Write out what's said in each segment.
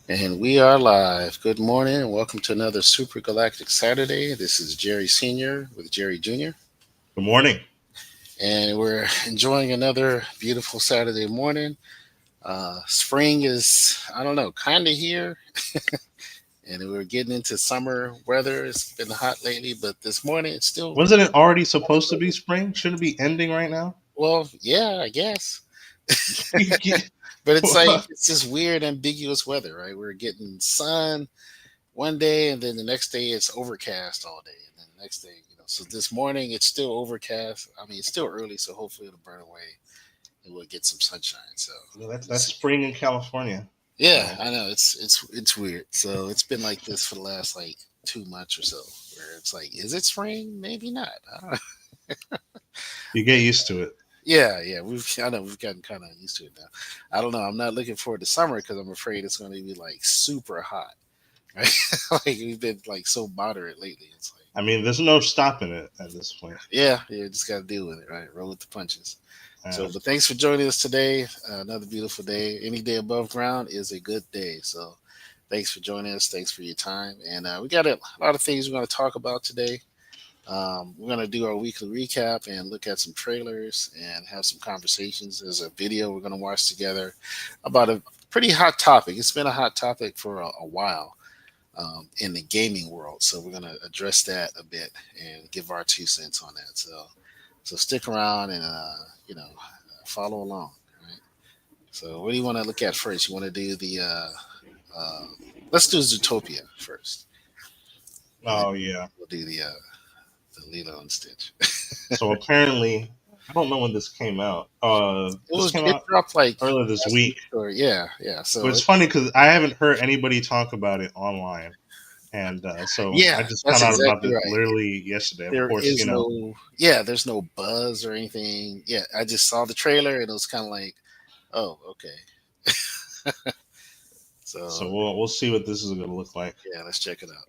And we are live. Good morning and welcome to another Super Galactic Saturday. This is Jerry Sr. with Jerry Jr. Good morning. And we're enjoying another beautiful Saturday morning. Spring is, I don't know, kind of here. And we're getting into summer weather. It's been hot lately, but this morning it's still, Wasn't it already supposed to be spring? Shouldn't it be ending right now? well, yeah, I guess. But it's like, it's this weird, ambiguous weather, right? We're getting sun one day and then the next day it's overcast all day and then the next day so this morning it's still overcast. I mean, it's still early, so hopefully it'll burn away and we'll get some sunshine. So we'll that's see. spring in California. Yeah, So I know it's weird. So it's been like this for the last like 2 months or so, where it's like, is it spring? Maybe not. I don't know. you get used to it. Yeah, I know we've gotten kind of used to it now. I don't know, I'm not looking forward to summer because I'm afraid it's going to be like super hot, right? Like we've been like so moderate lately. It's like, I mean, there's no stopping it at this point. yeah, just got to deal with it, right? Roll with the punches. So, Uh, but thanks for joining us today. Another beautiful day. Any day above ground is a good day. So, thanks for joining us. Thanks for your time. And we got a lot of things we're going to talk about today. We're going to do our weekly recap and look at some trailers and have some conversations. There's a video we're going to watch together about a pretty hot topic. It's been a hot topic for a while in the gaming world. So we're going to address that a bit and give our 2 cents on that. So stick around and follow along. Right. So what do you want to look at first? You want to do the uh, let's do Zootopia first, and then oh yeah. we'll do the Lilo and Stitch. So apparently, I don't know when this came out. This came It out dropped like earlier this last week, week. or yeah. But So it's funny because I haven't heard anybody talk about it online, and so yeah, I just that's found out about exactly it right. literally yesterday. Of There course, is no, yeah, there's no buzz or anything. Yeah, I just saw the trailer and it was kind of like, oh, okay. so So we'll see what this is going to look like. yeah, let's check it out.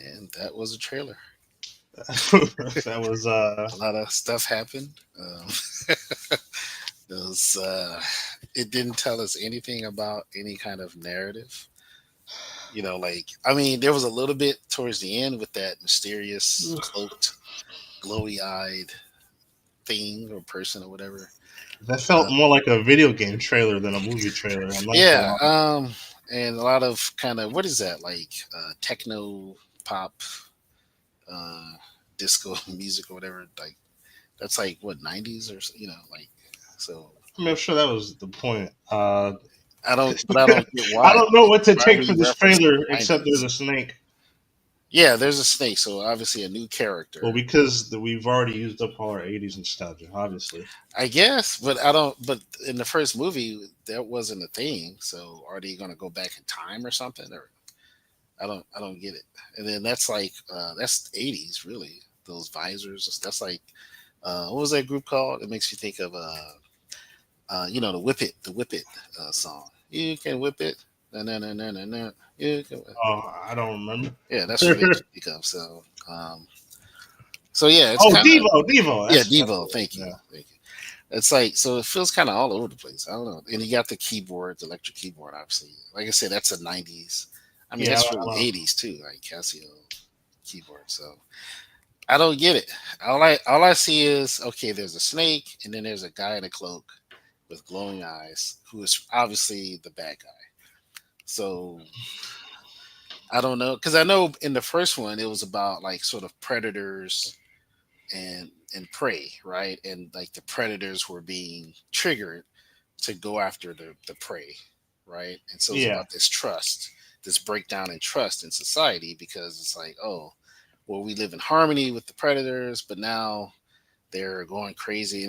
And that was a trailer. That was A lot of stuff happened. Those it didn't tell us anything about any kind of narrative. Like, I mean, there was a little bit towards the end with that mysterious cloaked, glowy-eyed thing or person or whatever. that Uh, felt more like a video game trailer than a movie trailer. I'm not gonna yeah, lie. and a lot of kind of, what is that, like techno pop, uh, disco music or whatever. Like that's like what, 90s or like so. I mean, I'm sure that was the point. I don't get I why. don't know what to Why are take we for this referencing trailer the except there's 90s? a snake. Yeah, there's a snake, so obviously a new Well, character. because we've already used up all our '80s nostalgia, obviously. I guess, but I don't. But in the first movie, that wasn't a thing. So are they going to go back in time or something? Or I don't get it. And then that's like that's 80s, really. Those visors. That's like what was that group called? It makes you think of the Whip It song. You can whip it. No, no, no, no, no, no. You can. Oh, I don't remember. Yeah, that's what it makes you think of. So So yeah, it's Oh, kind of Devo. yeah, That's Devo. what it is. Thank you, Yeah. thank you. It's like so it feels kind of all over the place. I don't know. And you got the keyboard, the electric keyboard, obviously. Like I said, that's a '90s. I mean, Yeah. that's I really don't '80s too, like Casio keyboard. So I don't get it. All I see is okay. There's a snake, and then there's a guy in a cloak with glowing eyes, who is obviously the bad guy. So I don't know because I know in the first one it was about like sort of predators and prey, right? And like the predators were being triggered to go after the prey, right? And so it's Yeah. about this trust, this breakdown in trust in society because it's like, oh, well, we live in harmony with the predators, but now they're going crazy,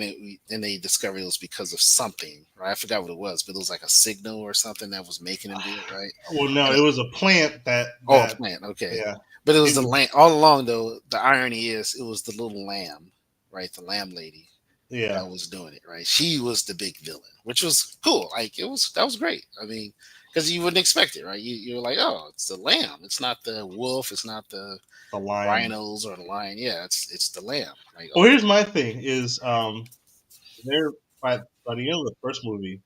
and they discovered it was because of something, right? I forgot what it was, but it was like a signal or something that was making them do it, right? Well, no, And it was a plant oh, a that plant, okay. yeah. But it was It the was lamb all along. Though the irony is, it was the little lamb, right? The lamb lady yeah. that was doing it, right? She was the big villain, which was cool. Like it was that was great. I mean, because you wouldn't expect it, right? You're like, oh, it's the lamb. It's not the wolf. It's not the The lion. rhinos or the lion. Yeah, it's the lamb. Like Well, okay, here's my thing: is they're by the end of the first movie,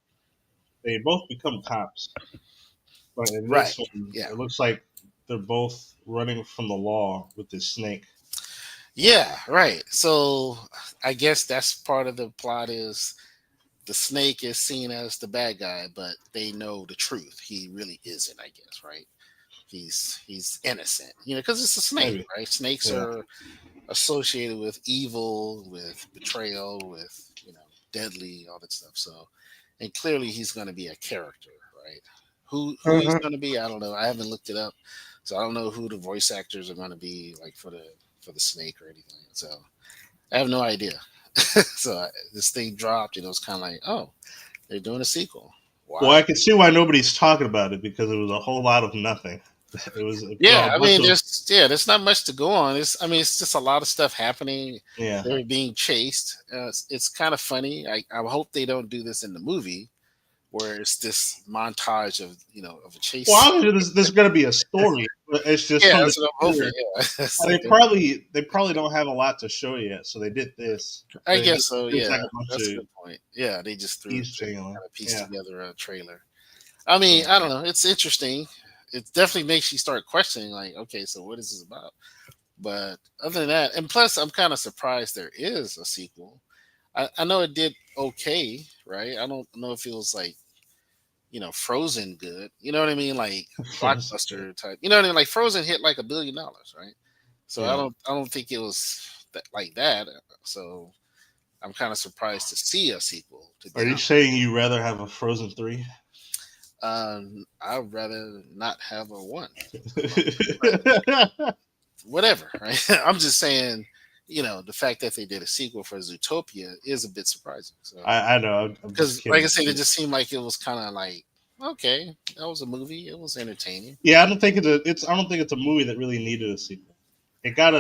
they both become cops, but in right, this one, yeah, it looks like they're both running from the law with this snake. yeah, right. So I guess that's part of the plot is the snake is seen as the bad guy, but they know the truth. He really isn't. I guess right. He's innocent, because it's a snake, Maybe. right? Snakes Yeah. are associated with evil, with betrayal, with deadly, all that stuff. So, and clearly he's going to be a character, right? Who he's Uh-huh. going to be, I don't know. I haven't looked it up, so I don't know who the voice actors are going to be, like for the snake or anything. So I have no idea. So this thing dropped, and it was kind of like, oh, they're doing a sequel. Well, Wow. I can see why nobody's talking about it because it was a whole lot of nothing. It was Yeah, a I bunch mean, of there's not much to go on. I mean, it's just a lot of stuff happening. yeah. They're being chased. It's kind of funny. I hope they don't do this in the movie, where it's this montage of a Well, chase. obviously there's going to be a story, but it's just Yeah, from the that's what I'm hoping. trailer. Yeah, it's And like they probably don't have a lot to show yet, so they did this. I They guess just so. it's Yeah, like a bunch that's a of good point. Yeah, they just threw it East together, jingling. kind of pieced Yeah, together a trailer. I mean, yeah, I don't know. It's interesting. It definitely makes you start questioning, like, okay, so what is this about? But other than that, and plus, I'm kind of surprised there is a sequel. I know it did okay, right? I don't know if it was like Frozen good. You know what I mean? Like Frozen. blockbuster type. You know what I mean? Like Frozen hit like $1 billion, right? So I Yeah. don't I don't think it was like that. So I'm kind of surprised to see a sequel. To Are be you honest, saying you rather have a Frozen 3? I'd rather not have a one. But whatever, right? I'm just saying. The fact that they did a sequel for Zootopia is a bit surprising. So I know. I'm just because like I kidding. said, it just seemed like it was kind of like okay, that was a movie. It was entertaining. Yeah, I don't think I don't think it's a movie that really needed a sequel.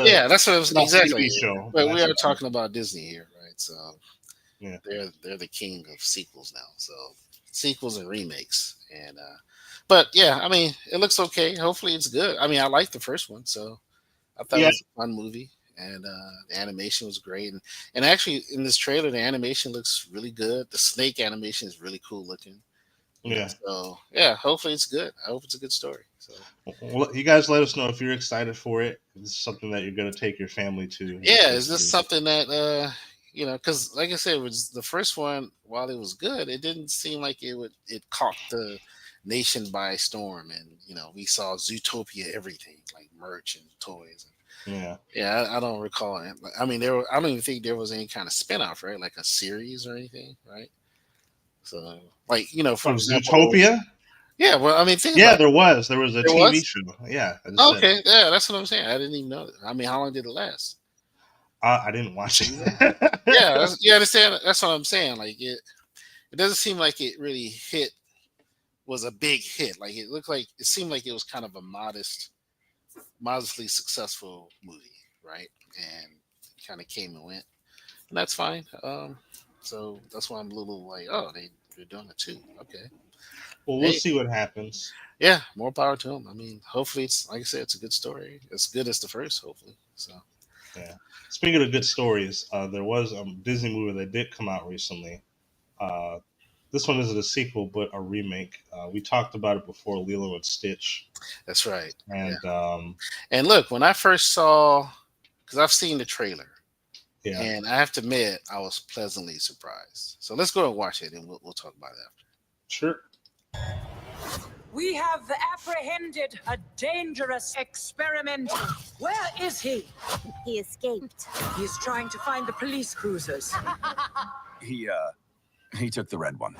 Yeah, that's what it was It got a exactly. TV show, and But we that's are about it. talking about Disney here, right? So Yeah. they're the king of sequels now. So sequels and remakes, and but yeah, I mean, it looks okay. Hopefully, it's good. I mean, I liked the first one, so I thought it Yeah. was a fun movie, and the animation was great. And actually, in this trailer, the animation looks really good. The snake animation is really cool looking. Yeah. So yeah, hopefully it's good. I hope it's a good story. So Well, you guys let us know if you're excited for it. If this is something that you're going to take your family to as a yeah, kids is this movie. something that because like I said, it was the first one. While it was good, it didn't seem like it caught the nation by storm, and we saw Zootopia everything like merch and toys. Yeah. Yeah, I don't recall it. I mean, I don't even think there was any kind of spinoff, right? Like a series or anything, right? So, like for Of example, Zootopia? yeah. Well, I mean, think Yeah, about it. there was. There was a There TV was. show. Yeah, I just Oh, said. okay, yeah, that's what I'm saying. I didn't even know that. I mean, how long did it last? I didn't A watch season? it. Yeah, you understand? That's what I'm saying. Like it doesn't seem like it really was a big hit. Like it seemed like it was kind of a modestly successful movie, right? And kind of came and went, and that's fine. So that's why I'm a little like, oh, they're doing it too. Okay, Well, we'll hey, see what happens. yeah, more power to them. I mean, hopefully it's like I said, it's a good story, as good as the first. Hopefully, so Yeah. Speaking of good stories, there was a Disney movie that did come out recently. Uh, this one isn't a sequel, but a remake. We talked about it before, Lilo and Stitch, That's right. Yeah. and And look, when I first saw, because I've seen the trailer, yeah, and I have to admit, I was pleasantly surprised. So let's go and watch it, and we'll talk about it after. sure. We have apprehended a dangerous experimenter. Where is he? He escaped. He's trying to find the police cruisers. He took the red one.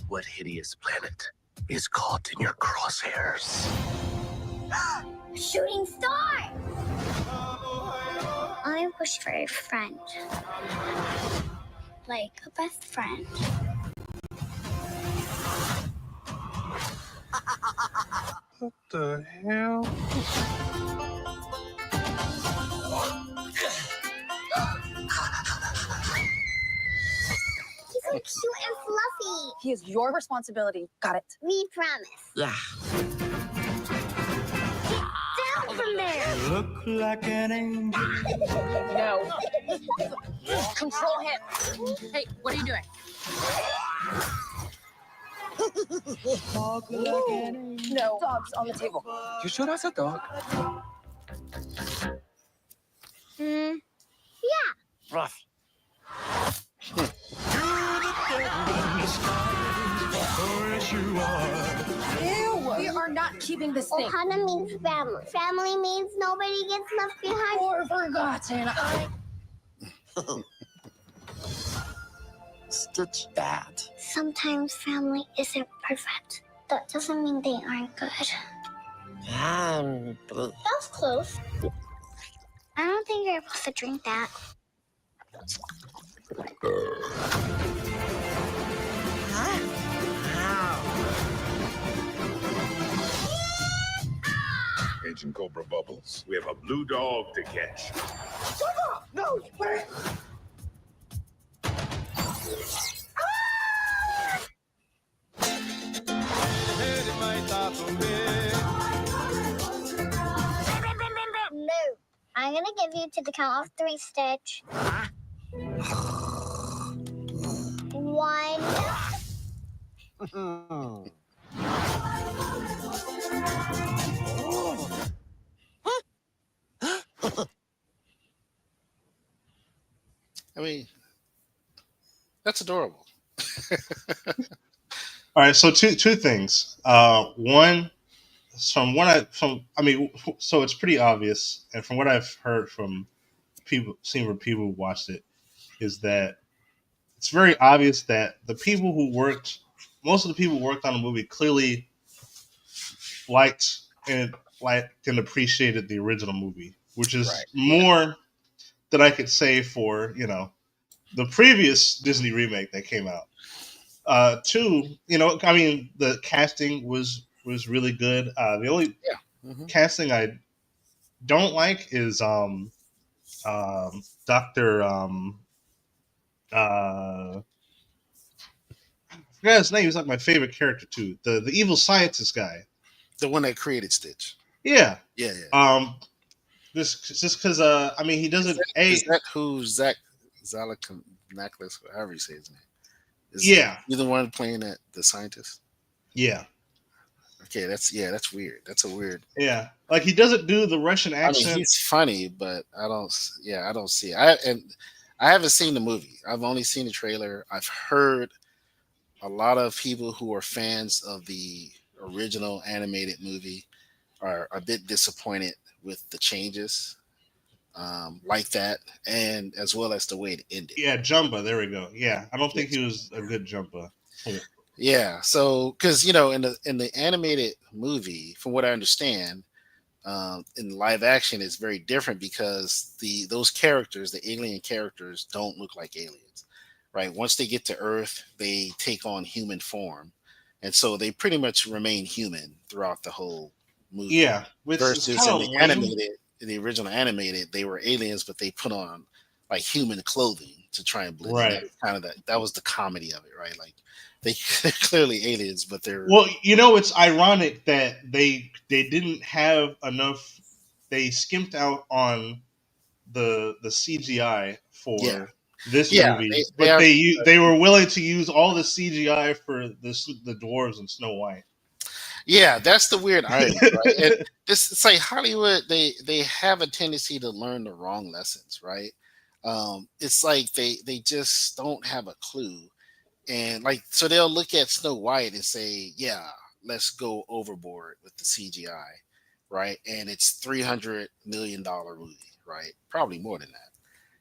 What hideous planet is caught in your crosshairs? Shooting star! I wish for a friend. Like a best friend. What the hell? He's so cute and fluffy. He is your responsibility. Got it. We promise. Yeah. Down from there! Look like an angel. No. Control him. Hey, what are you doing? Talk like an angel. No. Dogs on the table. You sure that's a dog? Yeah. Rough. Ew. We are not keeping this thing. Ohana means family. Family means nobody gets left behind. Or forgotten. Stitch that. Sometimes family isn't perfect. That doesn't mean they aren't good. That's close. I don't think you're supposed to drink that. Agent Cobra Bubbles. We have a blue dog to catch. No, wait. No. I'm gonna give you to the count of 3, Stitch. 1. I mean, that's adorable. All right, so two things. One, so it's pretty obvious, and from what I've heard from people, seen from people who watched it, is that it's very obvious that most of the people who worked on the movie clearly liked and appreciated the original movie, which is Right. more than I could say for the previous Disney remake that came out. Two, the casting was really good. The only Hmm. casting I don't like is Doctor I forgot his name. He's like my favorite character too. The evil scientist guy. The one that created Stitch. Yeah. Yeah, yeah. This just because he doesn't Is that who Zach Zalaknaklis, however you say his name? Is Yeah. you the one playing the scientist? Yeah. Okay, that's weird. That's a weird. Yeah. Like he doesn't do the Russian I mean, accent. he's funny, but I don't. Yeah, I don't see it. I haven't seen the movie. I've only seen the trailer. I've heard a lot of people who are fans of the original animated movie are a bit disappointed with the changes, like that, and as well as the way it ended. Yeah, Jumba. There we go. Yeah, I don't think he was a good Jumba. Yeah, so because in the animated movie, from what I understand, in live action is very different because those characters, the alien characters, don't look like aliens, right? Once they get to Earth, they take on human form, and so they pretty much remain human throughout the whole movie. Yeah, which is Versus kind in of the lame. animated, in the original animated, they were aliens, but they put on like human clothing to try and blend. Right. That was kind of that was the comedy of it, right? Like they're clearly aliens, but they're Well, it's ironic that they didn't have enough they skimped out on the CGI Yeah, for this yeah, movie, they but have. they were willing to use all the CGI for the dwarves and Snow White. Yeah, that's the weird irony, right? And this it's like Hollywood. They have a tendency to learn the wrong lessons, right? It's like they just don't have a clue, and like so they'll look at Snow White and say, "Yeah, let's go overboard with the CGI," right? And it's $300 million movie, right? Probably more than that.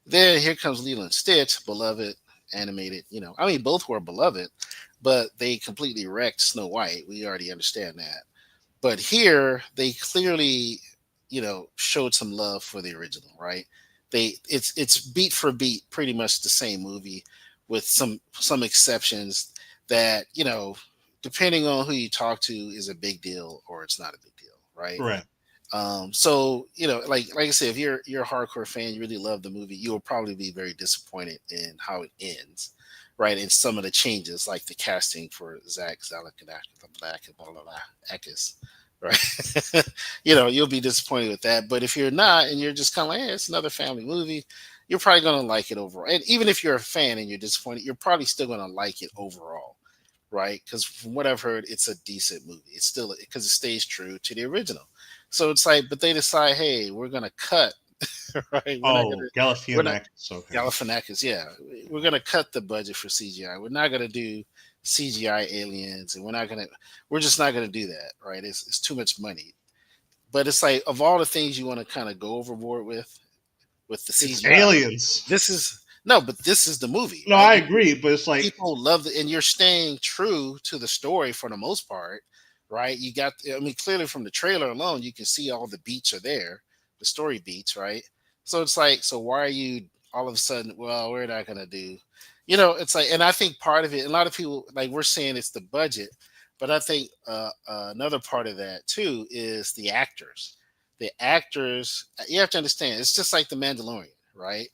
Then here comes Lilo and Stitch, beloved animated. I mean, both were beloved, but they completely wrecked Snow White. We already understand that. But here they clearly, showed some love for the original, right? It's beat for beat, pretty much the same movie, with some exceptions that depending on who you talk to, is a big deal or it's not a big deal, right? Right. So like I said, if you're a hardcore fan, you really love the movie, you will probably be very disappointed in how it ends, right? And some of the changes, like the casting for Zach Galifianakis, blah blah blah, Eckes, right? You'll be disappointed with that. But if you're not, and you're just kind of like, hey, it's another family movie, you're probably gonna like it overall. And even if you're a fan and you're disappointed, you're probably still gonna like it overall, right? Because from what I've heard, it's a decent movie. It's still because it stays true to the original. So it's like, but they decide, hey, we're gonna cut, right? Oh, We're not Galifianakis. Okay. Galifianakis, yeah. We're gonna cut the budget for CGI. We're not gonna do CGI aliens, and we're just not gonna do that, right? It's too much money. But it's like of all the things you want to kind of go overboard with the It's CGI, aliens. this is no, but this is the movie, No, right? I agree, but it's like People love it, and you're staying true to the story for the most part, right? I mean, clearly from the trailer alone, you can see all the beats are there, the story beats, right? So it's like, so why are you all of a sudden, well, we're not gonna do, it's like, and I think part of it, a lot of people, like we're saying it's the budget, but I think another part of that too is the actors. The actors, you have to understand, it's just like the Mandalorian, right?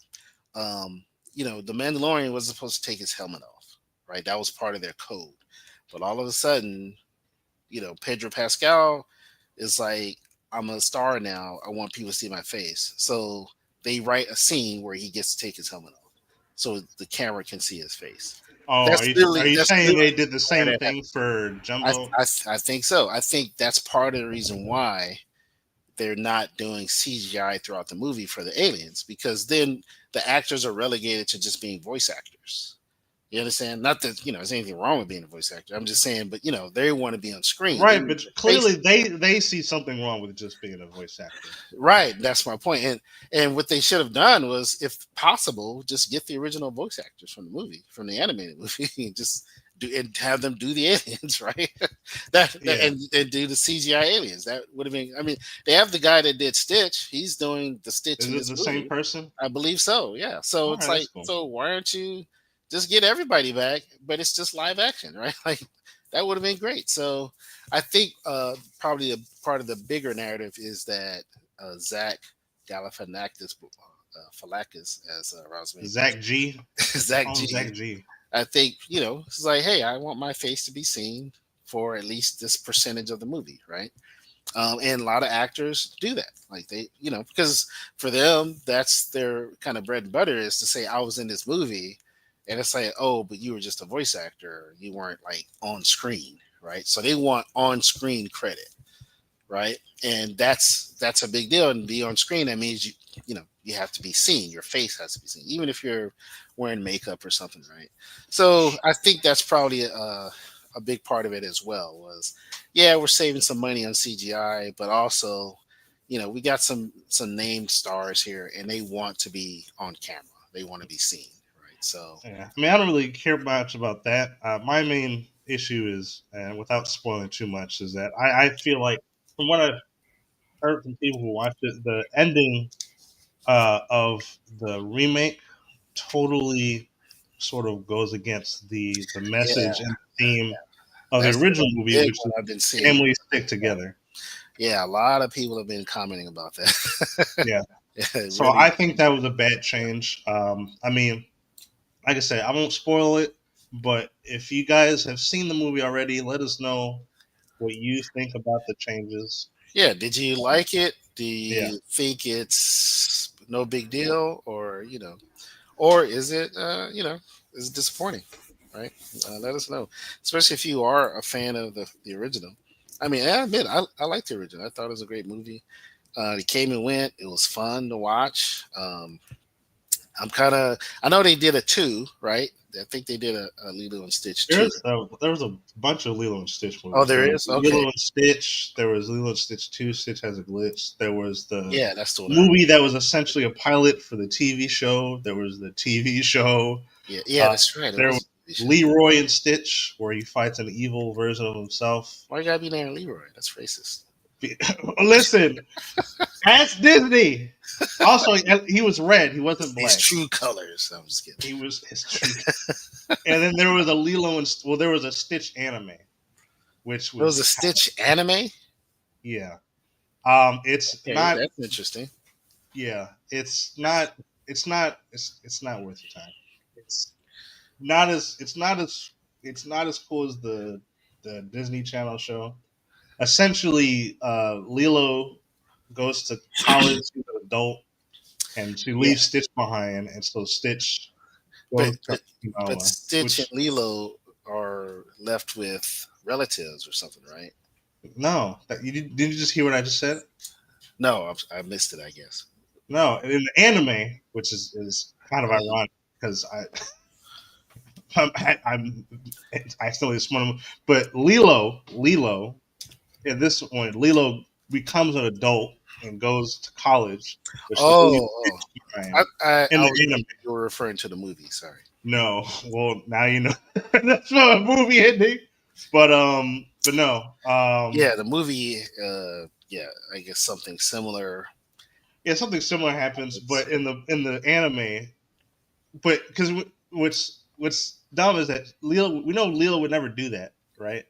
The Mandalorian was supposed to take his helmet off, right? That was part of their code. But all of a sudden, Pedro Pascal is like, I'm a star now. I want people to see my face. So they write a scene where he gets to take his helmet off, so the camera can see his face. oh, That's are literally you that's saying they literally did the why same that thing happened. for Jumbo? I think so. I think that's part of the reason why they're not doing CGI throughout the movie for the aliens, because then the actors are relegated to just being voice actors. You understand? Not that there's anything wrong with being a voice actor. I'm just saying, but they want to be on screen. They Right, need but their clearly faces. they see something wrong with just being a voice actor. Right, that's my point. And what they should have done was, if possible, just get the original voice actors from the movie, from the animated movie, and just do and have them do the aliens, right? Yeah. And do the CGI aliens. That would have been. I mean, they have the guy that did Stitch. He's doing the Stitch Is in it this the same movie. person? I believe so. Yeah. So All it's right, like, that's cool. so why aren't you just get everybody back? But it's just live action, right? Like that would have been great. So I think probably a part of the bigger narrative is that Zach Galifianakis, Falakis, as Rosamund Zach G. Zach Oh, G. Zach G. I think it's like, hey, I want my face to be seen for at least this percentage of the movie, right? And a lot of actors do that, like because for them that's their kind of bread and butter, is to say I was in this movie, and it's like, oh, but you were just a voice actor, you weren't like on screen, right? So they want on screen credit, right? And that's a big deal. And be on screen, that means you have to be seen. Your face has to be seen, even if you're wearing makeup or something, right? So I think that's probably a big part of it as well. Was, yeah, we're saving some money on CGI, but also, we got some named stars here, and they want to be on camera. They want to be seen, right? So Yeah, I mean, I don't really care much about that. My main issue is, and without spoiling too much, is that I feel like, from what I've heard from people who watched it, the ending of the remake totally sort of goes against the yeah, message and theme of the that's original the movie, big which one is I've been seeing. families stick together. Yeah, a lot of people have been commenting about that. Yeah. Yeah, So really. I think that was a bad change. I mean, like I said, I won't spoil it, but if you guys have seen the movie already, let us know what you think about the changes. Yeah, did you like it? Do Yeah. you think it's no big deal, or or is it is it disappointing? Right? Let us know, especially if you are a fan of the original. I mean, I admit I like the original. I thought it was a great movie. It came and went. It was fun to watch. I'm kind of. I know they did a two, right? I think they did a Lilo and Stitch two. There was a bunch of Lilo and Stitch Oh, movies. there There was is. Okay. Lilo and Stitch. There was Lilo and Stitch 2, Stitch Has a Glitch. There was the Yeah, that's the one. movie that was essentially a pilot for the TV show. There was the TV show. Yeah, that's right. It There was was. A TV show. Leroy and Stitch, where he fights an evil version of himself. Why you gotta be named Leroy? That's racist. Listen, that's Disney. Also, he was red. He wasn't His black. true colors. I'm just kidding. He was his true. And then there was a Lilo and there was a Stitch anime, which There was a was Stitch anime. yeah. It's Okay, not. that's interesting. Yeah, it's not. It's not. It's not worth your time. It's not as. It's not as. It's not as cool as the Disney Channel show. Essentially, Lilo goes to college. She's an adult, and she Yeah, leaves Stitch behind, and so Stitch but goes to but, but Okinawa, Stitch and which Lilo are left with relatives or something, right? no, did you just hear what I just said? No, I missed it. I guess. No, in the anime, which is kind of ironic because I'm I still just want to, but Lilo, at this point, Lilo becomes an adult and goes to college, but she leaves Oh, oh. behind in I the was anime. you were referring to the movie. Sorry. No, well now you know that's not a movie ending, but no, Yeah, the movie. Yeah, I guess something similar. yeah, something similar happens, It's but in the anime, but because what's dumb is that Lilo, we know Lilo would never do that, right?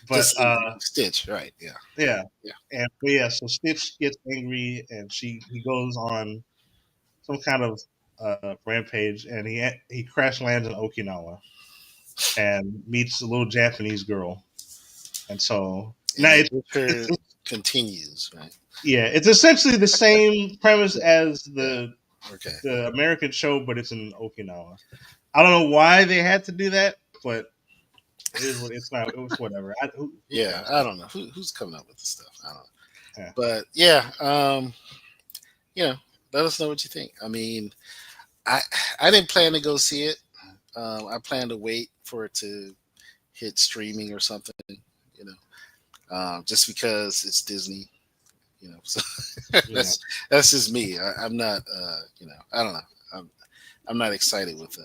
But just Stitch, right? Yeah, yeah, yeah. but yeah, so Stitch gets angry and he goes on some kind of rampage and he crash lands in Okinawa and meets a little Japanese girl, and so And now the it's adventure continues, right? yeah, it's essentially the same premise as Yeah. the Okay. the American show, but it's in Okinawa. I don't know why they had to do that, but it is what it's not. It was whatever. Who Yeah, cares? I don't know who's coming up with this stuff. I don't know, Yeah. but yeah, you know, let us know what you think. I mean, I I didn't plan to go see it. I plan to wait for it to hit streaming or something. You just because it's Disney. So Yeah. that's just me. I'm not. I don't know. I'm I'm not excited with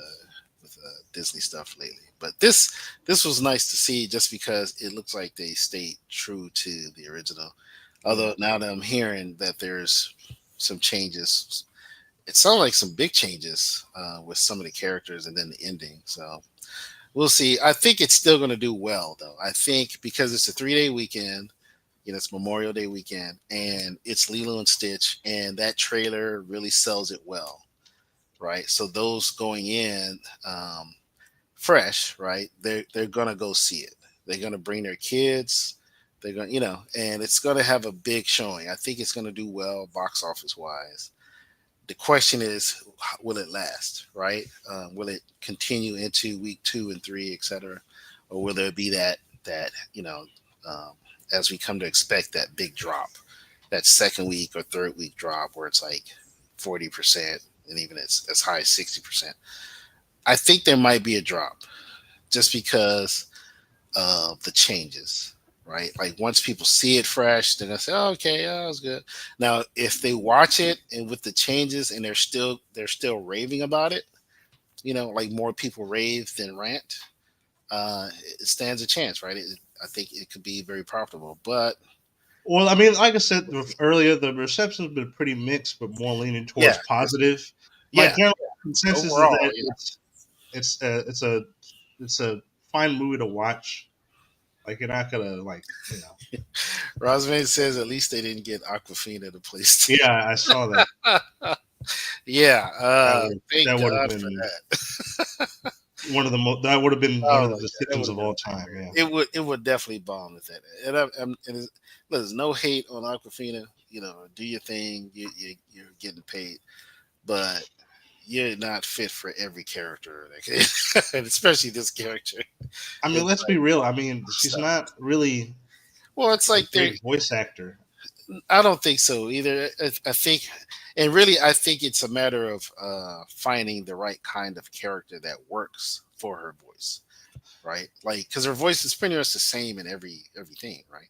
Disney stuff lately. But this was nice to see, just because it looks like they stayed true to the original. Yeah. Although now that I'm hearing that there's some changes, it sounds like some big changes with some of the characters and then the ending. So we'll see. I think it's still going to do well, though. I think because it's a 3 day weekend, it's Memorial Day weekend, and it's Lilo and Stitch, and that trailer really sells it well, right? So those going in fresh, right? They're gonna go see it. They're gonna bring their kids. They're gonna, and it's gonna have a big showing. I think it's gonna do well box office wise. The question is, will it last, right? Will it continue into week 2 and 3, etc., or will there be that um, as we come to expect, that big drop, that second week or third week drop where it's like 40% and even as high as 60%? I think there might be a drop just because of the changes, right? Like once people see it fresh, they're gonna say, "Oh, okay, yeah, that was good." Now, if they watch it and with the changes and they're still raving about it, like more people rave than rant, it stands a chance, right? I think it could be very profitable, but Well, I mean, like I said earlier, the reception's been pretty mixed, but more leaning yeah, towards positive. My yeah, general consensus is overall, that yeah. it's a fine movie to watch. Like you're not gonna Rosemarie says at least they didn't get Aquafina to play Steve. Yeah, I saw that. Yeah, thank That would have God for been that. that would have been one Oh of my the God, that decisions would of have been all a time. nightmare. Yeah. It would definitely bomb with that. And there's no hate on Aquafina. do your thing. You're getting paid, but you're not fit for every character, and especially this character. I mean, It's let's be real. I mean, she's stuff. not really Well, it's a like they're. great voice actor. I don't think so either. I think, and really, I think it's a matter of finding the right kind of character that works for her voice, right? Like, because her voice is pretty much the same in everything, right?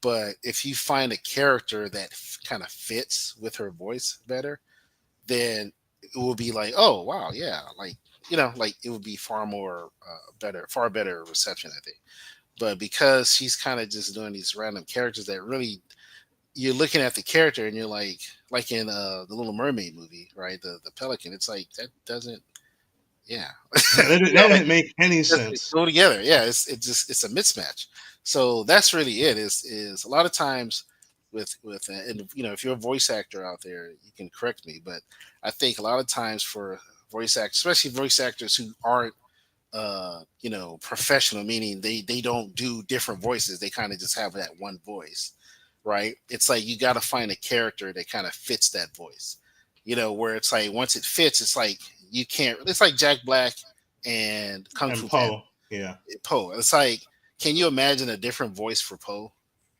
But if you find a character that kind of fits with her voice better, then it will be like, oh wow, yeah, like like it would be far more far better reception, I think. But because she's kind of just doing these random characters that really you're looking at the character and you're like in the Little Mermaid movie, right? The pelican. It's like that doesn't, yeah, Yeah, that like didn't make any doesn't sense. go together. Yeah, it's a mismatch. So that's really it. Is a lot of times and if you're a voice actor out there, you can correct me, but I think a lot of times for voice actors, especially voice actors who aren't professional, meaning they don't do different voices, they kind of just have that one voice, right? It's like you got to find a character that kind of fits that voice, where it's like once it fits, it's like you can't. It's like Jack Black and Kung And Fu Panda. Poe, yeah, Poe. It's like, can you imagine a different voice for Poe?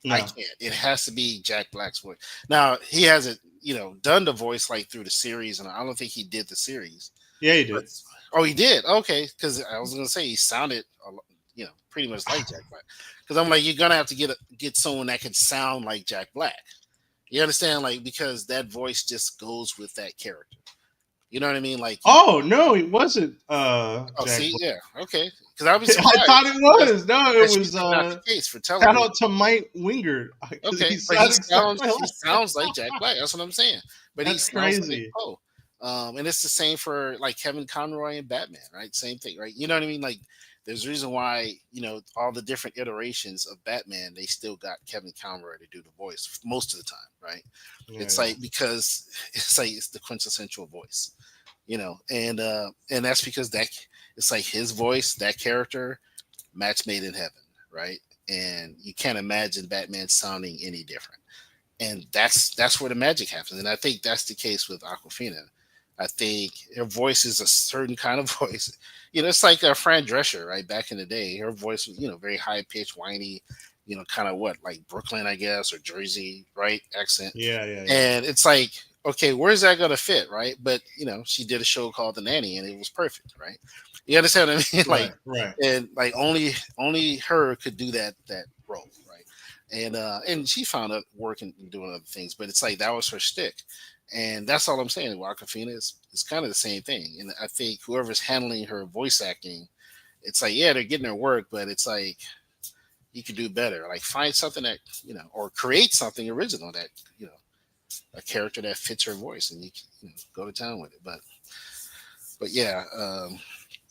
I no, can't. It has to be Jack Black's voice. Now he hasn't, done the voice like through the series, and I don't think he did the series. yeah, he But did. oh, he did. Okay, because I was gonna say he sounded, pretty much like Jack Black. Because I'm like, you're gonna have to get someone that can sound like Jack Black. You understand? Like, because that voice just goes with that character. You know what I mean? Like, Oh no, it wasn't oh, Jack see, Black. yeah, okay. Because I was I surprised thought it that, was. No, it that was usually not the case for shout television. out to Mike Wingard because Okay, he but he sounded sounds exactly he like that. sounds like Jack Black. That's what I'm saying. But he That's sounds like crazy. Poe. And it's the same for like Kevin Conroy and Batman, right? Same thing, right? You know what I mean? Like, there's a reason why all the different iterations of Batman, they still got Kevin Conroy to do the voice most of the time, right? Yeah, It's yeah. like because it's the quintessential voice, and that's because that it's like his voice, that character, match made in heaven, right? And you can't imagine Batman sounding any different, and that's where the magic happens. And I think that's the case with Aquafina. I think her voice is a certain kind of voice. It's like Fran Drescher, right? Back in the day, her voice was very high pitched, whiny, kind of what like Brooklyn, I guess, or Jersey, right? Accent. Yeah, yeah, yeah. And it's like, okay, where's that gonna fit, right? But she did a show called The Nanny, and it was perfect, right? You understand what I mean? Like, Right, right. and like only her could do that role, right? And she found it working and doing other things, but it's like that was her stick, and that's all I'm saying. Aquafina is kind of the same thing, and I think whoever's handling her voice acting, it's like, yeah, they're getting their work, but it's like you could do better. Like, find something that or create something original that a character that fits her voice, and you can go to town with it. But yeah,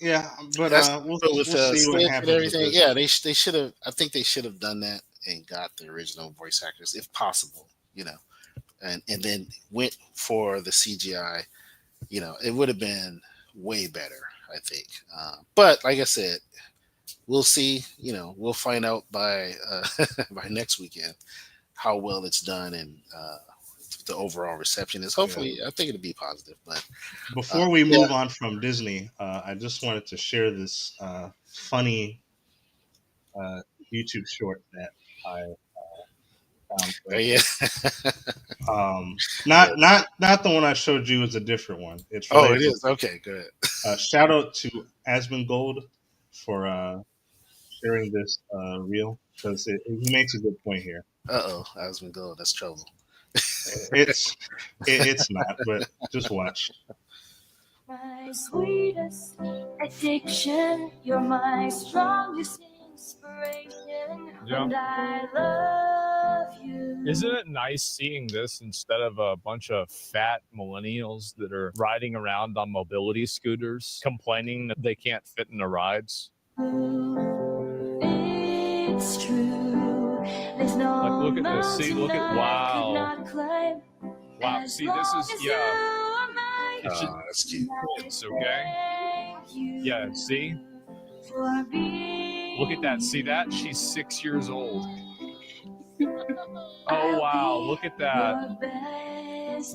Yeah, but that's but with we'll see what Stitch and happens with everything. this. Yeah, they should have. I think they should have done that and got the original voice actors if possible. And then went for the CGI. It would have been way better, I think. But like I said, we'll see. We'll find out by by next weekend how well it's done, and the overall reception is. Yeah. Hopefully, I think it'll be positive. But Before we yeah. move on from Disney, I just wanted to share this funny uh, YouTube short that I found. Yeah. Not not the one I showed you. Is a different one. It's Oh, it related. is. Okay, good. Shout out to Asmongold for sharing this reel because he makes a good point here. Uh-oh, Osmond Gold. That's trouble. It's it's not, but just watch. My sweetest addiction, you're my strongest inspiration, Yeah. and I love you. Isn't it nice seeing this instead of a bunch of fat millennials that are riding around on mobility scooters complaining that they can't fit in the rides? It's true. There's no Like, look at this. See, look at, mountain I could wow. not climb. Wow, As see, this long is, as yeah. you are mine, It should, That's cute. it's okay. thank you Yeah, see? for being Look at that. See that? She's 6 years old. Oh wow, look at that,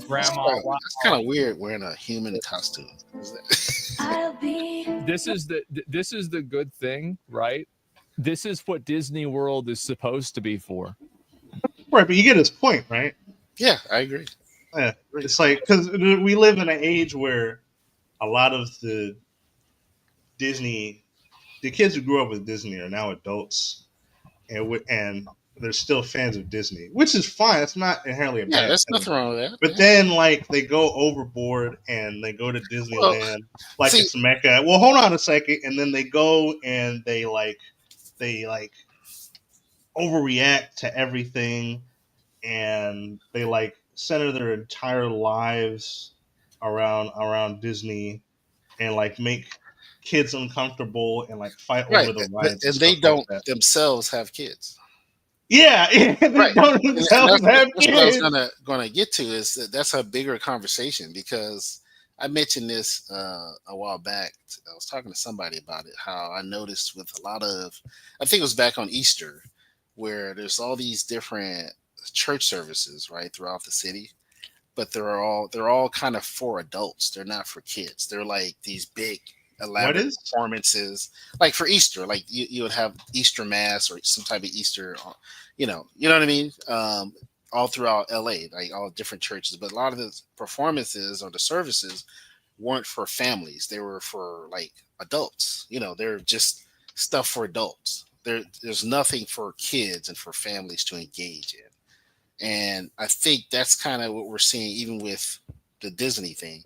Grandma. Wow. That's kind of weird wearing a human costume. Is that- This is the good thing, right? This is what Disney World is supposed to be for. Right, but you get his point, right? yeah, I agree. Yeah, Agree. it's like because we live in an age where a lot of Disney, the kids who grew up with Disney are now adults, and they're still fans of Disney, which is fine. It's not inherently a Yeah, bad there's thing. nothing wrong with that. But Yeah. then, like, they go overboard and they go to Well, Disneyland like see, it's Mecca. Well, hold on a second, and then they go and they overreact to everything, and they like center their entire lives around Disney, and like make kids uncomfortable and like fight right, over the rides and and they stuff like don't that. themselves have kids. Yeah, they Right, don't and themselves have that's what I was kids. gonna get to is that that's a bigger conversation because I mentioned this a while back. I was talking to somebody about it. How I noticed with a lot of, I think it was back on Easter, where there's all these different church services right throughout the city, but they're all kind of for adults. They're not for kids. They're like these big What elaborate is? performances. Like for Easter, like you would have Easter mass or some type of Easter, you know what I mean. All throughout LA, like all different churches, but a lot of the performances or the services weren't for families. They were for like adults. They're just stuff for adults. There's nothing for kids and for families to engage in. And I think that's kind of what we're seeing even with the Disney thing.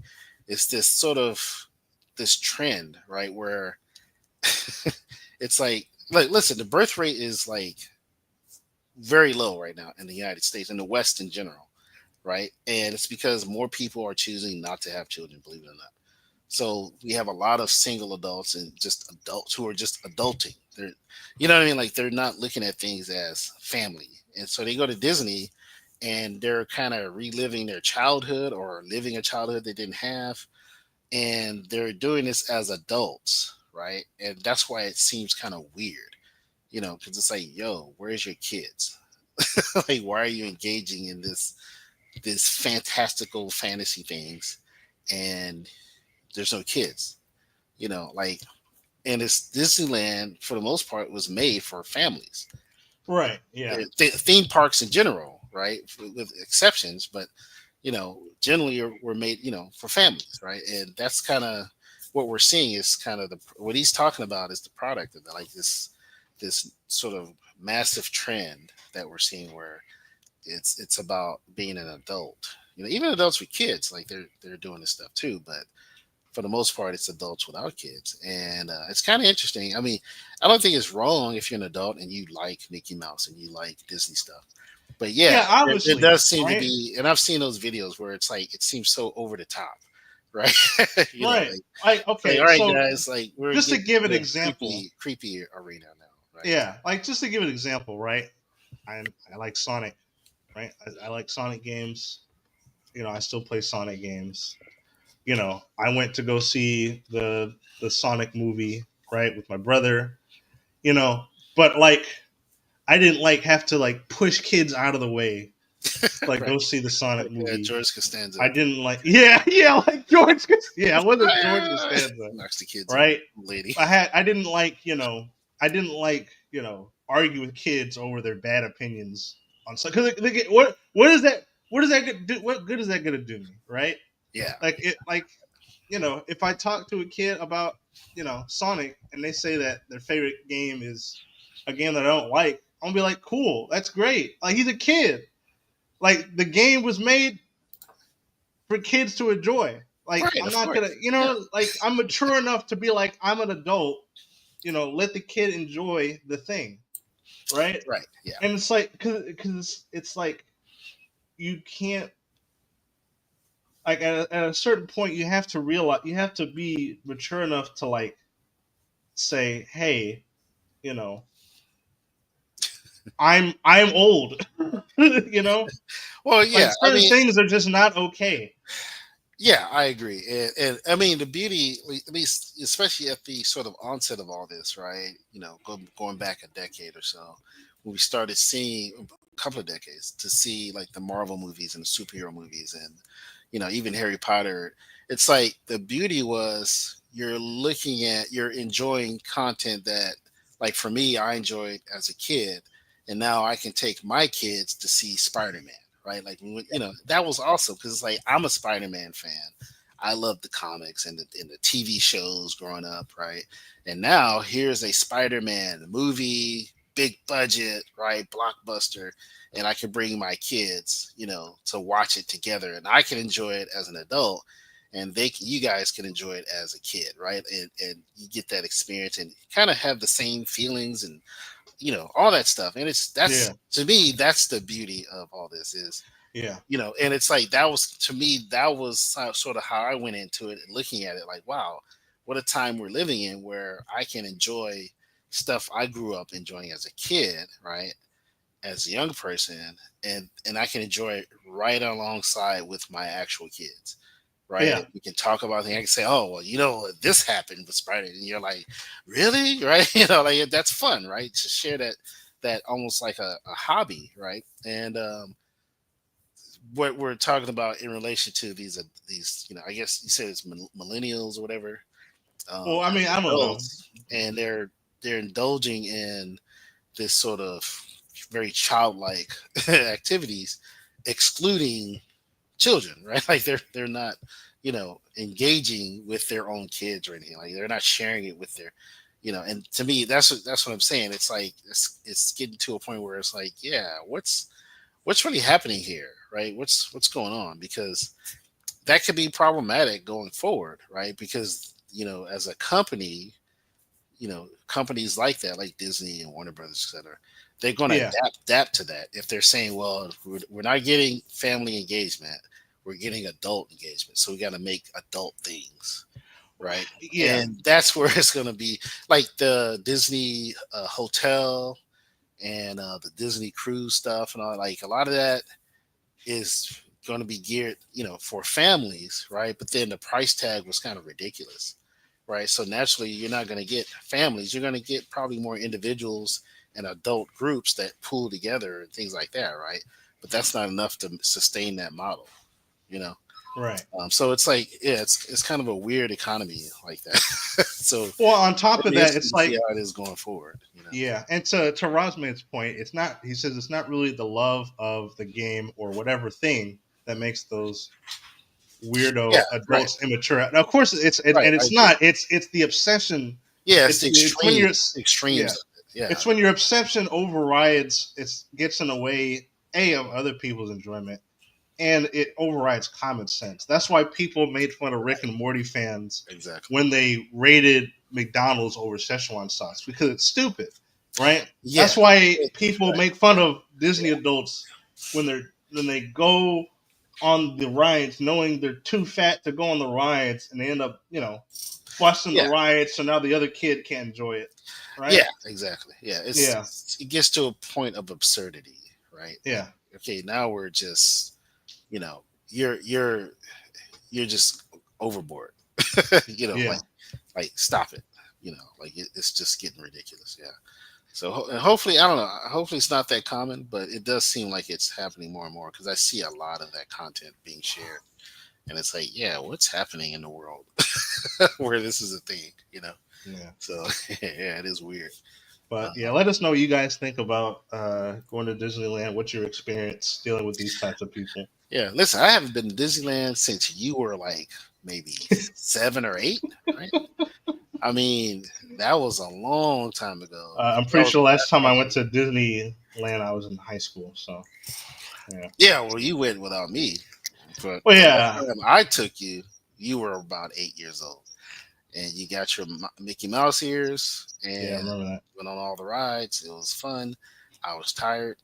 It's this sort of this trend, right? Where it's like listen, the birth rate is like very low right now in the United States and the West in general, right? And it's because more people are choosing not to have children, believe it or not. So we have a lot of single adults and just adults who are just adulting. You know what I mean? Like they're not looking at things as family. And so they go to Disney and they're kind of reliving their childhood or living a childhood they didn't have. And they're doing this as adults, right? And that's why it seems kind of weird, because it's like, yo, where's your kids? Like, why are you engaging in this fantastical fantasy things and there's no kids? Like, and it's Disneyland for the most part was made for families. Right. Yeah. Theme parks in general, right, with exceptions, but generally were made for families, right? And that's kind of what we're seeing is kind of what he's talking about is the product of like this sort of massive trend that we're seeing where it's about being an adult. Even adults with kids, like they're doing this stuff too, but for the most part, it's adults without kids, and it's kind of interesting. I mean, I don't think it's wrong if you're an adult and you like Mickey Mouse and you like Disney stuff. But yeah, Yeah. it Obviously. does seem to Right. be, and I've seen those videos where it's like it seems so over the top, right? Right. Like Like, it's like, okay. all right, So guys, like we're just to getting give an to the example. creepy arena now, right? Yeah. Like just to give an example. Right. I like Sonic. Right. I like Sonic games. I still play Sonic games. I went to go see the Sonic movie, right, with my brother, you know, but like I didn't like have to like push kids out of the way to like Right. go see the Sonic Like movie. George Costanza. I didn't like yeah, like yeah, I wasn't George Costanza, Knocks the kids over, right? lady. I didn't like, I didn't like, argue with kids over their bad opinions on something. Cuz what is that do? What good is that going to do me, right? Yeah. Like it like if I talk to a kid about Sonic and they say that their favorite game is a game that I don't like, I'm gonna be like, cool, that's great. Like he's a kid. Like the game was made for kids to enjoy. Like Right, I'm of not course. gonna, Yeah. like I'm mature enough to be like I'm an adult. Let the kid enjoy the thing, right? Right. Yeah. And it's like because it's like you can't like at a certain point you have to realize you have to be mature enough to like say, hey, you know, I'm old. Well, Like yeah. I certain mean, things are just not okay. yeah, I agree. And I mean, the beauty, at least, especially at the sort of onset of all this, right? Going back a decade or so, when we started seeing couple of decades to see like the Marvel movies and the superhero movies and even Harry Potter. It's like the beauty was you're enjoying content that, like, for me, I enjoyed as a kid, and now I can take my kids to see Spider-Man, right? Like, that was awesome because it's like I'm a Spider-Man fan. I love the comics and the TV shows growing up, right? And now here's a Spider-Man movie, big budget, right, blockbuster, and I can bring my kids, to watch it together, and I can enjoy it as an adult, and you guys can enjoy it as a kid, right? And you get that experience and kind of have the same feelings and all that stuff. And that's Yeah, to me, that's the beauty of all this is yeah, and it's like that was to me that was sort of how I went into it, looking at it like, wow, what a time we're living in where I can enjoy stuff I grew up enjoying as a kid, right, as a young person, and I can enjoy it right alongside with my actual kids, right? yeah, And we can talk about things. I can say, oh well, this happened with Spider, and you're like, really, right? Like that's fun, right, to share that almost like a hobby, right? And what we're talking about in relation to these, I guess you said it's millennials or whatever, well, I mean, as I don't know. adults, and they're indulging in this sort of very childlike activities, excluding children, right? Like they're not, engaging with their own kids or anything. Like they're not sharing it with their, And to me, that's what I'm saying. It's like it's getting to a point where it's like, yeah, what's really happening here, right? What's going on? Because that could be problematic going forward, right? Because as a company, companies like that, like Disney and Warner Brothers, etc., they're going to Yeah, adapt to that. If they're saying, well, we're not getting family engagement, we're getting adult engagement, so we got to make adult things, right? yeah, And that's where it's going to be like the Disney hotel and the Disney cruise stuff and all. Like a lot of that is going to be geared, for families, right? But then the price tag was kind of ridiculous, right? So naturally, you're not going to get families. You're going to get probably more individuals and adult groups that pool together and things like that, right? But that's not enough to sustain that model, you know. right. So it's like, yeah, it's kind of a weird economy like that. So Well, on top it'll of be that, interesting it's to see like, how it is going forward. yeah, and to Rosman's point, it's not. He says it's not really the love of the game or whatever thing that makes those Yeah, weirdo right, adults immature. Now, of course, right. and I it's agree. not. It's the obsession. Yeah, it's It's when you're the extremes yeah. of it. Yeah, It's when your obsession overrides. It gets in the way of other people's enjoyment, and it overrides common sense. That's why people made fun of Rick and Morty fans exactly. when they rated McDonald's over Szechuan sauce because it's stupid, right? Yeah, That's why people right. make fun of Disney adults when they go on the rides knowing they're too fat to go on the rides and they end up, busting the Yeah, rides so now the other kid can't enjoy it, right? yeah, exactly. Yeah, Yeah, it gets to a point of absurdity, right? Like, yeah, okay, now we're just, you know, you're you're you're just overboard. yeah. Like stop it. Like it's just getting ridiculous. Yeah. So and hopefully, I don't know. Hopefully, it's not that common, but it does seem like it's happening more and more because I see a lot of that content being shared, and it's like, yeah, what's happening in the world where this is a thing? Yeah. So yeah, it is weird. But yeah, Um, let us know what you guys think about going to Disneyland. What's your experience dealing with these types of people? yeah, listen, I haven't been to Disneyland since you were like maybe 7 or 8, right? I mean, that was a long time ago. I'm That pretty was sure the last last time time. I went to Disneyland, I was in high school. So yeah. Yeah, well, you went without me, but Well, the last yeah, time I took you, you were about 8 years old, and you got your Mickey Mouse ears yeah, I and remember that. went on all the rides. It was fun. I was tired,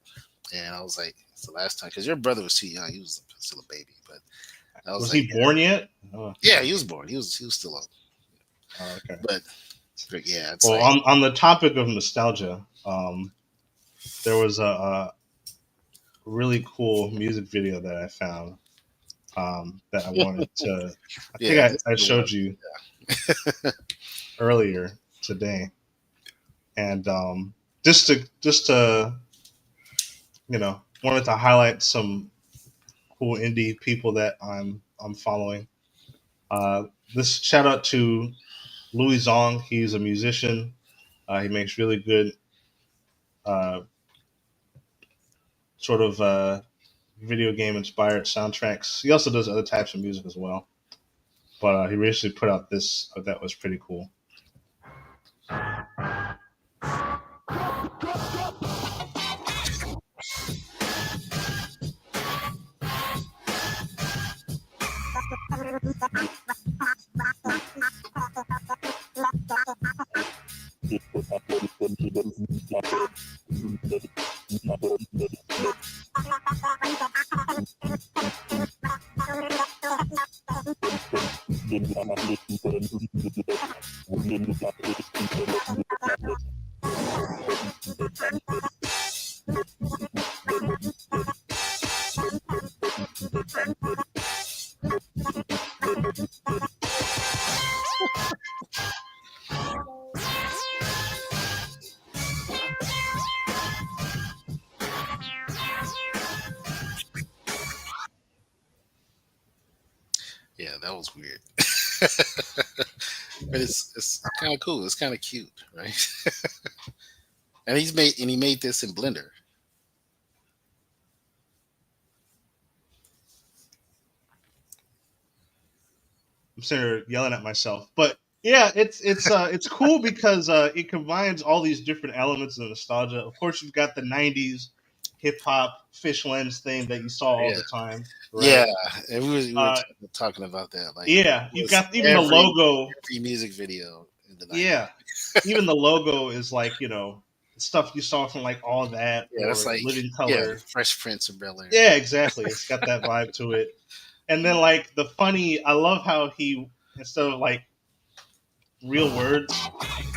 and I was like, "It's the last time," because your brother was too young. He was still a baby, but I was Was like, he born yet? Oh, "Yeah, he was born. He was still up." okay. But yeah, it's Well, like, on the topic of nostalgia, there was a really cool music video that I found that I wanted to. I think yeah, this I is the one. showed you earlier today, and just to wanted to highlight some cool indie people that I'm following. Uh, this shout out to Louis Zong. He's a musician. He makes really good uh, sort of video game inspired soundtracks. He also does other types of music as well. But he recently put out this that was pretty cool. Yeah, that was weird. But it's kind of cool. It's kind of cute, right? And he made this in Blender. I'm sitting here yelling at myself, but yeah, it's cool because it combines all these different elements of nostalgia. Of course, you've got the '90s hip hop fish lens thing that you saw all Yeah, the time, yeah. right? And we were Uh, talking about that. Like yeah, it you've was got even the logo. every music video in the '90s. Yeah, even the logo is like stuff you saw from like All That Yeah, that's or like Living yeah, Color. Fresh Prince of Bel Air. Yeah, exactly. It's got that vibe to it. And then like the funny, I love how he instead of like real words,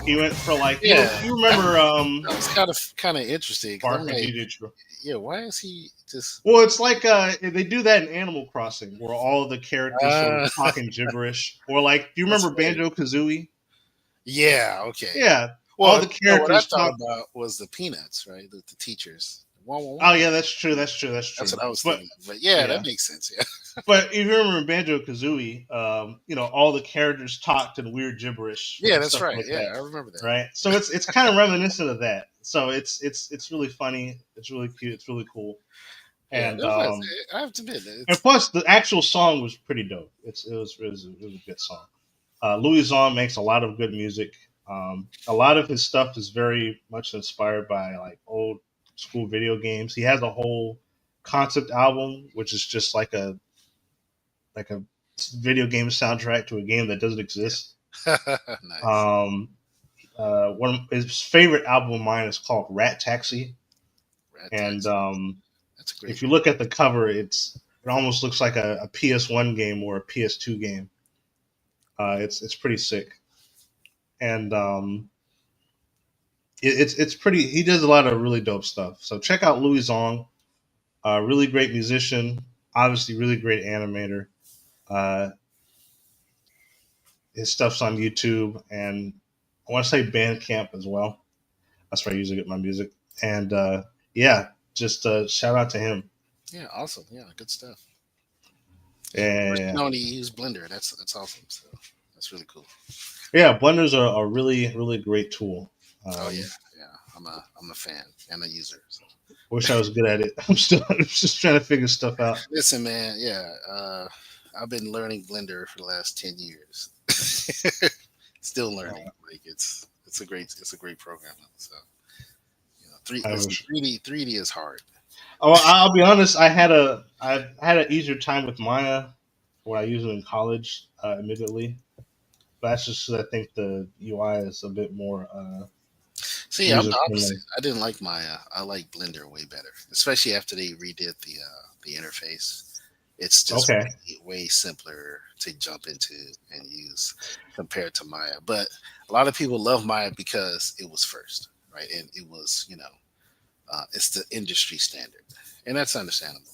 he went for like Yeah, you that, remember that was kind of interesting because I'm Bark and like, DJ True. yeah, why is he just? Well, it's like they do that in Animal Crossing where all the characters sort of Uh, talking gibberish. Or like, do you that's remember funny. Banjo Kazooie? Yeah, okay. Yeah, all Well, the no, what I characters thought talk. about was the Peanuts, right? The teachers. Wah, wah, Oh wah. yeah, that's true. That's true. That's That's true. what I was But thinking. But yeah, that yeah, makes sense. Yeah. but if you remember in Banjo Kazooie, all the characters talked in weird gibberish Yeah, and that's stuff right. like Yeah, that, I remember that. right? So it's kind of reminiscent of that. So it's really funny. It's really cute. It's really cool. Yeah, And that was. I have to admit, and it's plus the actual song was pretty dope. It was a good song. Louis Zahn makes a lot of good music. A lot of his stuff is very much inspired by like old school video games. He has a whole concept album, which is just like a video game soundtrack to a game that doesn't exist. nice. Um, one of his favorite album of mine is called Rat Taxi, Rat and Taxi. That's a great if you name. look at the cover, it almost looks like a PS1 game or a PS2 game. It's pretty sick, and it's pretty. He does a lot of really dope stuff. So check out Louis Zong, really great musician, obviously really great animator. Uh, his stuff's on YouTube, and I want to say Bandcamp as well. That's where I usually get my music. And yeah, just shout out to him. Yeah, awesome. Yeah, good stuff. Yeah, first And known to use Blender. That's awesome. So that's really cool. yeah, Blenders are a really really great tool. Oh yeah, yeah. I'm a fan and a user. So. Wish I was good at it. I'm just trying to figure stuff out. Listen, man. Yeah, I've been learning Blender for the last 10 years. Still learning. Like it's a great program. So I listen, wish. 3D is hard. Oh, I'll be honest. I had an easier time with Maya when I used it in college, admittedly. But that's just 'cause I think the UI is a bit more See, I'm user the opposite. friendly. I didn't like Maya. I like Blender way better, especially after they redid the interface. It's just Okay. way simpler to jump into and use compared to Maya. But a lot of people love Maya because it was first, right? And it was, it's the industry standard, and that's understandable,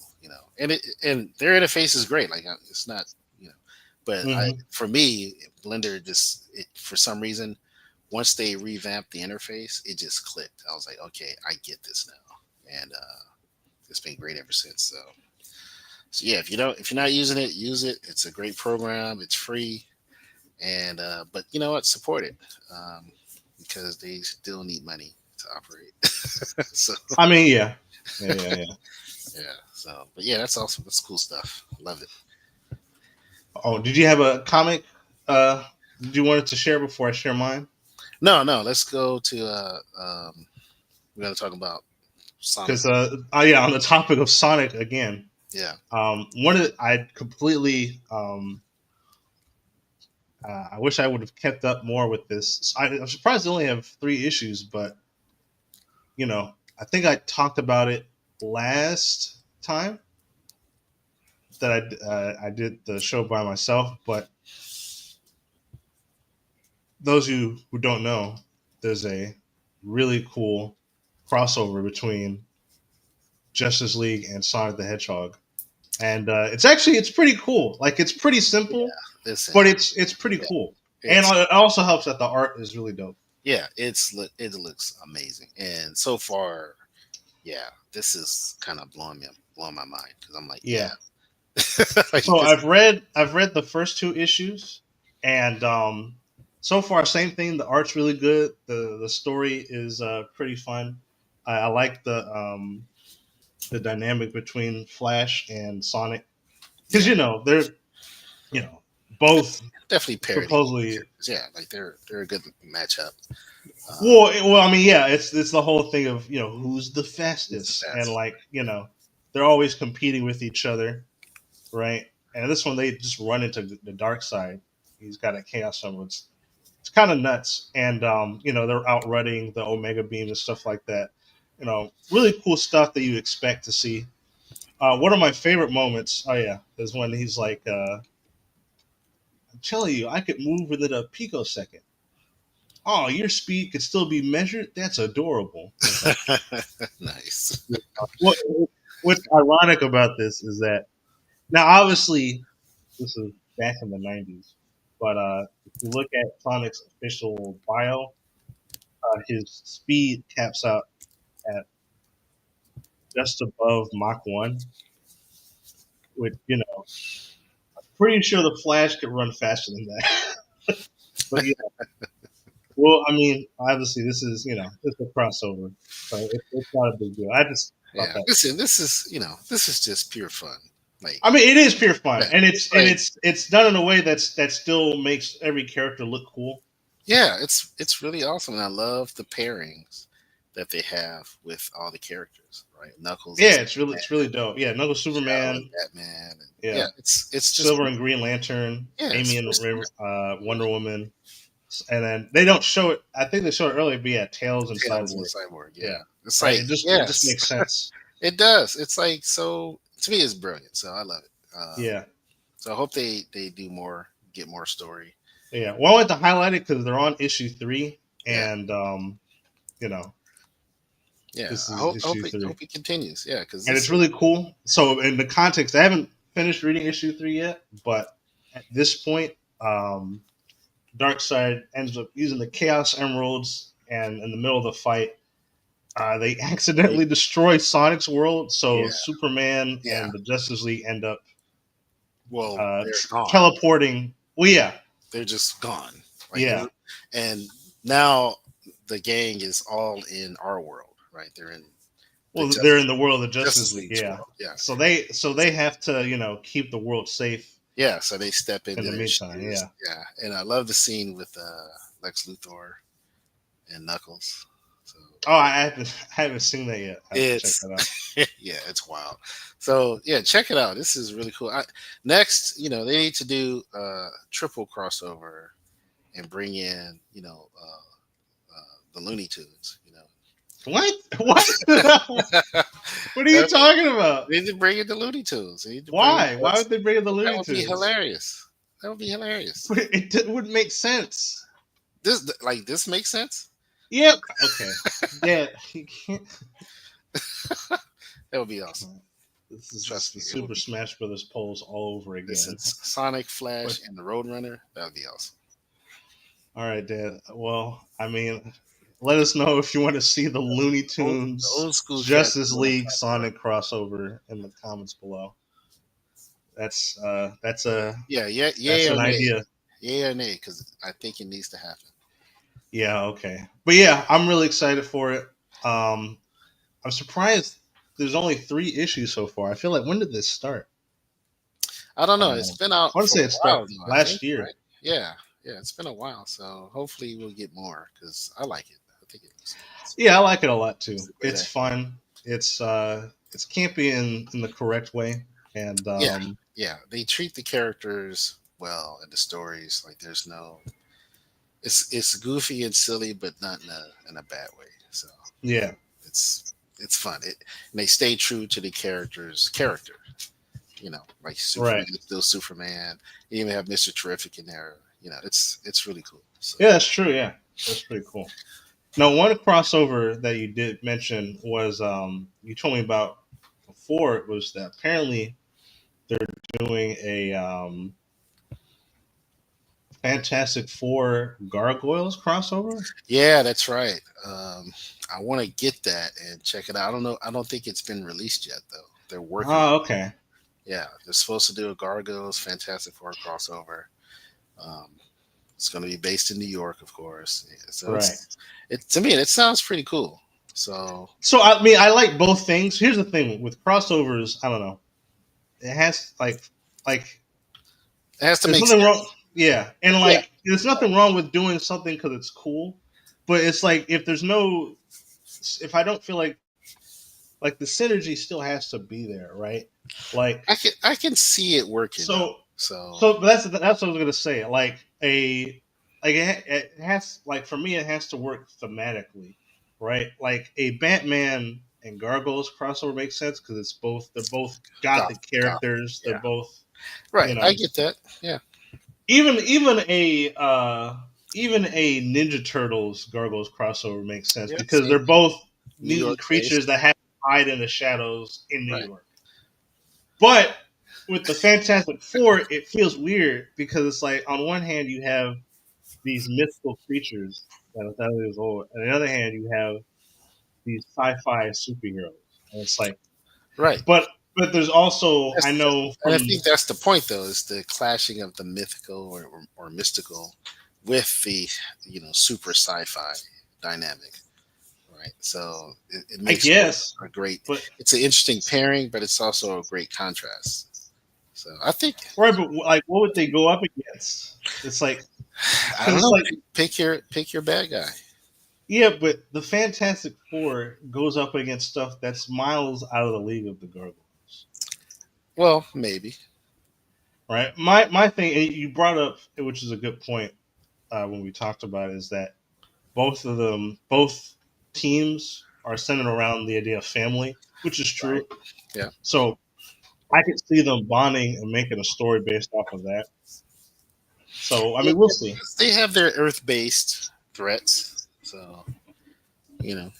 And their interface is great. Like it's not, but Hmm. for me, Blender for some reason, once they revamped the interface, it just clicked. I was like, okay, I get this now, and it's been great ever since. So yeah, if you're not using it, use it. It's a great program. It's free, and but you know what? Support it um, because they still need money to operate. So I mean, yeah, yeah. yeah, so but yeah, that's awesome. That's cool stuff. Love it. Oh, did you have a comic? Uh, did you want to share before I share mine? No, no, let's go to we're gonna talk about Sonic. Because oh yeah, on the topic of Sonic again, Yeah, one of I completely I wish I would have kept up more with this. I'm surprised they only have 3 issues, but I think I talked about it last time that I did the show by myself. But those of you who don't know, there's a really cool crossover between Justice League and Sonic the Hedgehog, and it's pretty cool. Like it's pretty simple, listen, but it's pretty yeah, cool, and it's it also helps that the art is really dope. yeah, it looks amazing, and so far, yeah, this is kind of blowing my mind because I'm like, yeah, Yeah. like So this, I've read the first 2 issues, and so far same thing. The art's really good. The story is pretty fun. I like the dynamic between Flash and Sonic because yeah, they're you know both definitely parody supposedly. characters. Yeah, like they're a good matchup. Well, I mean, yeah, it's the whole thing of who's the Who's the fastest, and best? like they're always competing with each other, right? And this one they just run into the dark side. He's got a chaos emerald. It's kind of nuts, and they're outrunning the Omega beam and stuff like that. Really cool stuff that you expect to see. One of my favorite moments, oh yeah, is when he's like, "I'm telling you, I could move within a picosecond. Oh, your speed could still be measured. That's adorable." It's like, Nice. what, what's ironic about this is that now, obviously, this is back in the '90s, but if you look at Sonic's official bio, his speed caps out at just above Mach 1, which pretty sure the Flash could run faster than that. But yeah, well, I mean, obviously, this is it's a crossover, so it's not a big deal. I just thought Yeah, that. listen, this is this is just pure fun. Like, I mean, it is pure fun, yeah, and it's it's and like it's done in a way that still makes every character look cool. yeah, it's really awesome, and I love the pairings that they have with all the characters. Right, Knuckles and Yeah, it's really dope. Yeah, Knuckles, Shadow and Superman. Batman, and Yeah, yeah, it's just Silver and Green Lantern, yeah, Amy and it's Wonder Woman, and then they don't show it. I think they show it earlier, but yeah, Tails and Tails and Cyborg. Cyborg. Yeah, Yeah, it's right. like It just yes, makes sense. it does. It's like so to me, it's brilliant. So I love it. Yeah, So I hope they do more, get more story. yeah. Well, I wanted to highlight it because they're on issue 3, Yeah, and you know, yeah. this is issue I three, hope it continues. Yeah, because and it's this really cool. So, in the context, I haven't finished reading issue 3 yet, but at this point, Darkseid ends up using the Chaos Emeralds, and in the middle of the fight, they accidentally destroy Sonic's world. So yeah, Superman yeah. and the Justice League end up Well, they're gone. teleporting. Well, yeah, They're just gone. Like, yeah. and now the gang is all in our world, right? They're in the Well, they're in the world of the Justice Justice League. League's Yeah. world. Yeah, So they have to keep the world safe yeah. So they step in into the their meantime. shoes. Yeah. Yeah, and I love the scene with Lex Luthor and Knuckles. So Oh, I haven't seen that yet. I have to check it's that out. yeah, it's wild. So yeah, check it out. This is really cool. Next, they need to do triple crossover and bring in the Looney Tunes. What? What? What are you talking about? They need to bring in the Looney Tunes. They need to bring Why? Why would they bring in the that Looney would be Tunes? hilarious. That would be hilarious. It wouldn't make sense. This makes sense. Yep. Okay. Yeah. You can't. That would be awesome. This is Trust the me, it would Super be. Smash Brothers polls all over This again. is Sonic, But Flash, and the Roadrunner. That would be awesome. all right, Dad. Well, I mean, let us know if you want to see the Looney The Tunes old school characters Justice want to League cross over. Sonic crossover in the comments below. That's a Yeah, yeah, that's yay an or nay, idea. yay or nay, because I think it needs to happen. Yeah, okay. But yeah, I'm really excited for it. I'm surprised there's only 3 issues so far. I feel like when did this start? I don't know. It's I been out want to for say it a while started though. I think, last year. right? Yeah, yeah. It's been a while, so hopefully we'll get more because I like it. I think Yeah, I like it a lot too. it's a great It's idea. fun. It's campy in the correct way, and Yeah, yeah. They treat the characters well in the stories. Like there's no. It's goofy and silly, but not in a bad way. So yeah, it's fun. And they stay true to the characters' character. Like Superman right. is still Superman. You even have Mister Terrific in there. It's really cool. So Yeah, that's true. Yeah, that's pretty cool. Now, one crossover that you did mention was you told me about before. It was that apparently they're doing a Fantastic Four Gargoyles crossover. yeah, that's right. I want to get that and check it out. I don't know. I don't think it's been released yet though. They're working on. Oh, okay. Yeah, they're supposed to do a Gargoyles Fantastic Four crossover. Um, it's going to be based in New York, of course. Yeah, so Right. it to me it sounds pretty cool. So So I mean, I like both things. Here's the thing with crossovers. I don't know. It has like it has to there's make nothing wrong. sense. Yeah, and Yeah, like there's nothing wrong with doing something because it's cool. But it's like if I don't feel like the synergy still has to be there, right? Like I can see it working though. so So so that's what I was gonna say. It has like for me it has to work thematically, right? Like a Batman and Gargoyles crossover makes sense because they're both gothic Gotham, characters. They're yeah, both right. you I know get that. Yeah, even a Ninja Turtles Gargoyles crossover makes sense yeah. because See, they're both New York mutant creatures based. that have to hide in the shadows in New Right. York. But with the Fantastic Four, it feels weird because it's like on one hand you have these mythical creatures that are thousands of years old, and on the other hand you have these sci-fi superheroes, and it's like, Right. but there's also I That's, know and I from think that's the point, though, is the clashing of the mythical or mystical with the super sci-fi dynamic, right? So it I makes for guess, a great. but It's an interesting pairing, but it's also a great contrast. So I think right, but like what would they go up against? It's like I because don't it's know. like Pick your bad guy. yeah, but the Fantastic Four goes up against stuff that's miles out of the league of the Gargoyles, Well, maybe. right? My thing, and you brought up, which is a good point when we talked about it, is that both teams are centered around the idea of family, which is Right. true. Yeah. So I could see them bonding and making a story based off of that. So I Yeah, mean, we'll see. they have their Earth-based threats, so you know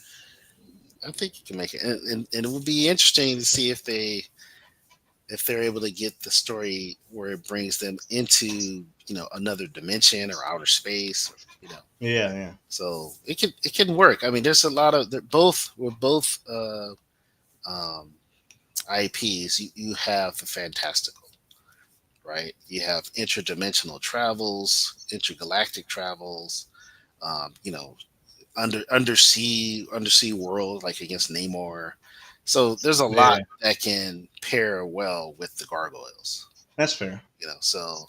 I think you can make it, and it would be interesting to see if they're able to get the story where it brings them into another dimension or outer space, Yeah, yeah, so it can work. I mean, there's a lot of they're both with both um, IPs. You have the fantastical, right? You have interdimensional travels, intergalactic travels. Um, you know, undersea world like against Namor. So there's a lot yeah. that can pair well with the gargoyles. That's fair. So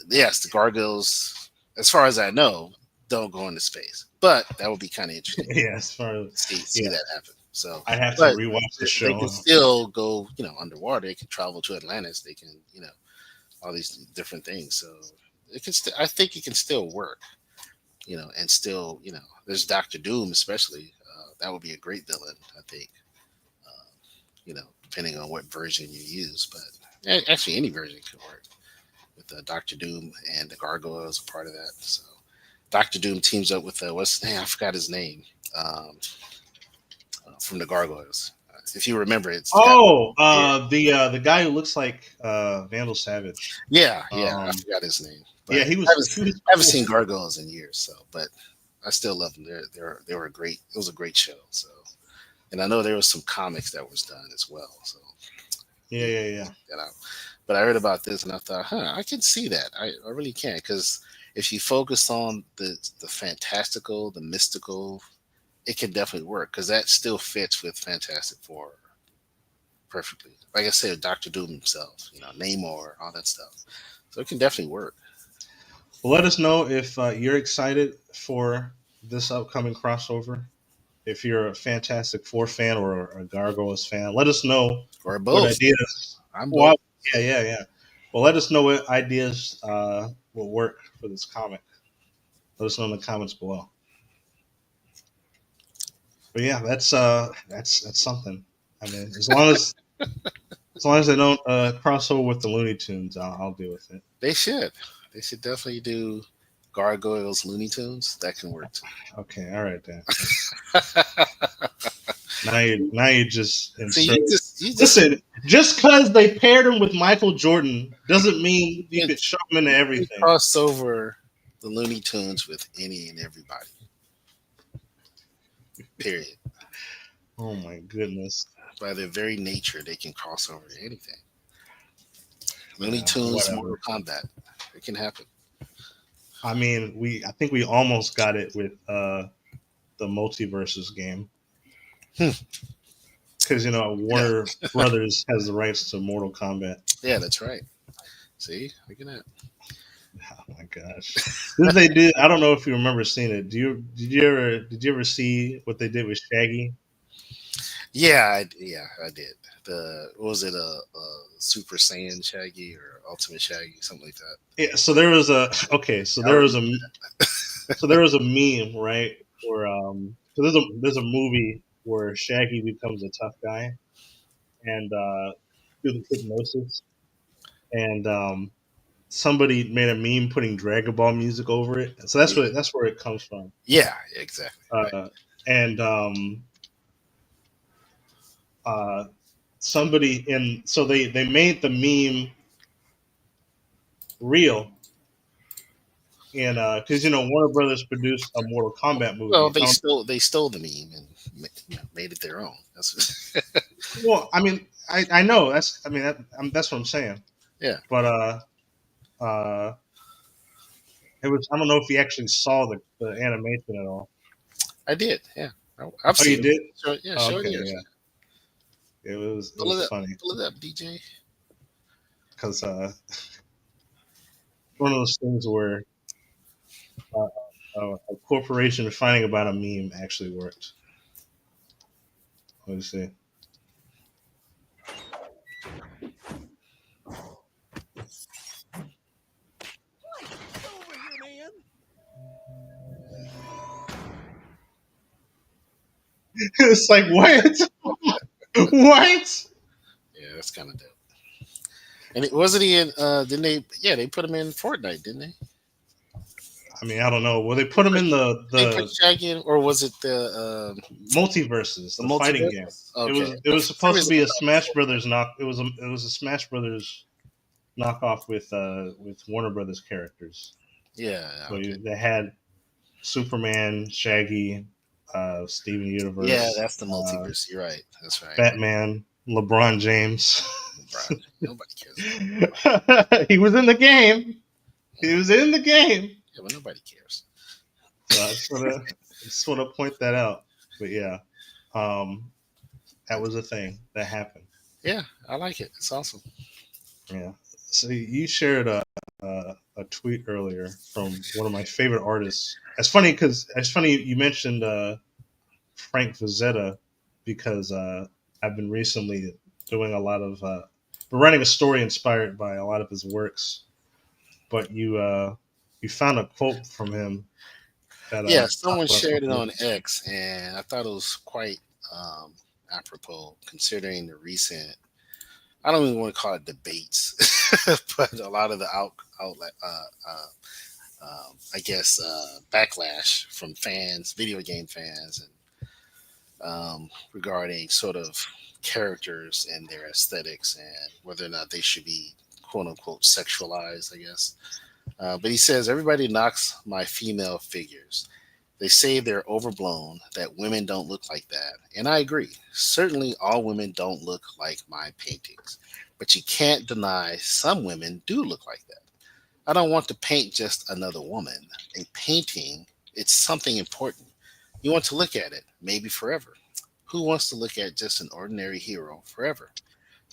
yes, the gargoyles, as far as I know, don't go into space, but that would be kind of interesting Yeah, as far as to see yeah, that happen. So, I have to but rewatch the they can show. still go, underwater. They can travel to Atlantis. They can, all these different things. So it can. I think it can still work. And still, there's Doctor Doom, especially. That would be a great villain, I think. Depending on what version you use, but actually any version could work with Doctor Doom and the Gargoyles a part of that. So Doctor Doom teams up with what's his name? I forgot his name from the Gargoyles. If you remember, it's the guy. Oh, Yeah, the guy who looks like Vandal Savage. yeah, I Um, forgot his name, but yeah, I he haven't, was I haven't cool. seen Gargoyles in years. So, but I still love them. They were a great. It was a great show. So, and I know there was some comics that was done as well. So Yeah, you yeah, yeah. you know, but I heard about this and I thought, I can see that. I really can because if you focus on the fantastical, the mystical, it can definitely work because that still fits with Fantastic Four perfectly. Like I said, Doctor Doom himself, Namor, all that stuff. So it can definitely work. Well, let us know if you're excited for this upcoming crossover. If you're a Fantastic Four fan or a Gargoyles fan, let us know Or what both. ideas. I'm Well, both. yeah, yeah, yeah. Well, let us know what ideas will work for this comic. Let us know in the comments below. But yeah, that's something. I mean, as long as they don't cross over with the Looney Tunes, I'll deal with it. They should. They should definitely do Gargoyles Looney Tunes. That can work too. Okay, all right then. Now you just See, insert. you just Listen, just because they paired him with Michael Jordan doesn't mean you can, could shove him into you everything. cross over the Looney Tunes with any and everybody. Period. Oh my goodness. By their very nature, they can cross over to anything. Looney Yeah, Tunes, Mortal whatever. Kombat. It can happen. I mean, I think we almost got it with the multiverses game Hmm. because Yeah, Warner Brothers has the rights to Mortal Kombat. yeah, that's right. See, look at that. Oh my gosh, did they do? I don't know if you remember seeing it. Did you ever see what they did with Shaggy? Yeah, I did. What was it Super Saiyan Shaggy or Ultimate Shaggy, something like that. Yeah, so there was a okay, so I there was remember. a so there was a meme, right? Where so there's a movie where Shaggy becomes a tough guy and through the hypnosis, and somebody made a meme putting Dragon Ball music over it. So Yeah, that's where it comes from. yeah, exactly. Right. And uh, somebody in so they made the meme real. And because Warner Brothers produced a Mortal Kombat Well, movie. they stole the meme and made it their own. That's Well, I mean, I know that's what I'm saying. yeah. But uh, it was I don't know if you actually saw the animation at all. I did. Yeah, I've Oh, you seen it. did? Yeah, Oh, show it okay, here. yeah. It Pull was it up. funny Pull it up, DJ. because one of those things where uh, a corporation finding about a meme actually worked. Let me see. It's like what? What? Yeah, that's kind of dope. And it wasn't he in? Didn't they? Yeah, they put him in Fortnite, didn't they? I mean, I don't know. Well, they put him in the They put the Shaggy in, or was it multiverses, the the fighting game. multiverse? It Okay, was it was for some supposed to reason be I a thought it was Smash Brothers knock. It was a Smash Brothers knockoff with Warner Brothers characters. Yeah, So okay. they had Superman, Shaggy, Steven Yeah, Universe, that's the multiverse. You're right. That's right. Batman, LeBron James. LeBron. Nobody cares about. He was in the game. He was in the game. Yeah, but nobody cares. So I just want to point that out. But yeah, um, that was a thing that happened. Yeah, I like it. It's awesome. Yeah. So you shared a tweet earlier from one of my favorite artists. It's funny you mentioned Frank Frazetta because I've been recently doing a lot of been writing a story inspired by a lot of his works. But you found a quote from him that Yeah, talked someone about shared it something. on X, and I thought it was quite um, apropos considering the recent. I don't even want to call it debates, but a lot of the outlet, I guess, backlash from fans, video game fans, and regarding sort of characters and their aesthetics and whether or not they should be quote unquote sexualized, I guess. But he says everybody knocks my female figures. They say they're overblown, that women don't look like that. And I agree. Certainly, all women don't look like my paintings. But you can't deny some women do look like that. I don't want to paint just another woman. A painting, it's something important. You want to look at it, maybe forever. Who wants to look at just an ordinary hero forever?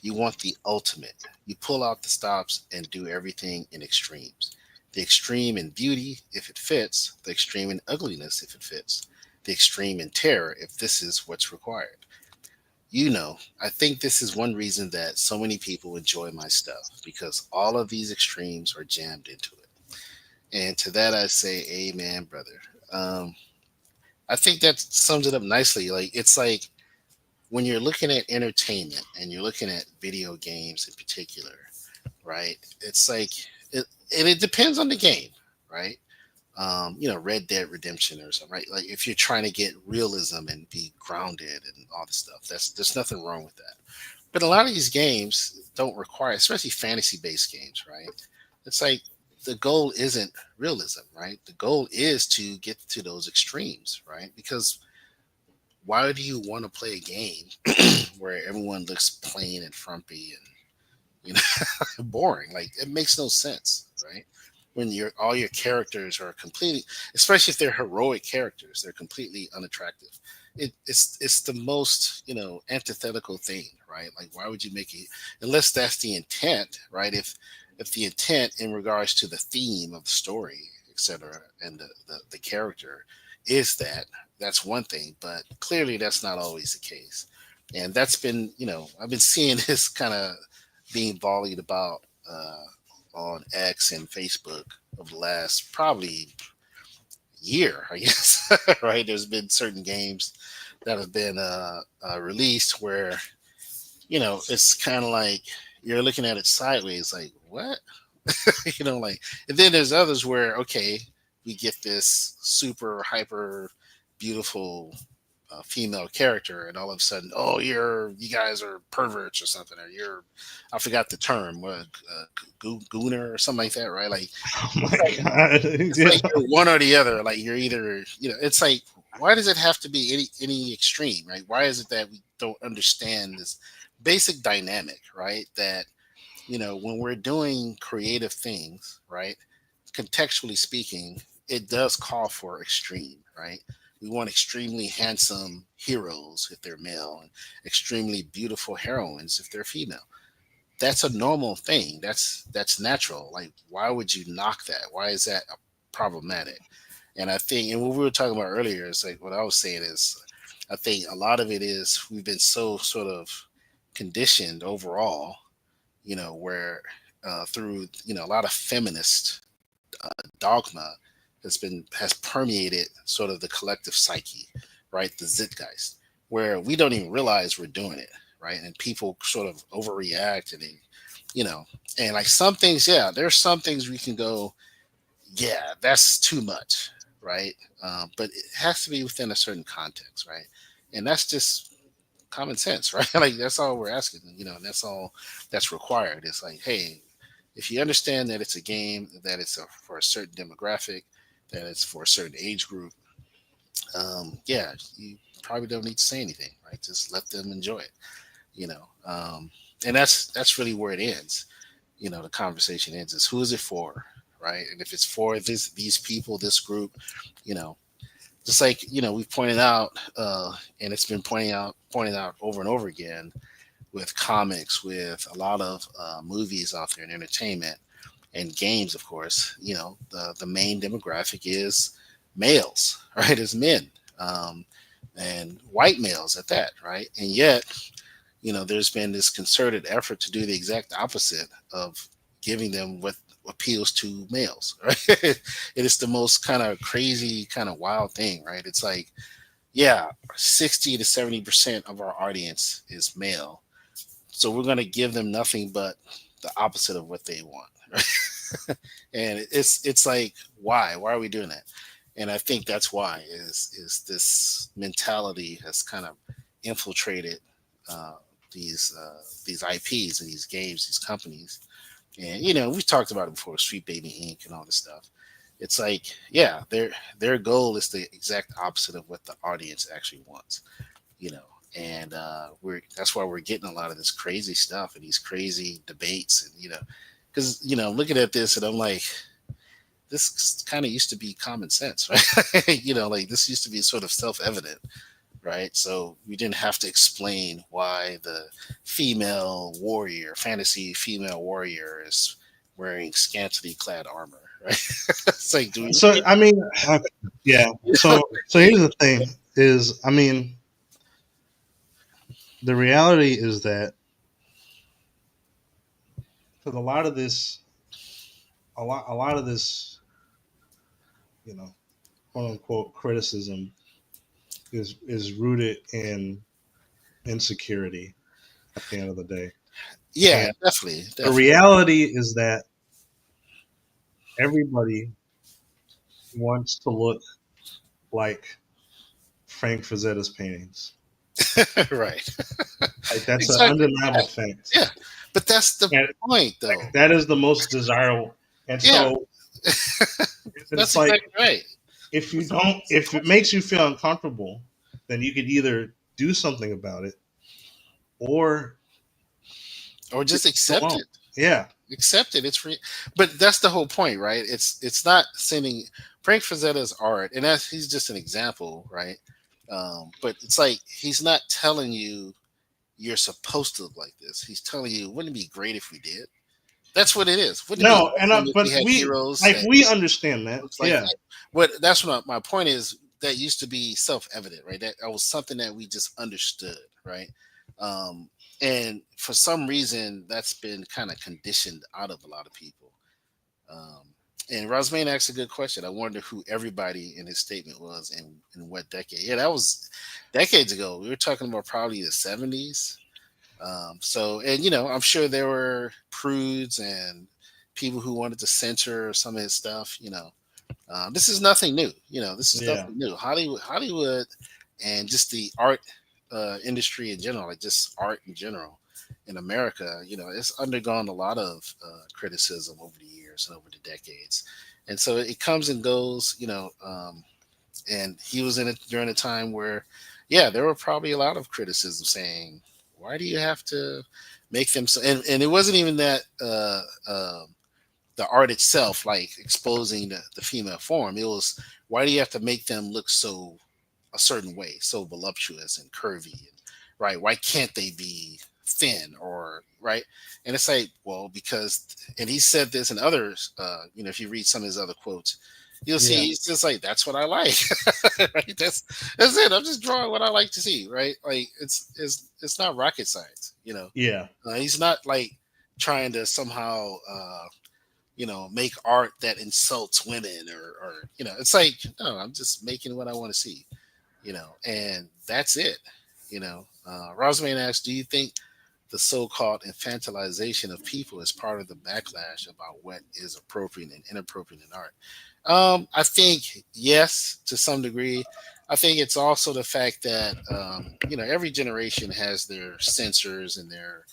You want the ultimate. You pull out the stops and do everything in extremes. The extreme in beauty, if it fits, the extreme in ugliness, if it fits, the extreme in terror, if this is what's required. I think this is one reason that so many people enjoy my stuff because all of these extremes are jammed into it. And to that, I say, Amen, brother. Um, I think that sums it up nicely. Like, it's like when you're looking at entertainment and you're looking at video games in particular, right? It's like and it depends on the game, right? Red Dead Redemption or something, right? Like if you're trying to get realism and be grounded and all this stuff, there's nothing wrong with that. But a lot of these games don't require, especially fantasy based games, right? It's like the goal isn't realism, right? The goal is to get to those extremes, right? Because why do you want to play a game where everyone looks plain and frumpy and boring? Like it makes no sense, right? When all your characters are completely, especially if they're heroic characters, they're completely unattractive. It's the most antithetical thing, right? Like why would you make it unless that's the intent, right? If the intent in regards to the theme of the story, etc., and the character is that's one thing, but clearly that's not always the case. And that's been, I've been seeing this kind of being volleyed about on X and Facebook of the last probably year, I guess. Right? There's been certain games that have been released where it's kind of like you're looking at it sideways, like what? Like, and then there's others where okay, we get this super hyper beautiful female character, and all of a sudden, oh, you guys are perverts or something, or I forgot the term, what gooner or something like that, right? Like Oh it's my like god! it's Yeah. like you're one or the other. Like you're either it's like why does it have to be any extreme, right? Why is it that we don't understand this basic dynamic, right? That when we're doing creative things, right? Contextually speaking, it does call for extreme, right? We want extremely handsome heroes if they're male, and extremely beautiful heroines if they're female. That's a normal thing. That's natural. Like, why would you knock that? Why is that problematic? And I think, and what we were talking about earlier is like what I was saying is, I think a lot of it is we've been so sort of conditioned overall, where through a lot of feminist dogma has permeated sort of the collective psyche, right? The Zeitgeist, where we don't even realize we're doing it, right? And people sort of overreact, and you know, and like some things, yeah, there's some things we can go, yeah, that's too much, right? But it has to be within a certain context, right? And that's just common sense, right? Like that's all we're asking, and that's all that's required. It's like, hey, if you understand that it's a game, that it's for a certain demographic, that it's for a certain age group, yeah, you probably don't need to say anything, right? Just let them enjoy it, and that's really where it ends. The conversation ends is who is it for, right? And if it's for these people, this group, you know, just like we've pointed out, and it's been pointed out over and over again with comics, with a lot of movies out there and entertainment and games, of course. The main demographic is males, right? Is men, and white males at that, right? And yet, there's been this concerted effort to do the exact opposite of giving them what appeals to males, right? It is the most kind of crazy, kind of wild thing, right? It's like, yeah, 60 to 70% of our audience is male, so we're going to give them nothing but the opposite of what they want, right? And it's like, why are we doing that? And I think that's why is this mentality has kind of infiltrated uh, these IPs and these games, these companies. And we've talked about it before, Street Baby Inc. and all this stuff. it's like, yeah, their goal is the exact opposite of what the audience actually wants, you know. And we're that's why we're getting a lot of this crazy stuff and these crazy debates, and because looking at this and I'm like, this kind of used to be common sense, right? Like this used to be sort of self-evident, right? So we didn't have to explain why the fantasy female warrior is wearing scantily clad armor, right? It's like, do we So really? I mean, yeah. So here's the thing: is I mean, the reality is that because a lot of this, you know, quote unquote criticism is rooted in insecurity at the end of the day. Yeah, And definitely, the definitely. reality is that everybody wants to look like Frank Frazetta's paintings. Right. Like that's an Exactly. undeniable fact. Yeah, but that's the And point, like though. that is the most desirable. And Yeah, so that's it's like exactly right. if it makes you feel uncomfortable, then you could either do something about it or Or leave just it accept alone. it. Yeah. Accept it. It's free. But that's the whole point, right? It's not sending Frank Frazetta's art, and that's he's just an example, right? But it's like he's not telling you you're supposed to look like this. He's telling you, wouldn't it be great if we did? That's what it is. Wouldn't it be No, and awesome if we but had heroes that we understand that. looks like Yeah. that? What that's what my point is. That used to be self evident, right? That was something that we just understood, right? Um, and for some reason, that's been kind of conditioned out of a lot of people. Um, and Rosmain asked a good question. I wonder who everybody in his statement was in what decade. Yeah, that was decades ago. We were talking about probably the 70s. So, and I'm sure there were prudes and people who wanted to censor some of his stuff. This is nothing new. This is Yeah. nothing new. Hollywood, and just the art industry in general, like just art in general in America. It's undergone a lot of criticism over the years and over the decades, and so it comes and goes. And he was in it during a time where, yeah, there were probably a lot of criticism saying, "Why do you have to make them so?" And it wasn't even that. The art itself, like exposing the female form. It was, why do you have to make them look so a certain way, so voluptuous and curvy, and, right? Why can't they be thin or right? And it's like, well, because, and he said this and others. If you read some of his other quotes, you'll see Yeah. he's just like, that's what I like. Right? That's it. I'm just drawing what I like to see. Right? Like it's not rocket science. Yeah. He's not like trying to somehow make art that insults women or it's like, no, I'm just making what I want to see, and that's it. Rosamond asks, do you think the so-called infantilization of people is part of the backlash about what is appropriate and inappropriate in art? I think yes, to some degree. I think it's also the fact that every generation has their censors and their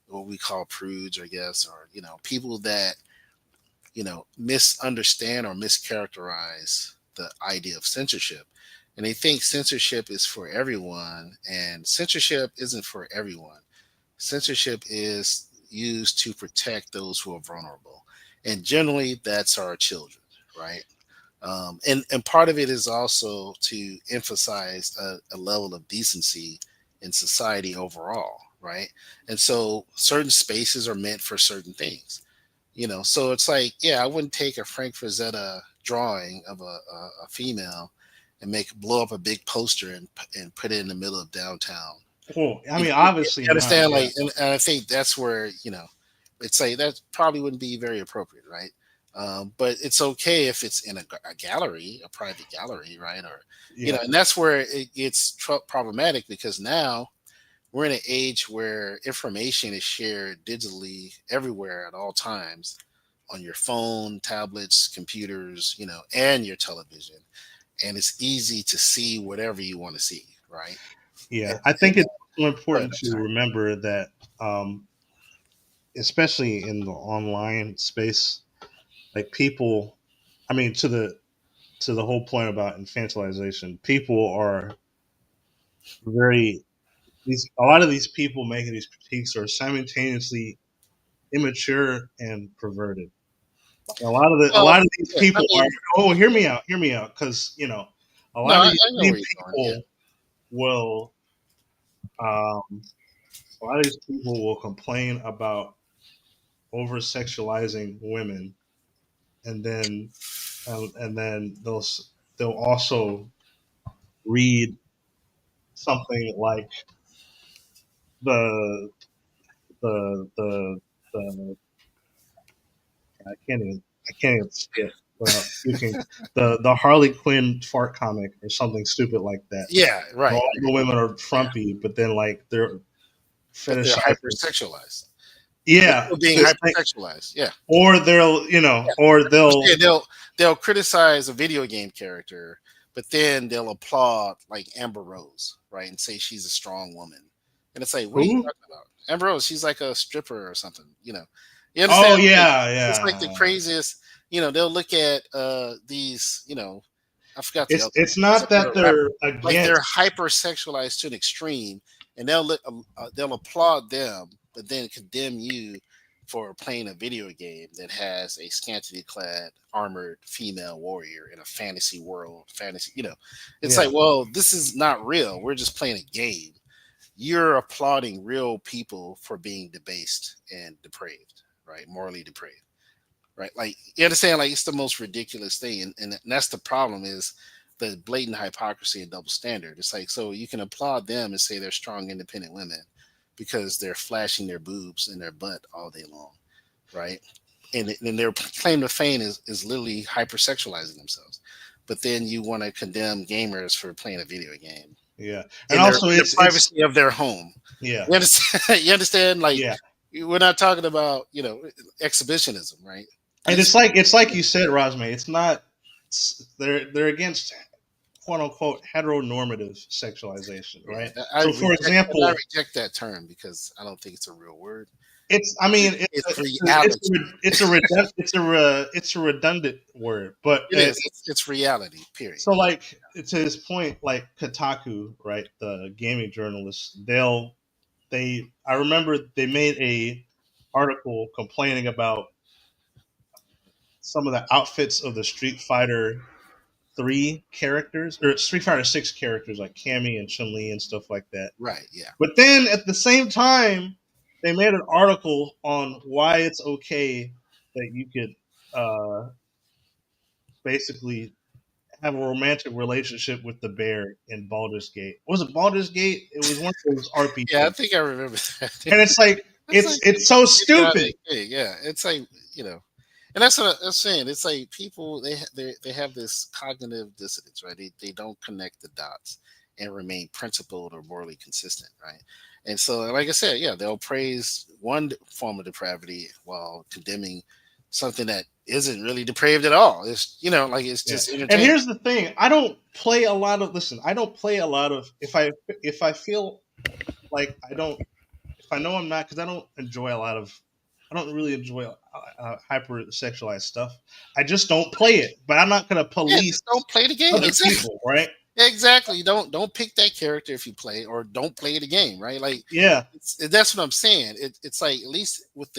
what we call prudes, I guess, or people that misunderstand or mischaracterize the idea of censorship. And they think censorship is for everyone, and censorship isn't for everyone. Censorship is used to protect those who are vulnerable. And generally, that's our children, right? And part of it is also to emphasize a level of decency in society overall, right? And so certain spaces are meant for certain things. So it's like, yeah, I wouldn't take a Frank Frazetta drawing of a female and blow up a big poster and put it in the middle of downtown. Well, I You, mean, you obviously not. understand? Yeah. Like, and I think that's where, it's like that probably wouldn't be very appropriate, right? But it's okay if it's in a gallery, a private gallery, right? Or, Yeah. and that's where it gets problematic because now we're in an age where information is shared digitally everywhere at all times on your phone, tablets, computers, and your television. And it's easy to see whatever you want to see, right? And, Yeah. I think it's also go ahead, important I'm to sorry. remember that, especially in the online space, like people, I mean, to the whole point about infantilization, people are very these. A lot of these people making these critiques are simultaneously immature and perverted. A Well, lot of these yeah, I people are. mean, Oh, hear me out, because a no, lot of these I know same where you're going. Yeah, people will um, a lot of these people will complain about over sexualizing women, and then they'll also read something like the the I can't even say it without puking. The Harley Quinn fart comic or something stupid like that. yeah, Where right. all the women are frumpy, but then like they're But they're fetishizing. hypersexualized. They're Yeah, still being it's like, hypersexualized. Yeah. or they'll or Like you they'll said, they'll criticize a video game character, but then they'll applaud like Amber Rose, right, and say she's a strong woman. And it's like, what are you who? talking about? Amber Rose, she's like a stripper or something. You understand? Oh Like, yeah, it's like the yeah. craziest. They'll look at these. I forgot the other It's ones. not that they're Like they're against. hypersexualized to an extreme, and they'll applaud them, but then condemn you for playing a video game that has a scantily clad armored female warrior in a fantasy world. It's Yeah, like, well, this is not real. We're just playing a game. You're applauding real people for being debased and depraved, right? Morally depraved, right? Like, you understand? Like, it's the most ridiculous thing, and that's the problem is the blatant hypocrisy and double standard. It's like, so you can applaud them and say they're strong, independent women because they're flashing their boobs and their butt all day long, right? And their claim to fame is literally hypersexualizing themselves. But then you want to condemn gamers for playing a video game yeah, and in also the it's privacy of their home. yeah, You understand? You understand? Like, yeah. we're not talking about exhibitionism, right? And These it's like you said, Rosme. It's not. They're against quote unquote heteronormative sexualization, Yeah, right? So, for I example, reject that term because I don't think it's a real word. it's I mean It's reality. it's a redundant word, but It is. It's reality. Period. so like to his point, like Kotaku, right? The gaming journalists, they I remember they made a article complaining about some of the outfits of the Street Fighter 3 characters or Street Fighter 6 characters like Cammy and Chun Li and stuff like that. Right. Yeah. But then at the same time, they made an article on why it's okay that you could basically have a romantic relationship with the bear in Baldur's Gate. Was it Baldur's Gate? It was one of those Yeah. I RPGs. think I remember And that. it's like It's like it's so idiotic stupid. thing. Yeah. It's like and that's what I'm saying. It's like people they have this cognitive dissonance, right? They don't connect the dots and remain principled or morally consistent, right? And so, like I said, yeah, they'll praise one form of depravity while condemning something that isn't really depraved at all. It's like it's Yeah. just And entertaining. here's the thing. I don't play a lot of listen, I don't play a lot of if I feel like I don't if I know I'm not because I don't really enjoy hyper sexualized stuff. I just don't play it. But I'm not going to Yeah, police just don't play the game. other Exactly. people, right? Exactly. Don't pick that character if you play, or don't play the game, right? Like, Yeah. that's what I'm saying. It's like, at least with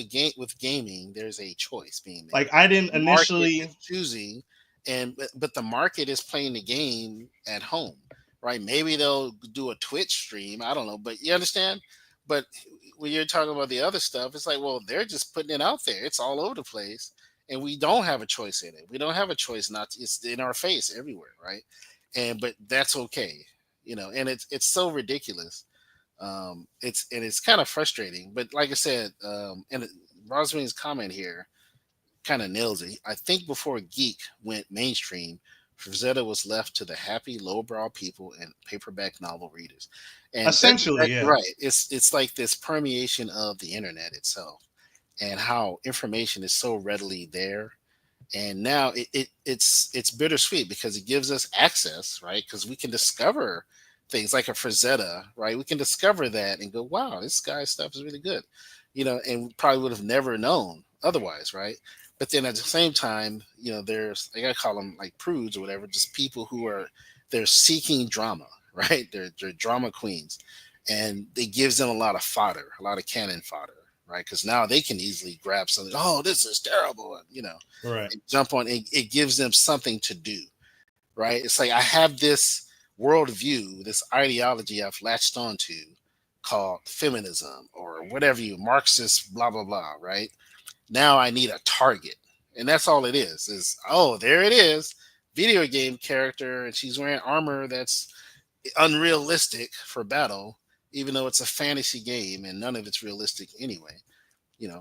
gaming, there's a choice being made. Like I didn't The market initially. is choosing, and but the market is playing the game at home, right? Maybe they'll do a Twitch stream. I don't know, but you understand. But when you're talking about the other stuff, it's like, well, they're just putting it out there. It's all over the place, and we don't have a choice in it. We don't have a choice not to. It's in our face everywhere, right? But that's okay, and it's so ridiculous. It's kind of frustrating, but like I said, Rosaline's comment here kind of nails it. I think before Geek went mainstream, Frazetta was left to the happy lowbrow people and paperback novel readers, and that's Essentially, exactly yeah. right. It's like this permeation of the internet itself, and how information is so readily there. And now it's bittersweet because it gives us access, right? Because we can discover things like a Frazetta, right? We can discover that and go, wow, this guy's stuff is really good, and we probably would have never known otherwise, right? But then at the same time, there's like I call them like prudes or whatever, just people who are they're seeking drama, right? They're drama queens, and it gives them a lot of fodder, a lot of cannon fodder, right? Because now they can easily grab something. Oh, this is terrible, Right. and jump on. It gives them something to do, right? It's like I have this worldview, this ideology I've latched onto called feminism or whatever you Marxist, blah blah blah, right? Now I need a target. And that's all it is oh, there it is. Video game character and she's wearing armor that's unrealistic for battle, even though it's a fantasy game and none of it's realistic anyway.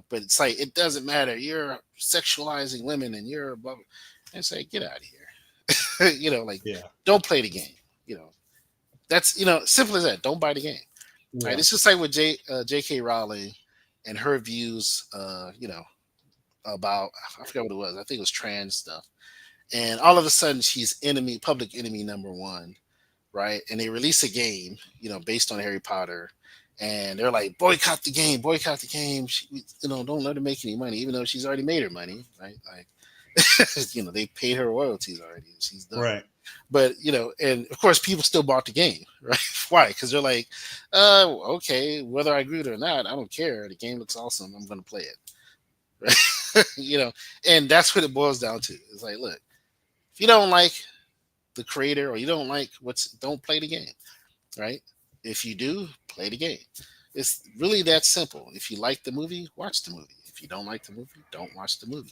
But it's like it doesn't matter. You're sexualizing women and you're blah, blah. And say, get out of here. Like Yeah. don't play the game. You know, that's simple as that. Don't buy the game. Right? Yeah. It's just like with J.K. Rowling and her views. About I forgot what it was. I think it was trans stuff. And all of a sudden she's public enemy number one, right? And they release a game, based on Harry Potter, and they're like, boycott the game, boycott the game. She, don't let her make any money, even though she's already made her money, right? Like, they paid her royalties already. She's done. Right. But and of course, people still bought the game, right? Why? Because they're like, okay, whether I agree with it or not, I don't care. The game looks awesome. I'm going to play it. Right? And that's what it boils down to. It's like, look, if you don't like the creator or you don't like don't play the game, right? If you do, play the game. It's really that simple. If you like the movie, watch the movie. If you don't like the movie, don't watch the movie.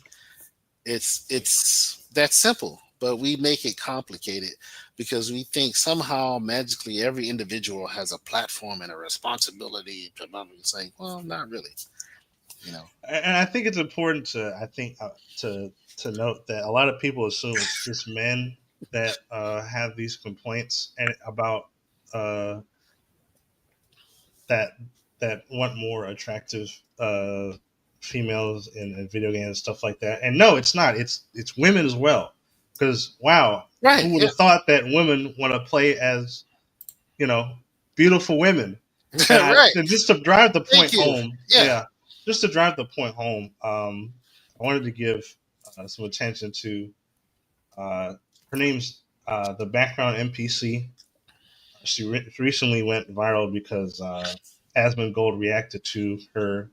It's that simple, but we make it complicated because we think somehow magically every individual has a platform and a responsibility. It's like, well, not really. And I think it's important to note that a lot of people assume it's just men that have these complaints and about uh, that want more attractive females in video games and stuff like that. And no, it's not. It's women as well. Because wow, Right? who would Yeah. have thought that women want to play as beautiful women? Right. And just to drive the Thank point you. home, Yeah. just to drive the point home, I wanted to give some attention to her name's the background NPC. She recently went viral because Asmongold reacted to her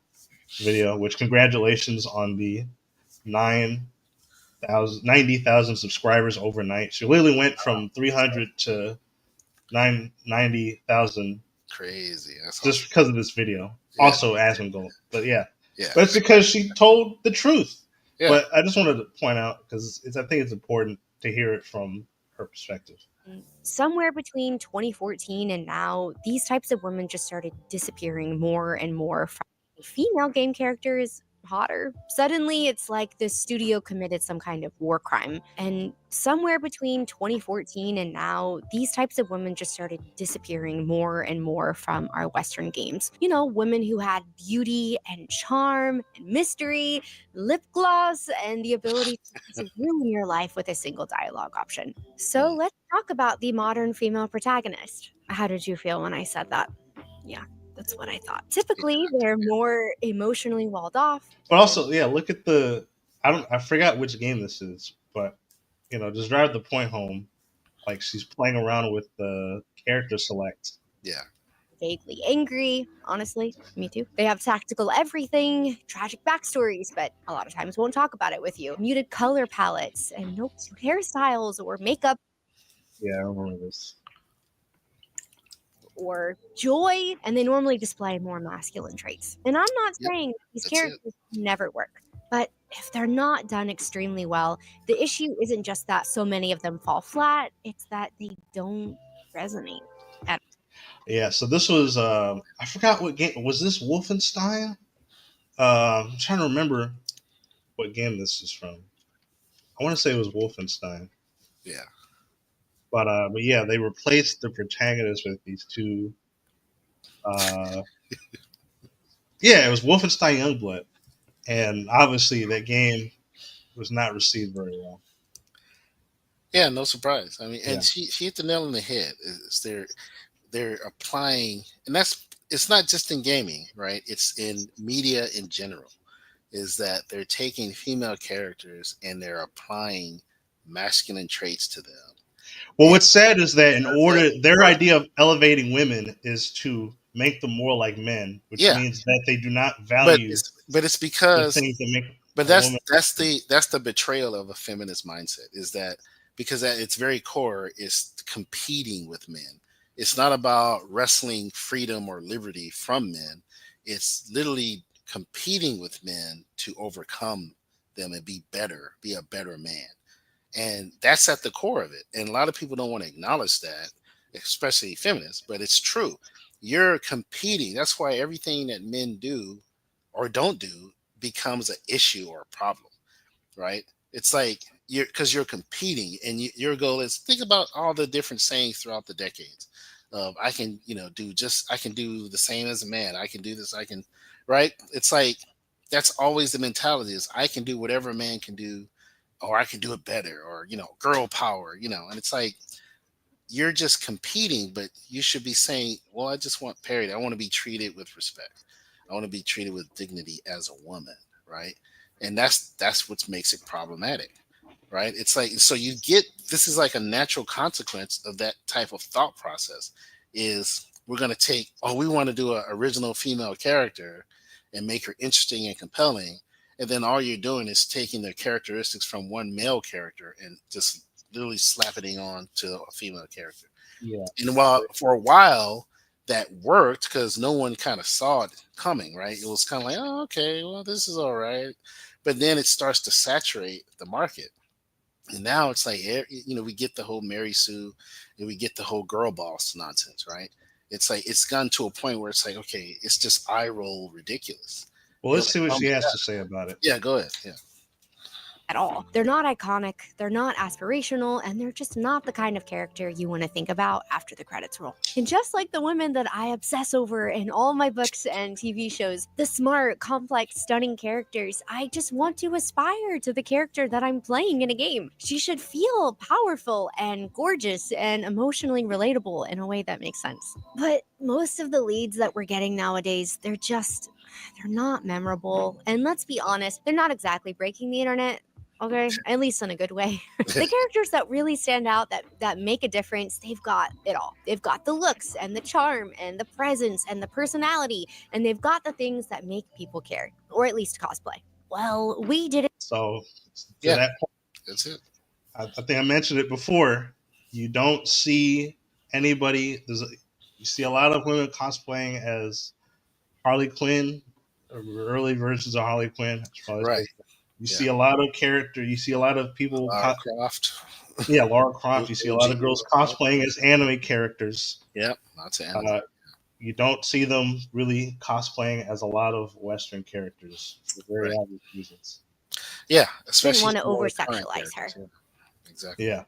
video, which congratulations on the 90,000 subscribers overnight. She literally went from 300 to 90,000 Crazy. That's just awesome. because of this video. Yeah. Also Asmongold. But yeah. Yeah. But it's because she told the truth. Yeah. But I just wanted to point out because I think it's important to hear it from her perspective. Somewhere between 2014 and now, these types of women just started disappearing more and more from female game characters hotter. Suddenly, it's like the studio committed some kind of war crime. And somewhere between 2014 and now, these types of women just started disappearing more and more from our Western games. Women who had beauty and charm and mystery, lip gloss, and the ability to ruin your life with a single dialogue option. So let's talk about the modern female protagonist. How did you feel when I said that? Yeah, that's what I thought. Typically, they're more emotionally walled off. But also, yeah, look at I forgot which game this is, but just drive the point home. Like she's playing around with the character select. Yeah. Vaguely angry, honestly. Me too. They have tactical everything, tragic backstories, but a lot of times won't talk about it with you. Muted color palettes, and no cute hairstyles or makeup. Yeah, I remember this. Or joy, and they normally display more masculine traits. And I'm not saying these characters never work, but if they're not done extremely well, the issue isn't just that so many of them fall flat, it's that they don't resonate at all. Yeah, so this was I forgot what game was this. Wolfenstein. I'm trying to remember what game this is from. I want to say it was Wolfenstein. Yeah. But yeah, they replaced the protagonist with these two. Yeah, it was Wolfenstein Youngblood, and obviously that game was not received very well. Yeah, no surprise. I mean, and Yeah. she hit the nail on the head. They're applying, and it's not just in gaming, right? It's in media in general. is that they're taking female characters and they're applying masculine traits to them. Well, And what's sad is that in that's it. order, their idea of elevating women is to make them more like men, which Yeah, means that they do not but value it's the because things that make but a woman. that's the betrayal of a feminist mindset, is that because at its very core is competing with men. It's not about wrestling freedom or liberty from men. It's literally competing with men to overcome them and be better, be a better man. And that's at the core of it. And a lot of people don't want to acknowledge that, especially feminists, but it's true. You're competing. That's why everything that men do or don't do becomes an issue or a problem, right? It's like you're competing, and your goal is, think about all the different sayings throughout the decades of, I can, I can do the same as a man. I can do this. I can, right? It's like that's always the mentality, is I can do whatever a man can do, or I can do it better, or girl power, and it's like you're just competing, but you should be saying, well, I just want parity. I want to be treated with respect. I want to be treated with dignity as a woman, right? And that's what makes it problematic, right? It's like, so you get, this is like a natural consequence of that type of thought process, is we're going to take, oh, we want to do an original female character and make her interesting and compelling, and then all you're doing is taking the characteristics from one male character and just literally slapping it on to a female character. Yeah. And while for a while that worked, because no one kind of saw it coming, right? It was kind of like, oh, okay, well, this is all right. But then it starts to saturate the market. And now it's like, we get the whole Mary Sue, and we get the whole girl boss nonsense, right? It's like, it's gotten to a point where it's like, okay, it's just eye roll ridiculous. Well, You're let's like, see what oh she my has God. to say about it. Yeah, go ahead. Yeah. At all. They're not iconic, they're not aspirational, and they're just not the kind of character you want to think about after the credits roll. And just like the women that I obsess over in all my books and TV shows, the smart, complex, stunning characters, I just want to aspire to the character that I'm playing in a game. She should feel powerful and gorgeous and emotionally relatable in a way that makes sense. But most of the leads that we're getting nowadays, they're not memorable. And let's be honest, they're not exactly breaking the internet. Okay, at least in a good way. The characters that really stand out, that make a difference, they've got it all. They've got the looks and the charm and the presence and the personality, and they've got the things that make people care, or at least cosplay. Well, we did it. So to Yeah. that point, That's it. I think I mentioned it before. You don't see anybody. You see a lot of women cosplaying as Harley Quinn, or early versions of Harley Quinn. Right. You see a lot of character. You see a lot of people. Lara Croft. Yeah, Lara Croft. You see a lot of girls cosplaying as anime characters. Yep, lots of anime. You don't see them really cosplaying as a lot of Western characters for very obvious reasons. Yeah, Didn't especially want to more over current sexualize her. characters, yeah. Exactly. Yeah.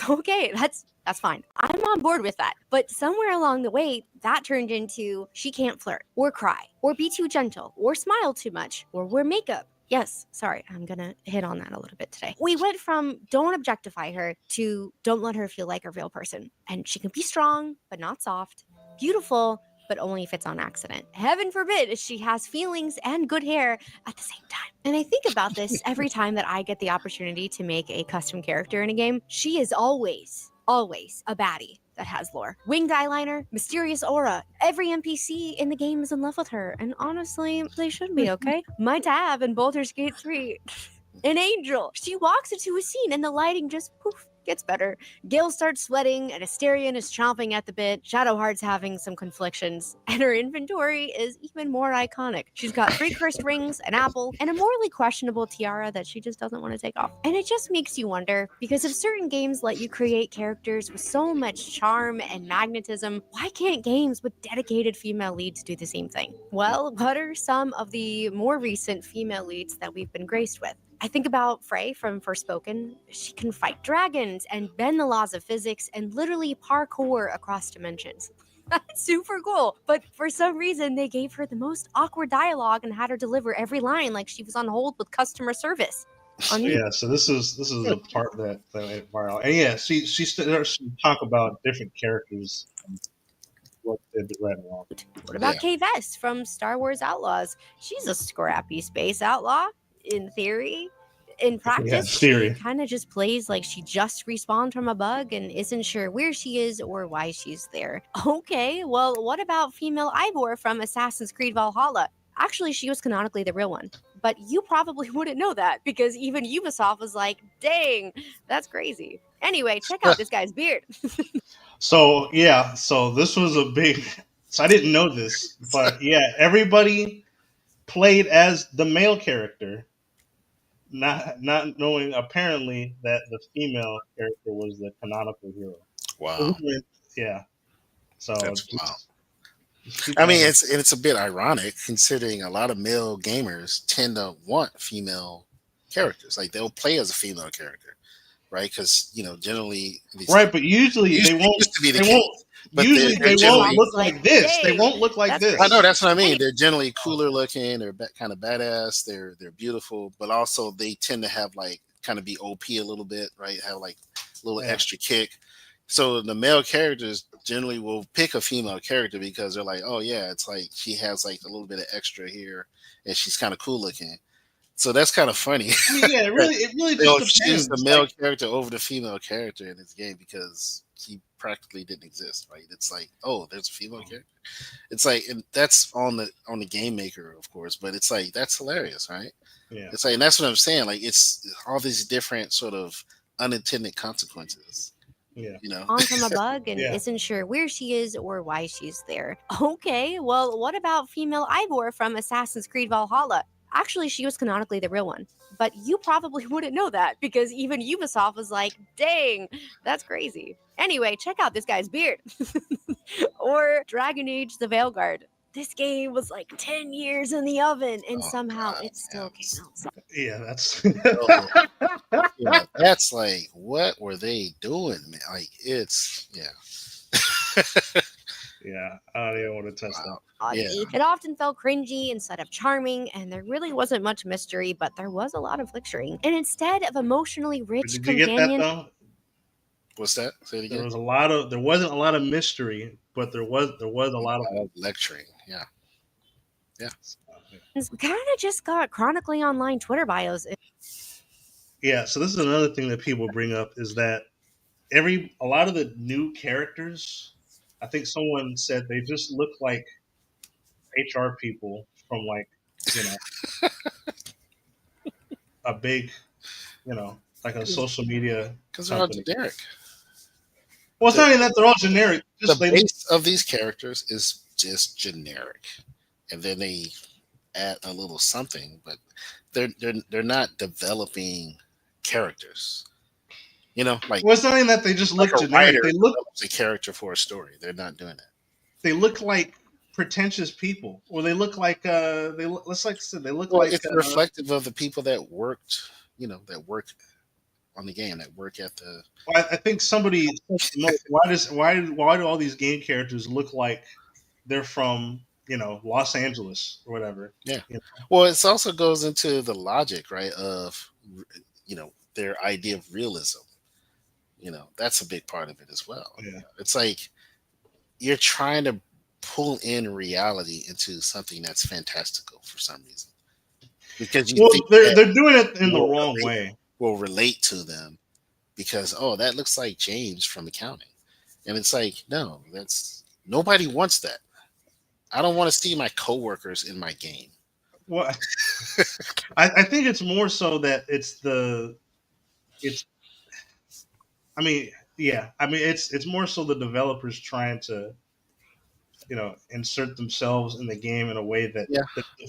Okay, that's fine. I'm on board with that. But somewhere along the way, that turned into she can't flirt or cry or be too gentle or smile too much or wear makeup. Yes, sorry, I'm gonna hit on that a little bit today. We went from don't objectify her to don't let her feel like a real person. And she can be strong, but not soft, beautiful, but only if it's on accident. Heaven forbid she has feelings and good hair at the same time. And I think about this every time that I get the opportunity to make a custom character in a game. She is always a baddie that has lore. Winged eyeliner, mysterious aura. Every NPC in the game is in love with her. And honestly, they should be, okay? My tab in Baldur's Gate 3, an angel. She walks into a scene and the lighting just poof, gets better. Gale starts sweating, and Asterion is chomping at the bit. Shadowheart's having some conflictions, and her inventory is even more iconic. She's got 3 cursed rings, an apple, and a morally questionable tiara that she just doesn't want to take off. And it just makes you wonder, because if certain games let you create characters with so much charm and magnetism, why can't games with dedicated female leads do the same thing? Well, what are some of the more recent female leads that we've been graced with? I think about Frey from Forspoken. She can fight dragons and bend the laws of physics and literally parkour across dimensions. That's super cool. But for some reason, they gave her the most awkward dialogue and had her deliver every line like she was on hold with customer service. Yeah, so this is the part that went viral. And yeah, she starts to talk about different characters, what they did right along. What about Yeah. Kay Vess from Star Wars Outlaws? She's a scrappy space outlaw, in theory. In Yeah, practice, she theory. kind of just plays like she just respawned from a bug and isn't sure where she is or why she's there. Okay, well, what about female Ivor from Assassin's Creed Valhalla? Actually, she was canonically the real one. But you probably wouldn't know that because even Ubisoft was like, dang, that's crazy. Anyway, check out this guy's beard. So yeah, so this was a big. So I didn't know this, but yeah, everybody played as the male character, not knowing apparently that the female character was the canonical hero. Wow. Yeah, so That's wow. just keep I that mean, in- it's a bit ironic considering a lot of male gamers tend to want female characters. Like they'll play as a female character, right? Because generally, right, but usually they won't. used to be the They case, won't. but Usually they're they won't generally. look like this. They won't look like this. I know that's what I mean. They're generally cooler looking. They're kind of badass. They're beautiful, but also they tend to have like kind of be OP a little bit, right? Have like a little Yeah. extra kick. So the male characters generally will pick a female character because they're like, oh yeah, it's like she has like a little bit of extra here, and she's kind of cool looking. So that's kind of funny. I mean, yeah, it really They'll just choose depends. the male character over the female character in this game because he practically didn't exist, right? It's like, oh, there's a female character. It's like, and that's on the game maker, of course, but it's like that's hilarious, right? Yeah. It's like, and that's what I'm saying. Like, it's all these different sort of unintended consequences. Yeah. On from a bug and Yeah. isn't sure where she is or why she's there. Okay, well, what about female Ivor from Assassin's Creed Valhalla? Actually, she was canonically the real one. But you probably wouldn't know that because even Ubisoft was like, dang, that's crazy. Anyway, check out this guy's beard. Or Dragon Age The Veilguard. This game was like 10 years in the oven and somehow it still came out. Yeah, that's Yeah, that's like, what were they doing, man? Like, it's yeah. I don't even want to touch that. Oddly. It often felt cringy instead of charming, and there really wasn't much mystery, but there was a lot of lecturing. And instead of emotionally rich Did you get that companion, though? What's that? Say it again. There wasn't a lot of mystery, but there was a lot of lecturing. Yeah. kind of just got chronically online Twitter bios. Yeah, so this is another thing that people bring up is that a lot of the new characters, I think someone said they just look like HR people from like, a big, like a social media Because they're all company. generic. Well, it's not even that they're all generic. The base of these characters is just generic, and then they add a little something, but they're not developing characters. Like, well, it's not even that they just look like a generic. writer They look develops a character for a story. They're not doing that. they look like pretentious people, or they look like let's like I said, they look Well, like it's reflective of the people that worked, that work on the game, that work at the. Well, I think somebody why do all these game characters look like they're from Los Angeles or whatever? Yeah. Well, it also goes into the logic, right, of their idea of realism. That's a big part of it as well. Yeah. It's like you're trying to pull in reality into something that's fantastical for some reason. Because they're doing it in the wrong way. Will relate to them because that looks like James from accounting. And it's like, no, nobody wants that. I don't want to see my coworkers in my game. Well, I think it's more so that it's more so the developers trying to insert themselves in the game in a way that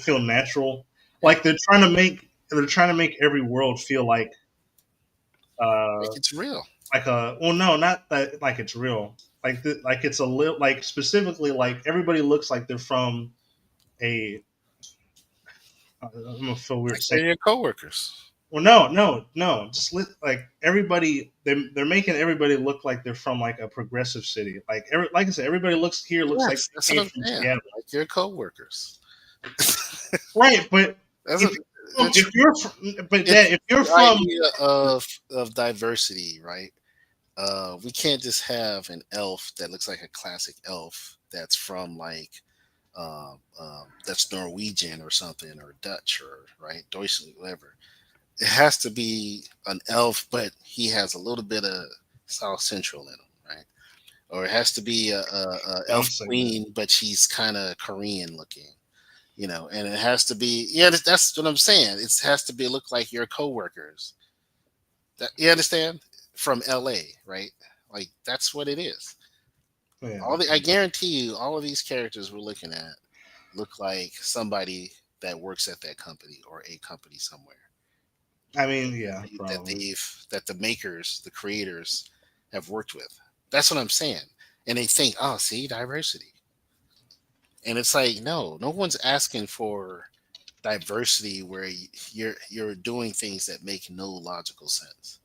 feel natural. Like they're trying to make every world feel like it's real. Not that like it's real. Like it's a little like specifically like everybody looks like they're from a. I'm gonna feel weird saying your coworkers. Well, no. Just like everybody, they're making everybody look like they're from like a progressive city. Like I said, everybody looks like that's what I'm saying. Like your coworkers. Right, but if you're from idea of diversity, right? We can't just have an elf that looks like a classic elf that's from like that's Norwegian or something, or Dutch, or right, Deutschland, whatever. It has to be an elf, but he has a little bit of South Central in him, right? Or it has to be a Don't elf say that. queen, but she's kind of Korean looking, and it has to be, yeah, that's what I'm saying. It has to be look like your coworkers. You understand? From LA, right? Like that's what it is. Yeah. I guarantee you, all of these characters we're looking at look like somebody that works at that company or a company somewhere I mean, yeah, that probably. that the makers, the creators have worked with. That's what I'm saying. And they think, oh, see, diversity. And it's like, no, no one's asking for diversity where you're doing things that make no logical sense,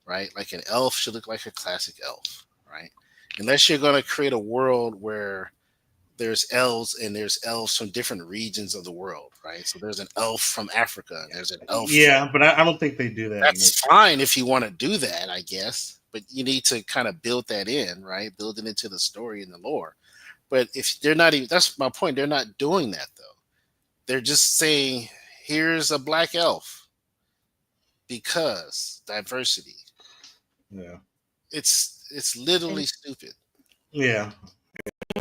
right? Like an elf should look like a classic elf, right? Unless you're going to create a world where there's elves and there's elves from different regions of the world, right? So there's an elf from Africa and there's an elf from, Yeah, but I don't think they do that in that's this. fine if you want to do that, I guess. But you need to kind of build that in, right? Build it into the story and the lore. But if they're not even, that's my point. They're not doing that though. They're just saying, here's a black elf because diversity. Yeah. It's literally stupid. Yeah.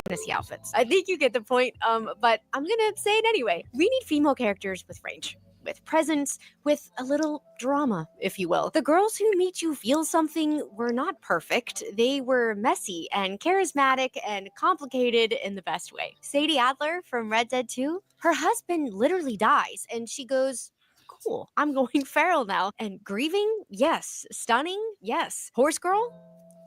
fantasy outfits. I think you get the point, but I'm gonna say it anyway. We need female characters with range, with presence, with a little drama, if you will. The girls who made you feel something were not perfect. They were messy and charismatic and complicated in the best way. Sadie Adler from Red Dead 2, her husband literally dies, and she goes, cool, I'm going feral now. And grieving? Yes. Stunning? Yes. Horse girl?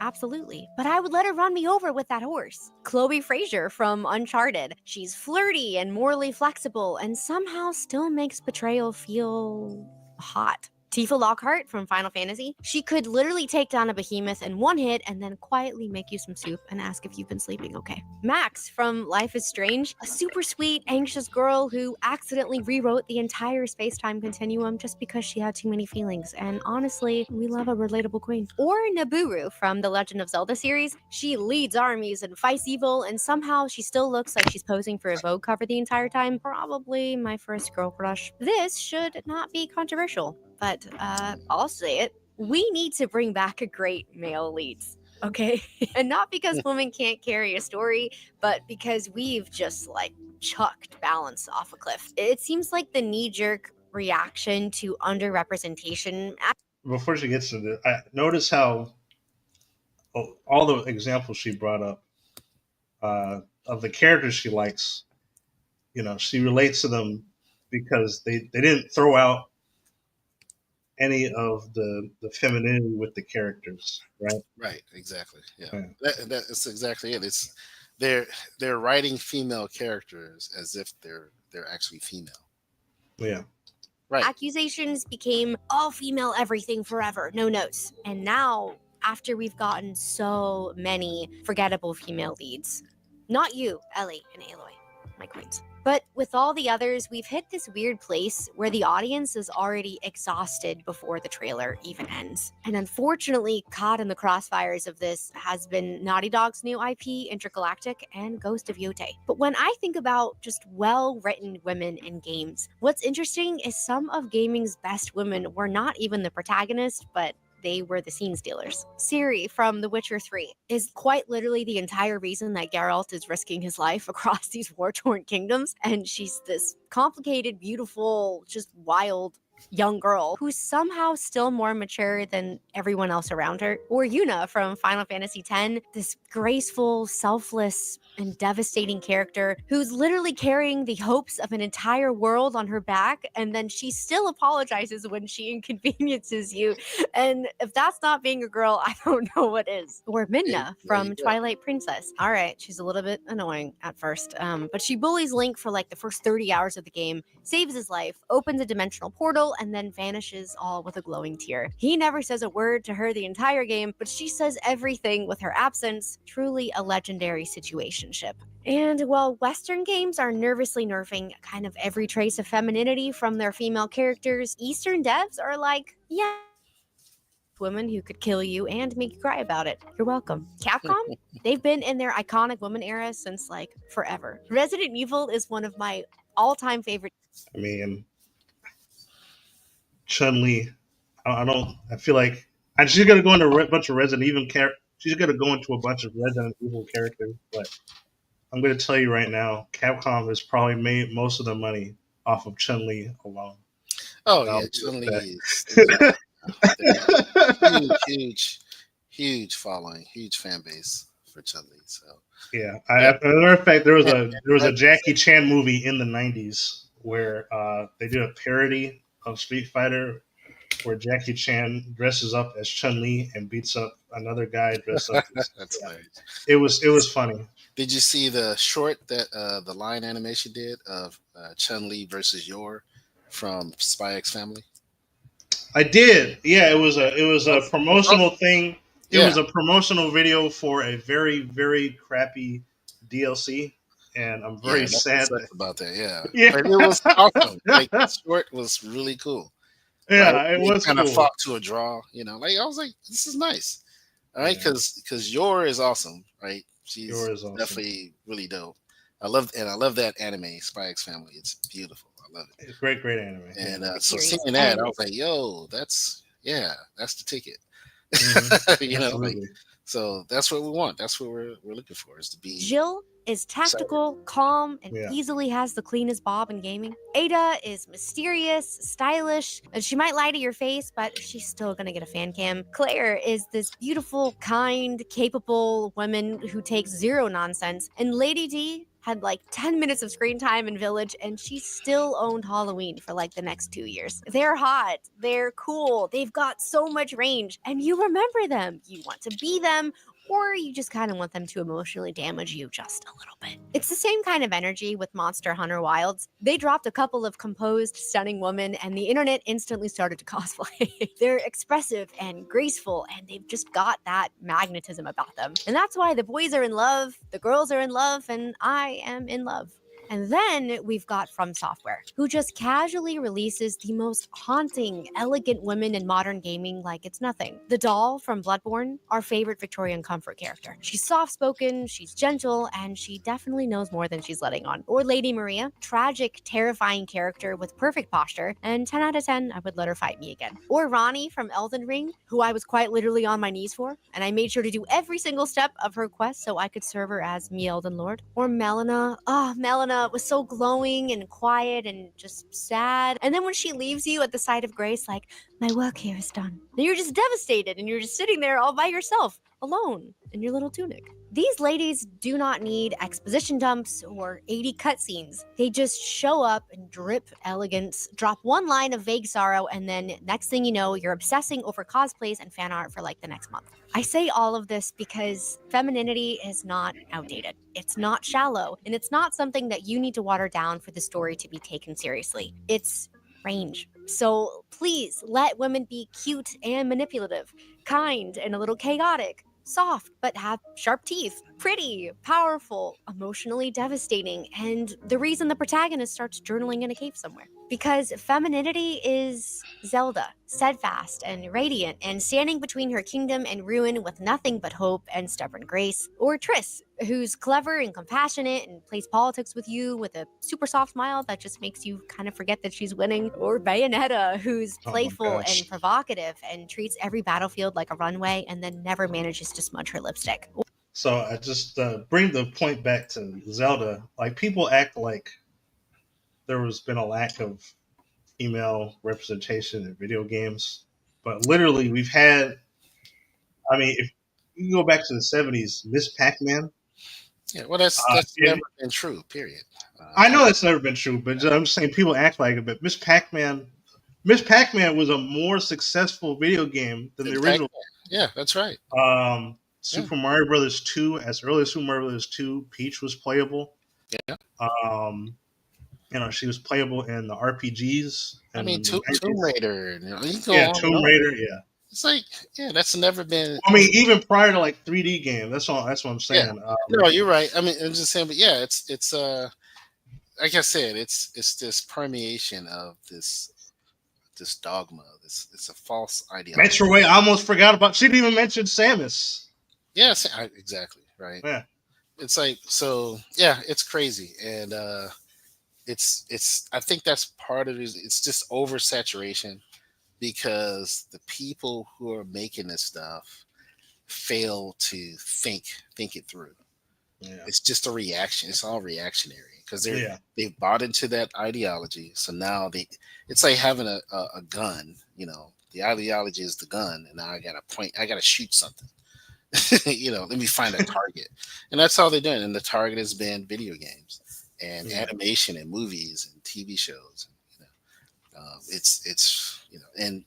Absolutely. But I would let her run me over with that horse. Chloe Frazier from Uncharted. She's flirty and morally flexible and somehow still makes betrayal feel hot. Tifa Lockhart from Final Fantasy. She could literally take down a behemoth in one hit and then quietly make you some soup and ask if you've been sleeping okay. Max from Life is Strange. A super sweet, anxious girl who accidentally rewrote the entire space-time continuum just because she had too many feelings. And honestly, we love a relatable queen. Or Naburu from the Legend of Zelda series. She leads armies and fights evil, and somehow she still looks like she's posing for a Vogue cover the entire time. Probably my first girl crush. This should not be controversial, but I'll say it. We need to bring back a great male leads. Okay? And not because women can't carry a story, but because we've just like chucked balance off a cliff. It seems like the knee jerk reaction to underrepresentation. Before she gets to this, I notice how all the examples she brought up of the characters she likes, she relates to them because they didn't throw out any of the femininity with the characters, right? Right, exactly. Yeah, Yeah. that's exactly it. It's they're they're writing female characters as if they're actually female. Yeah. Right. Accusations became all female everything forever, no notes. And now, after we've gotten so many forgettable female leads, not you, Ellie and Aloy, my queens. But with all the others, we've hit this weird place where the audience is already exhausted before the trailer even ends. And unfortunately, caught in the crossfires of this has been Naughty Dog's new IP, Intergalactic, and Ghost of Yote. But when I think about just well-written women in games, what's interesting is some of gaming's best women were not even the protagonist, but they were the scene stealers. Ciri from The Witcher 3 is quite literally the entire reason that Geralt is risking his life across these war-torn kingdoms, and she's this complicated, beautiful, just wild young girl who's somehow still more mature than everyone else around her. Or Yuna from Final Fantasy X, this graceful, selfless, and devastating character who's literally carrying the hopes of an entire world on her back, and then she still apologizes when she inconveniences you. And if that's not being a girl, I don't know what is. Or Midna There you from go. Twilight Princess. All right, she's a little bit annoying at first, but she bullies Link for like the first 30 hours of the game, saves his life, opens a dimensional portal, and then vanishes all with a glowing tear. He never says a word to her the entire game, but she says everything with her absence. Truly a legendary situationship. And while Western games are nervously nerfing kind of every trace of femininity from their female characters, Eastern devs are like, yeah, women who could kill you and make you cry about it. You're welcome. Capcom? They've been in their iconic woman era since like forever. Resident Evil is one of my all-time favorite. I mean, Chun Li. I don't. I feel like she's gonna go into a bunch of Resident Evil characters. She's gonna go into a bunch of Resident Evil characters, but I'm gonna tell you right now, Capcom has probably made most of the money off of Chun Li alone. Oh I'll yeah, leave Chun it Li at is that. huge following, huge fan base for Chun Li. So Yeah, yeah, as a matter of fact, there was yeah, a Jackie Chan movie in the '90s where they did a parody of Street Fighter, where Jackie Chan dresses up as Chun Li and beats up another guy dressed up as. that's Yeah, hilarious. it was funny. Did you see the short that the line animation did of Chun Li versus Yor from Spy X Family? I did. Yeah, it was a promotional thing. It Yeah, was a promotional video for a very very crappy DLC, and I'm yeah, very that's what sad. sucks about that. Yeah, but it was awesome. Like Yeah, the short was really cool, right? yeah, it They was kind of cool. fought to a draw. Like I was like, this is nice. All right, Yeah, because Yor is awesome, right? She's yours awesome. definitely really dope. I love that anime Spy X Family. It's beautiful. I love it. Great, great anime. Yeah. And so Series. seeing that, I And was like, yo, that's the ticket. Hmm. Like Absolutely. so that's what we want. That's what we're looking for is to be Jill is excited. tactical, calm, and Yeah. easily has the cleanest bob in gaming. Ada is mysterious, stylish, and she might lie to your face, but she's still gonna get a fan cam. Claire is this beautiful, kind, capable woman who takes zero nonsense. And Lady D had like 10 minutes of screen time in Village, and she still owned Halloween for like the next 2 years. They're hot, they're cool, they've got so much range, and you remember them. You want to be them, or you just kind of want them to emotionally damage you just a little bit. It's the same kind of energy with Monster Hunter Wilds. They dropped a couple of composed, stunning women, and the internet instantly started to cosplay. They're expressive and graceful, and they've just got that magnetism about them. And that's why the boys are in love, the girls are in love, and I am in love. And then we've got From Software, who just casually releases the most haunting, elegant women in modern gaming like it's nothing. The doll from Bloodborne, our favorite Victorian comfort character. She's soft-spoken, she's gentle, and she definitely knows more than she's letting on. Or Lady Maria, tragic, terrifying character with perfect posture, and 10 out of 10, I would let her fight me again. Or Ronnie from Elden Ring, who I was quite literally on my knees for, and I made sure to do every single step of her quest so I could serve her as me Elden Lord. Or Melina. Melina was so glowing and quiet and just sad. And then when she leaves you at the sight of Grace, like, my work here is done. Then you're just devastated and you're just sitting there all by yourself, alone, in your little tunic. These ladies do not need exposition dumps or 80 cutscenes. They just show up and drip elegance, drop one line of vague sorrow, and then next thing you know, you're obsessing over cosplays and fan art for like the next month. I say all of this because femininity is not outdated. It's not shallow, and it's not something that you need to water down for the story to be taken seriously. It's range. So please let women be cute and manipulative, kind and a little chaotic, soft but have sharp teeth, pretty, powerful, emotionally devastating, and the reason the protagonist starts journaling in a cave somewhere. Because femininity is Zelda, steadfast and radiant, and standing between her kingdom and ruin with nothing but hope and stubborn grace. Or Triss, who's clever and compassionate and plays politics with you with a super soft smile that just makes you kind of forget that she's winning. Or Bayonetta, who's Oh my playful gosh. and provocative and treats every battlefield like a runway and then never manages to smudge her lipstick. So I just bring the point back to Zelda. Like people act like there has been a lack of female representation in video games, but literally we've had. I mean, if you go back to the '70s, Miss Pac-Man. Yeah, well, that's never And been true. Period. I know that's never been true, but I'm just saying people act like it. But Miss Pac-Man was a more successful video game than the Pac-Man. original. Yeah, that's right. Yeah, Super Mario Brothers 2, as early as Super Mario Brothers 2, Peach was playable. yeah. Um, she was playable in the RPGs I mean, and the Tomb 90s. Raider. You can go Yeah, on and Tomb on. Raider. Yeah, It's like, yeah, that's never been. I mean, even prior to like 3D games. That's all. That's what I'm Yeah, saying. no, you're right. I mean, I'm just saying, but yeah, it's like I said, it's this permeation of this this dogma. This it's a false ideology. Metro Way, I almost forgot about. She didn't even mention Samus. Yes, exactly right. Yeah. It's like so. Yeah, it's crazy, and it's. I think that's part of it. It's just oversaturation because the people who are making this stuff fail to think it through. Yeah. It's just a reaction. It's all reactionary because Yeah. they've bought into that ideology. So now it's like having a gun. The ideology is the gun, and now I got to point. I got to shoot something. Let me find a target, and that's all they're doing. And the target has been video games and Yeah. animation and movies and TV shows. And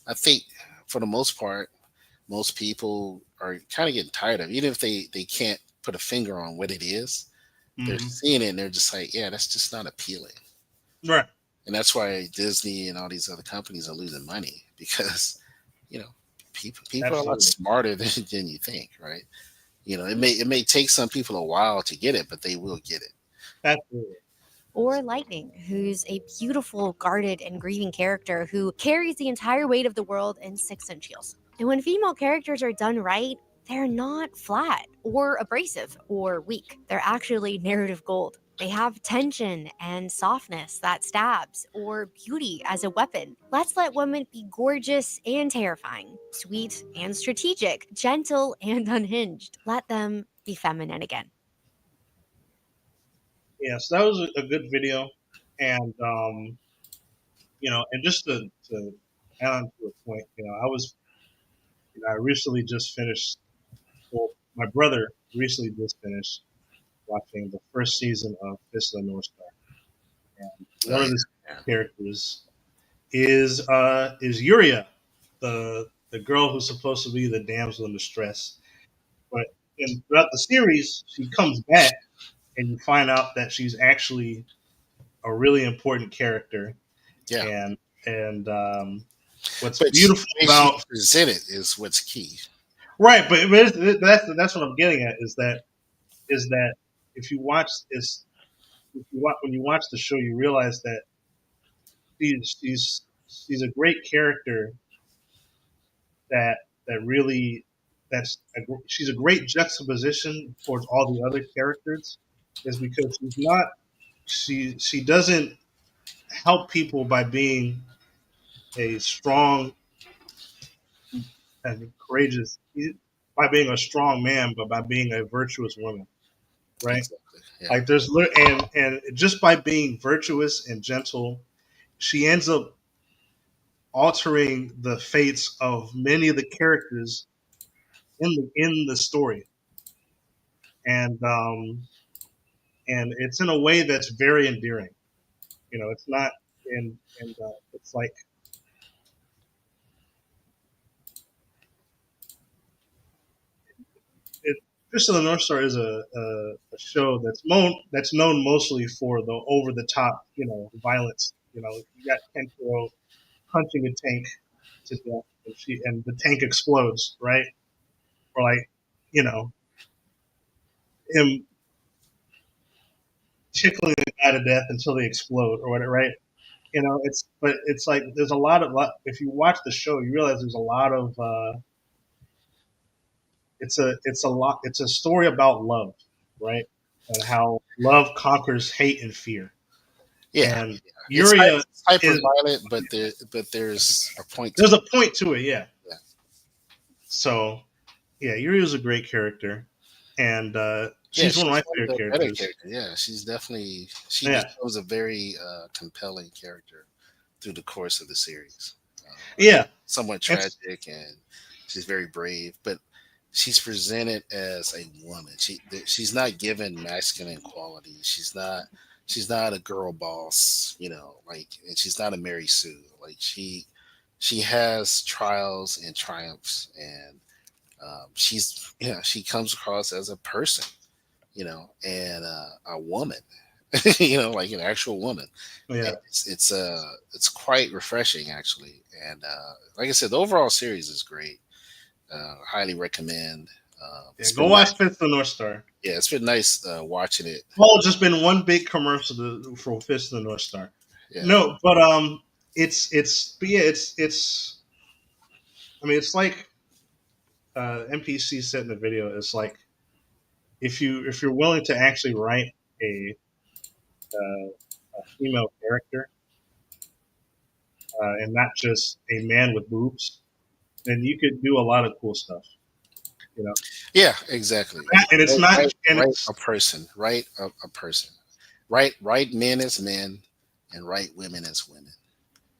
I think for the most part, most people are kind of getting tired of it. Even if they can't put a finger on what it is, they're Hmm. seeing it and they're just like, yeah, that's just not appealing. Right. And that's why Disney and all these other companies are losing money because you know people are a lot Absolutely. smarter than you think, right? It may take some people a while to get it, but they will get it. Absolutely. Or Lightning, who's a beautiful, guarded, and grieving character who carries the entire weight of the world in 6-inch heels. And when female characters are done right, they're not flat or abrasive or weak. They're actually narrative gold. They have tension and softness that stabs, or beauty as a weapon. Let's let women be gorgeous and terrifying, sweet and strategic, gentle and unhinged. Let them be feminine again. Yeah. So that was a good video, and and just to add on to a point, I recently just finished. Well, my brother recently just finished watching the first season of Fist of the North Star, and Oh, one of the yeah. characters is Yuria, the girl who's supposed to be the damsel in distress. But throughout the series, she comes back, and you find out that she's actually a really important character. Yeah. And what's But beautiful the way she about presented is what's key. right, but that's what I'm getting at is that if you watch this, if you watch, when you watch the show, you realize that she's a great character that really she's a great juxtaposition towards all the other characters is because she doesn't help people by being a strong and courageous by being a strong man, but by being a virtuous woman, right? Exactly. Yeah. Like and just by being virtuous and gentle, she ends up altering the fates of many of the characters in the story, and it's in a way that's very endearing. It's not and it's like it. Fist of the North Star is a show that's known mostly for the over the top, violence. You got Kentaro punching a tank to death, and the tank explodes, right? Or like, you know, him tickling a guy to death until they explode or whatever, right? But it's like there's a if you watch the show, you realize there's a lot of it's a story about love, right? And how love conquers hate and fear. Yeah. And It's Yuria hyper is violent, but there's a point to there's it. a point to it, yeah. Yeah. So yeah, Yuria is a great character, and Yeah, she's one of my one of favorite the better characters. characters. Yeah, she Yeah, becomes a very compelling character through the course of the series. yeah, Somewhat it's tragic, and she's very brave, but she's presented as a woman. She's not given masculine qualities. She's not a girl boss, and she's not a Mary Sue. Like she has trials and triumphs, and she comes across as a person, and a woman, like an actual woman. And yeah. it's quite refreshing actually, and like I said, the overall series is great. Highly recommend. Yeah, It's go been watch nice. Fist of the North Star. Yeah, it's been nice watching it. Oh, just been one big commercial for Fist of the North Star. Yeah, No, but but yeah, it's. I mean, it's like NPC said in the video. It's like if you're willing to actually write a female character and not just a man with boobs, then you could do a lot of cool stuff. You know, Yeah, exactly. and it's Right, not, right, and right. it's A person, right? A person, right men as men, and right women as women,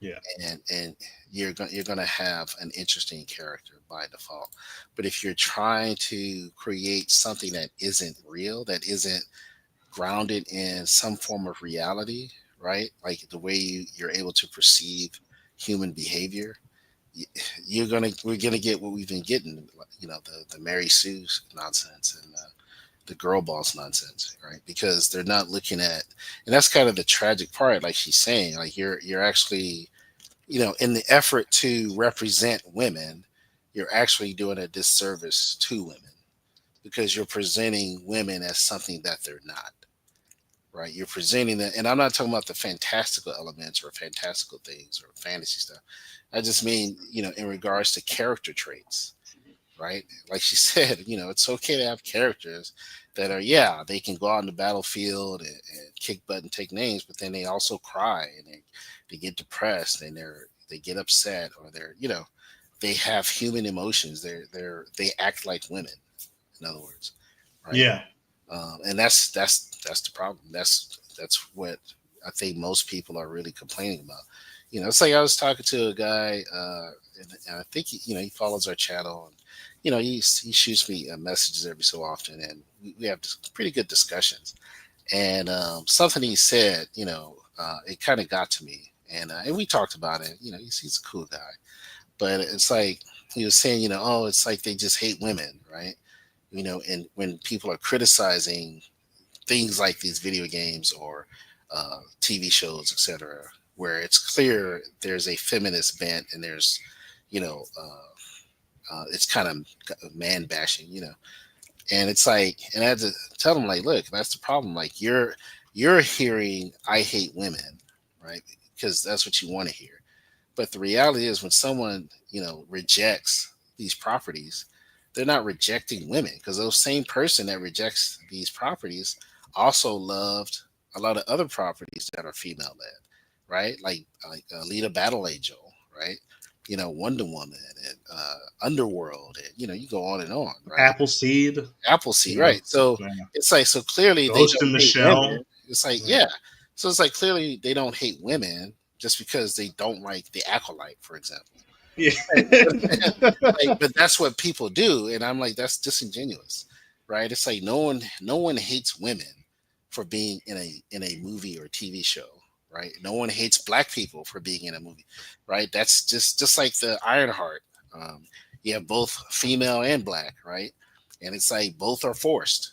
yeah, and you're gonna have an interesting character by default. But if you're trying to create something that isn't real, that isn't grounded in some form of reality, right? Like the way you're able to perceive human behavior, y- we're gonna get what we've been getting, the Mary Sue nonsense and the girl boss nonsense, right? Because they're not looking at, and that's kind of the tragic part. Like she's saying, like you're actually, in the effort to represent women, you're actually doing a disservice to women because you're presenting women as something that they're not, right? You're presenting that, and I'm not talking about the fantastical elements or fantastical things or fantasy stuff. I just mean, in regards to character traits, right? Like she said, it's okay to have characters that are, yeah, they can go out on the battlefield and kick butt and take names, but then they also cry and they get depressed and they get upset, or they have human emotions. They act like women, in other words, right? yeah, And that's the problem. That's what I think most people are really complaining about. It's like I was talking to a guy, and I think he follows our channel, and he shoots me messages every so often, and we have pretty good discussions. And something he said, it kind of got to me, and we talked about it. He's a cool guy, but it's like he was saying, oh, it's like they just hate women, right? And when people are criticizing things like these video games or TV shows, etc., where it's clear there's a feminist bent and there's, it's kind of man bashing, and it's like, and I had to tell them, like, look, that's the problem. Like, you're hearing I hate women, right? Because that's what you want to hear. But the reality is, when someone rejects these properties, they're not rejecting women, because those same person that rejects these properties also loved a lot of other properties that are female led, right? Like Alita Battle Angel, right? Wonder Woman and Underworld, and you go on and on, right? Appleseed, Appleseed, you know, right? So yeah. it's like, so clearly they Ghost don't in the hate Shell. women. It's like, Yeah. yeah. So it's like, clearly they don't hate women just because they don't like the Acolyte, for example. Yeah. Like, but that's what people do, and I'm like, that's disingenuous, right? It's like no one hates women for being in a movie or TV show, right? No one hates black people for being in a movie, right? That's just like the Ironheart. Um, you have both female and black, right? And it's like both are forced.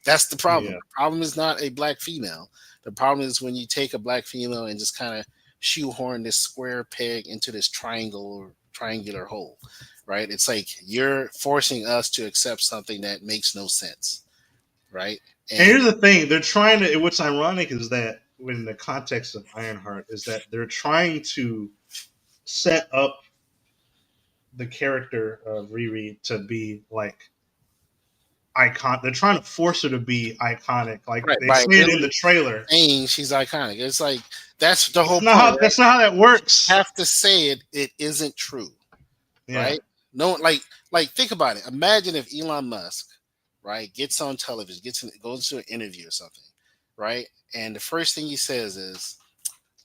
That's the problem. Yeah. The problem is not a black female. The problem is when you take a black female and just kind of shoehorn this square peg into this triangular hole, right? It's like you're forcing us to accept something that makes no sense, right? And And here's the thing: they're trying to. What's ironic is that, in the context of Ironheart, is that they're trying to set up the character of Riri to be like icon. They're trying to force her to be iconic, like right, they by say it in the really trailer. saying she's iconic, it's like that's the It's whole not point, how. right? That's not how that works. Have to say it isn't true, Yeah. right? No, like think about it. Imagine if Elon Musk, right, gets on television, goes to an interview or something, right, and the first thing he says is,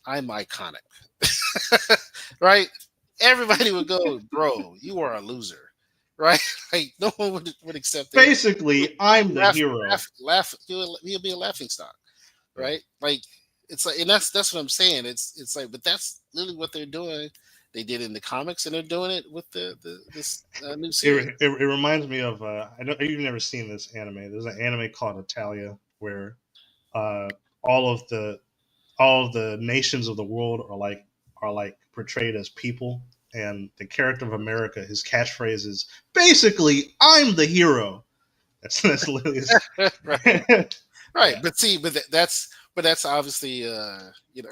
"I'm iconic," right? Everybody would go, "Bro, you are a loser," right? Like no one would accept it. Basically, I'm the hero. Laugh. He'll be a laughing stock, Yeah. right? Like it's like, and that's what I'm saying. It's like, but that's literally what they're doing. They did in the comics, and they're doing it with this new series. It reminds me of I don't you've never seen this anime. There's an anime called Italia where uh, all of the nations of the world are like portrayed as people, and the character of America, his catchphrase is basically "I'm the hero." That's literally his. Right, right. Yeah, But see, but but that's obviously, I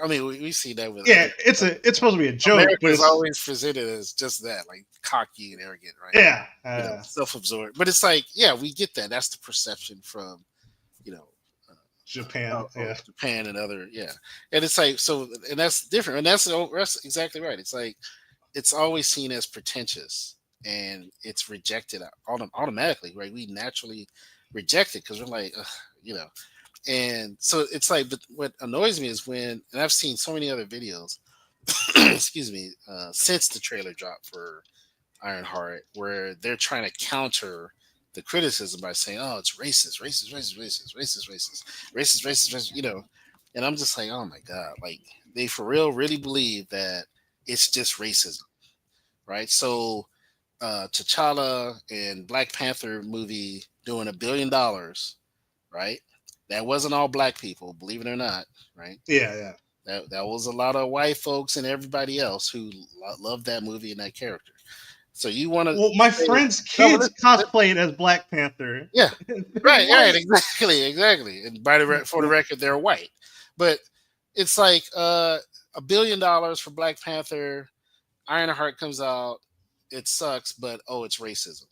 mean, we see that with Yeah, other. it's supposed to be a joke, America but is it's always presented as just that, like cocky and arrogant, right? yeah, Self-absorbed. But it's like, yeah, we get that. That's the perception from, you know, Japan. Yeah, Japan and other, yeah. And it's like, so, and that's different, and that's exactly right. It's like it's always seen as pretentious, and it's rejected automatically, right? We naturally reject it because we're like, ugh, you know. And so it's like, but what annoys me is when, and I've seen so many other videos, excuse me, since the trailer dropped for Ironheart, where they're trying to counter the criticism by saying, "Oh, it's racist, racist, racist, racist, racist, racist, racist, racist, racist," And I'm just like, "Oh my god!" Like they for real really believe that it's just racism, right? So, T'Challa and Black Panther movie doing $1 billion, right? That wasn't all black people, believe it or not, right? yeah. That was a lot of white folks and everybody else who loved that movie and that character. So you want to Well, my say, friend's no, but kids cosplayed as Black Panther. yeah, They're right, white. exactly, exactly. And for the record, they're white, but it's like $1 billion for Black Panther. Ironheart comes out, it sucks, but oh, it's racism.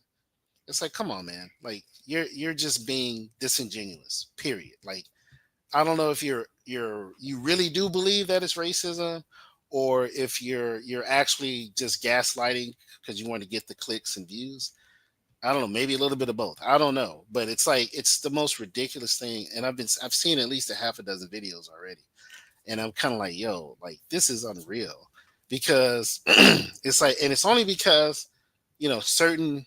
It's like, come on, man. Like you're just being disingenuous. Period. Like I don't know if you really do believe that it's racism, or if you're actually just gaslighting because you want to get the clicks and views. I don't know, maybe a little bit of both. I don't know, but it's like it's the most ridiculous thing, and I've seen at least a half a dozen videos already, and I'm kind of like, yo, like this is unreal because it's like, and it's only because certain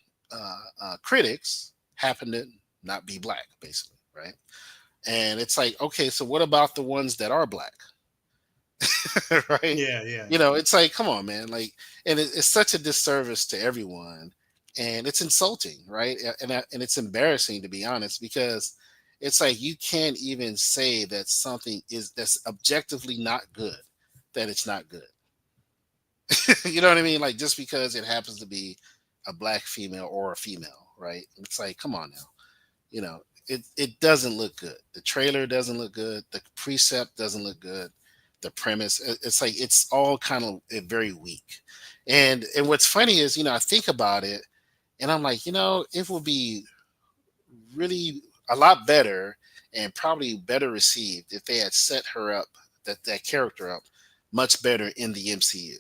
critics happen to not be black, basically, right? And it's like, okay, so what about the ones that are black? Right? Yeah. It's like, come on, man. Like, and it's such a disservice to everyone, and it's insulting, right? And it's embarrassing to be honest, because it's like you can't even say that something that's objectively not good, that it's not good. You know what I mean? Like just because it happens to be a black female or a female, right? It's like, come on now. It doesn't look good. The trailer doesn't look good. The precept doesn't look good. The premise, it's like it's all kind of very weak. And what's funny is, I think about it, and I'm like, it will be really a lot better and probably better received if they had set her up, that character up, much better in the MCU,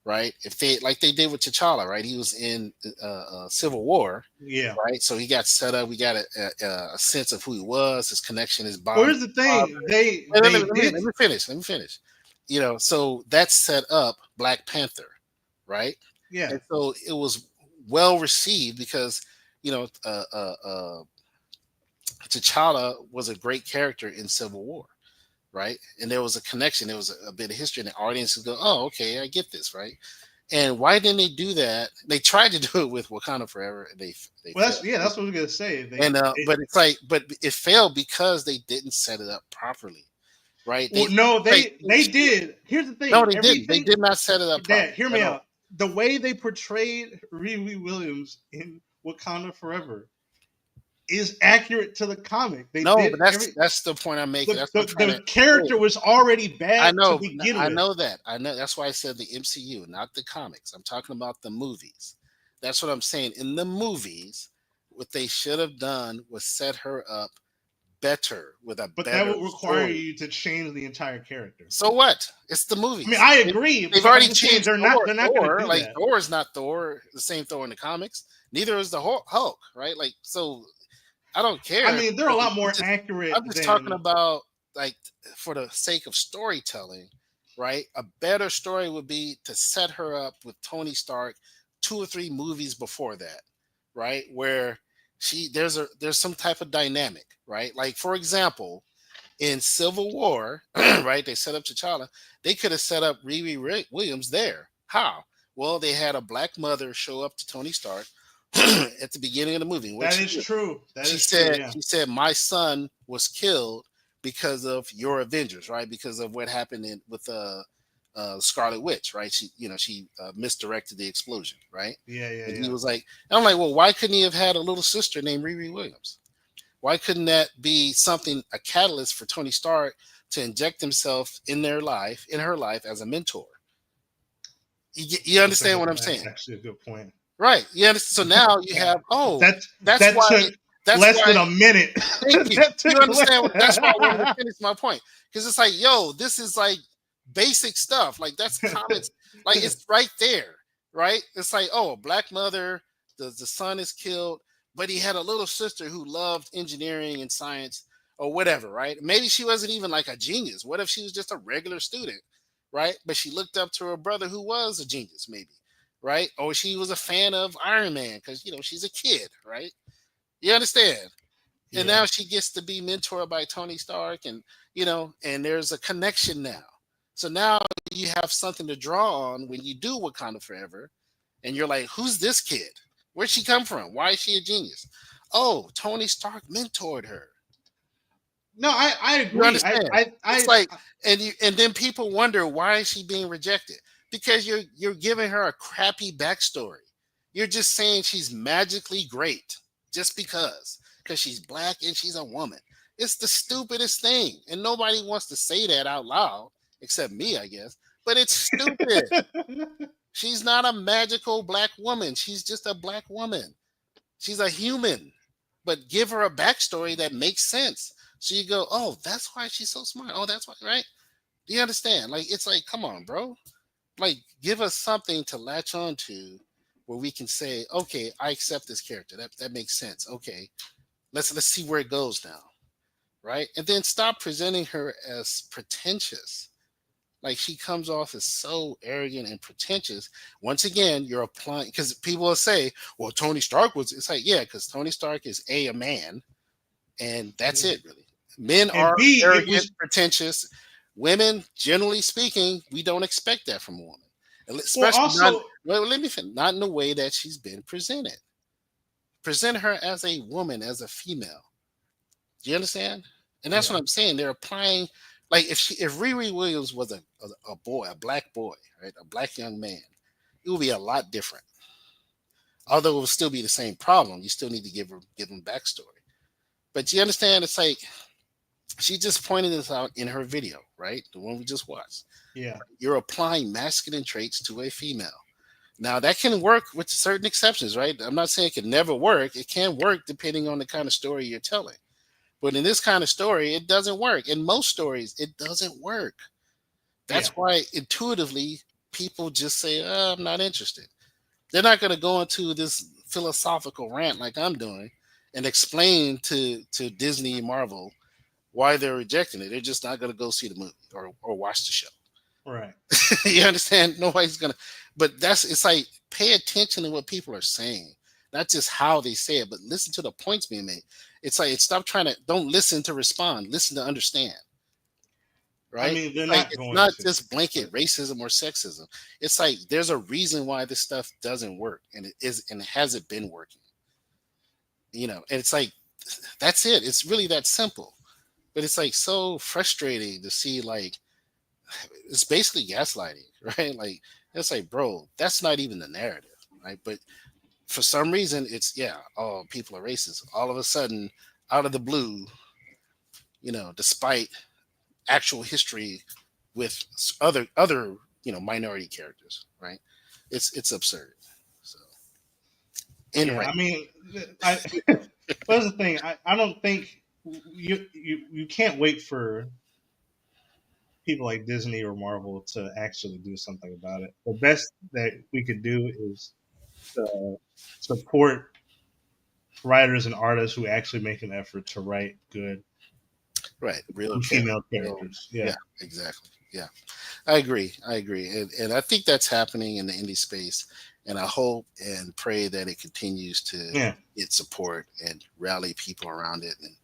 right? If they like they did with T'Challa, right? He was in Civil War, Yeah. right? So he got set up. We got a sense of who he was, his connection, his Well, bond. here's the thing. They Let did. me finish. Let me finish. So that set up Black Panther, right? Yeah. And so it was well received because you know uh, uh, uh, T'Challa was a great character in Civil War, right? And there was a connection. There was a bit of history, and the audience would go, "Oh, okay, I get this, right?" And why didn't they do that? They tried to do it with Wakanda Forever, and they Well, failed. that's what I was gonna say. And but it's like, but it failed because they didn't set it up properly, right? Well, no, Like, they did. Here's the no, thing. they didn't. They Everything. did not set it up properly Dad, hear at me all. out. The way they portrayed Riri Williams in Wakanda Forever is accurate to the comic. They No, did but every. that's the point I'm making. That's what The, I'm trying the to. character was already I bad to know, begin I with. know that. I know. That's why I said the MCU, not the comics. I'm talking about the movies. That's what I'm saying. In the movies, what they should have done was set her up better with a But that better would require story. you to change the entire character. So what? It's the I mean, movies. I agree, They've but I'm already just saying changed Thor. they're not going to do Like that. Thor is not Thor, the same Thor in the comics. Neither is the Hulk, right? Like so. I don't care. I mean, they're a lot more I'm accurate just talking than. about like for the sake of storytelling, right? A better story would be to set her up with Tony Stark 2 or 3 movies before that, right? Where there's some type of dynamic, right? Like for example, in Civil War, right? They set up T'Challa. They could have set up Riri Williams there. How? Well, they had a black mother show up to Tony Stark at the beginning of the movie. That is true. That is true. Yeah. She said, my son was killed because of your Avengers, right? Because of what happened with Scarlet Witch, right? She misdirected the explosion, right? And he was like, and I'm like, well, why couldn't he have had a little sister named Riri Williams? Why couldn't that be something, a catalyst for Tony Stark to inject himself in her life as a mentor. You understand what I'm That's saying? actually a good point. Right. You understand? So now you have, oh, that that's that why, took that's less than why, a minute. thank you. That You took understand? That's why I wanted to less. finish my point. Because it's like, yo, this is like basic stuff. Like, that's comments. Like, it's right there. Right. It's like, oh, a black mother, the son is killed, but he had a little sister who loved engineering and science or whatever. Right. Maybe she wasn't even like a genius. What if she was just a regular student? Right. But she looked up to her brother who was a genius, maybe. Right. Or she was a fan of Iron Man because, she's a kid. Right. You understand? And Yeah. now she gets to be mentored by Tony Stark, and and there's a connection now. So now you have something to draw on when you do Wakanda Forever, and you're like, who's this kid? Where'd she come from? Why is she a genius? Oh, Tony Stark mentored her. No, I You agree. understand? It's like, and then people wonder, why is she being rejected? Because you're giving her a crappy backstory. You're just saying she's magically great just because she's black and she's a woman. It's the stupidest thing, and nobody wants to say that out loud except me, I guess. But it's stupid. She's not a magical black woman. She's just a black woman. She's a human, but give her a backstory that makes sense. So you go, oh, that's why she's so smart. Oh, that's why, right? Do you understand? Like, it's like, come on, bro. Like, give us something to latch on to where we can say, okay, I accept this character. That makes sense. Okay, let's see where it goes now, right? And then stop presenting her as pretentious. Like, she comes off as so arrogant and pretentious. Once again, you're applying, because people will say, well, Tony Stark was, it's like, yeah, because Tony Stark is a man, and that's it, really. Men And are B, it arrogant, was pretentious. Women, generally speaking, we don't expect that from a woman. well Especially not, also well, let me finish, not in the way that she's been presented. Present her as a woman, as a female. Do you understand? And that's yeah. what I'm saying. They're applying, like, if Riri Williams was a boy, a black boy, right, a black young man, it would be a lot different. Although it would still be the same problem. You still need to give him backstory. But you understand? It's like she just pointed this out in her video, right? The one we just watched. Yeah. You're applying masculine traits to a female. Now that can work with certain exceptions, right? I'm not saying it can never work. It can work depending on the kind of story you're telling. But in this kind of story, it doesn't work. In most stories, it doesn't work. Yeah. That's why intuitively people just say, I'm not interested. They're not going to go into this philosophical rant like I'm doing and explain to Disney and Marvel why they're rejecting it. They're just not going to go see the movie or watch the show. Right. You understand? Nobody's gonna. But it's like, pay attention to what people are saying, not just how they say it, but listen to the points being made. It's like, stop trying to, don't listen to respond, listen to understand. I Right? mean, they're It's like, not it's going not to. just blanket But racism or sexism. It's like, there's a reason why this stuff doesn't work, and it hasn't been working. And it's like, that's it. It's really that simple. But it's like so frustrating to see, like, it's basically gaslighting, right? Like, it's like, bro, that's not even the narrative, right? But for some reason, it's, yeah, oh, people are racist. All of a sudden, out of the blue, despite actual history with other minority characters, right? It's absurd. So, in yeah, right, I mean, I that's the thing. I don't think you can't wait for people like Disney or Marvel to actually do something about it. The best that we could do is to support writers and artists who actually make an effort to write good right, real female real, characters. Yeah. yeah, exactly, yeah. I agree, and I think that's happening in the indie space, and I hope and pray that it continues to Yeah. get support and rally people around it, and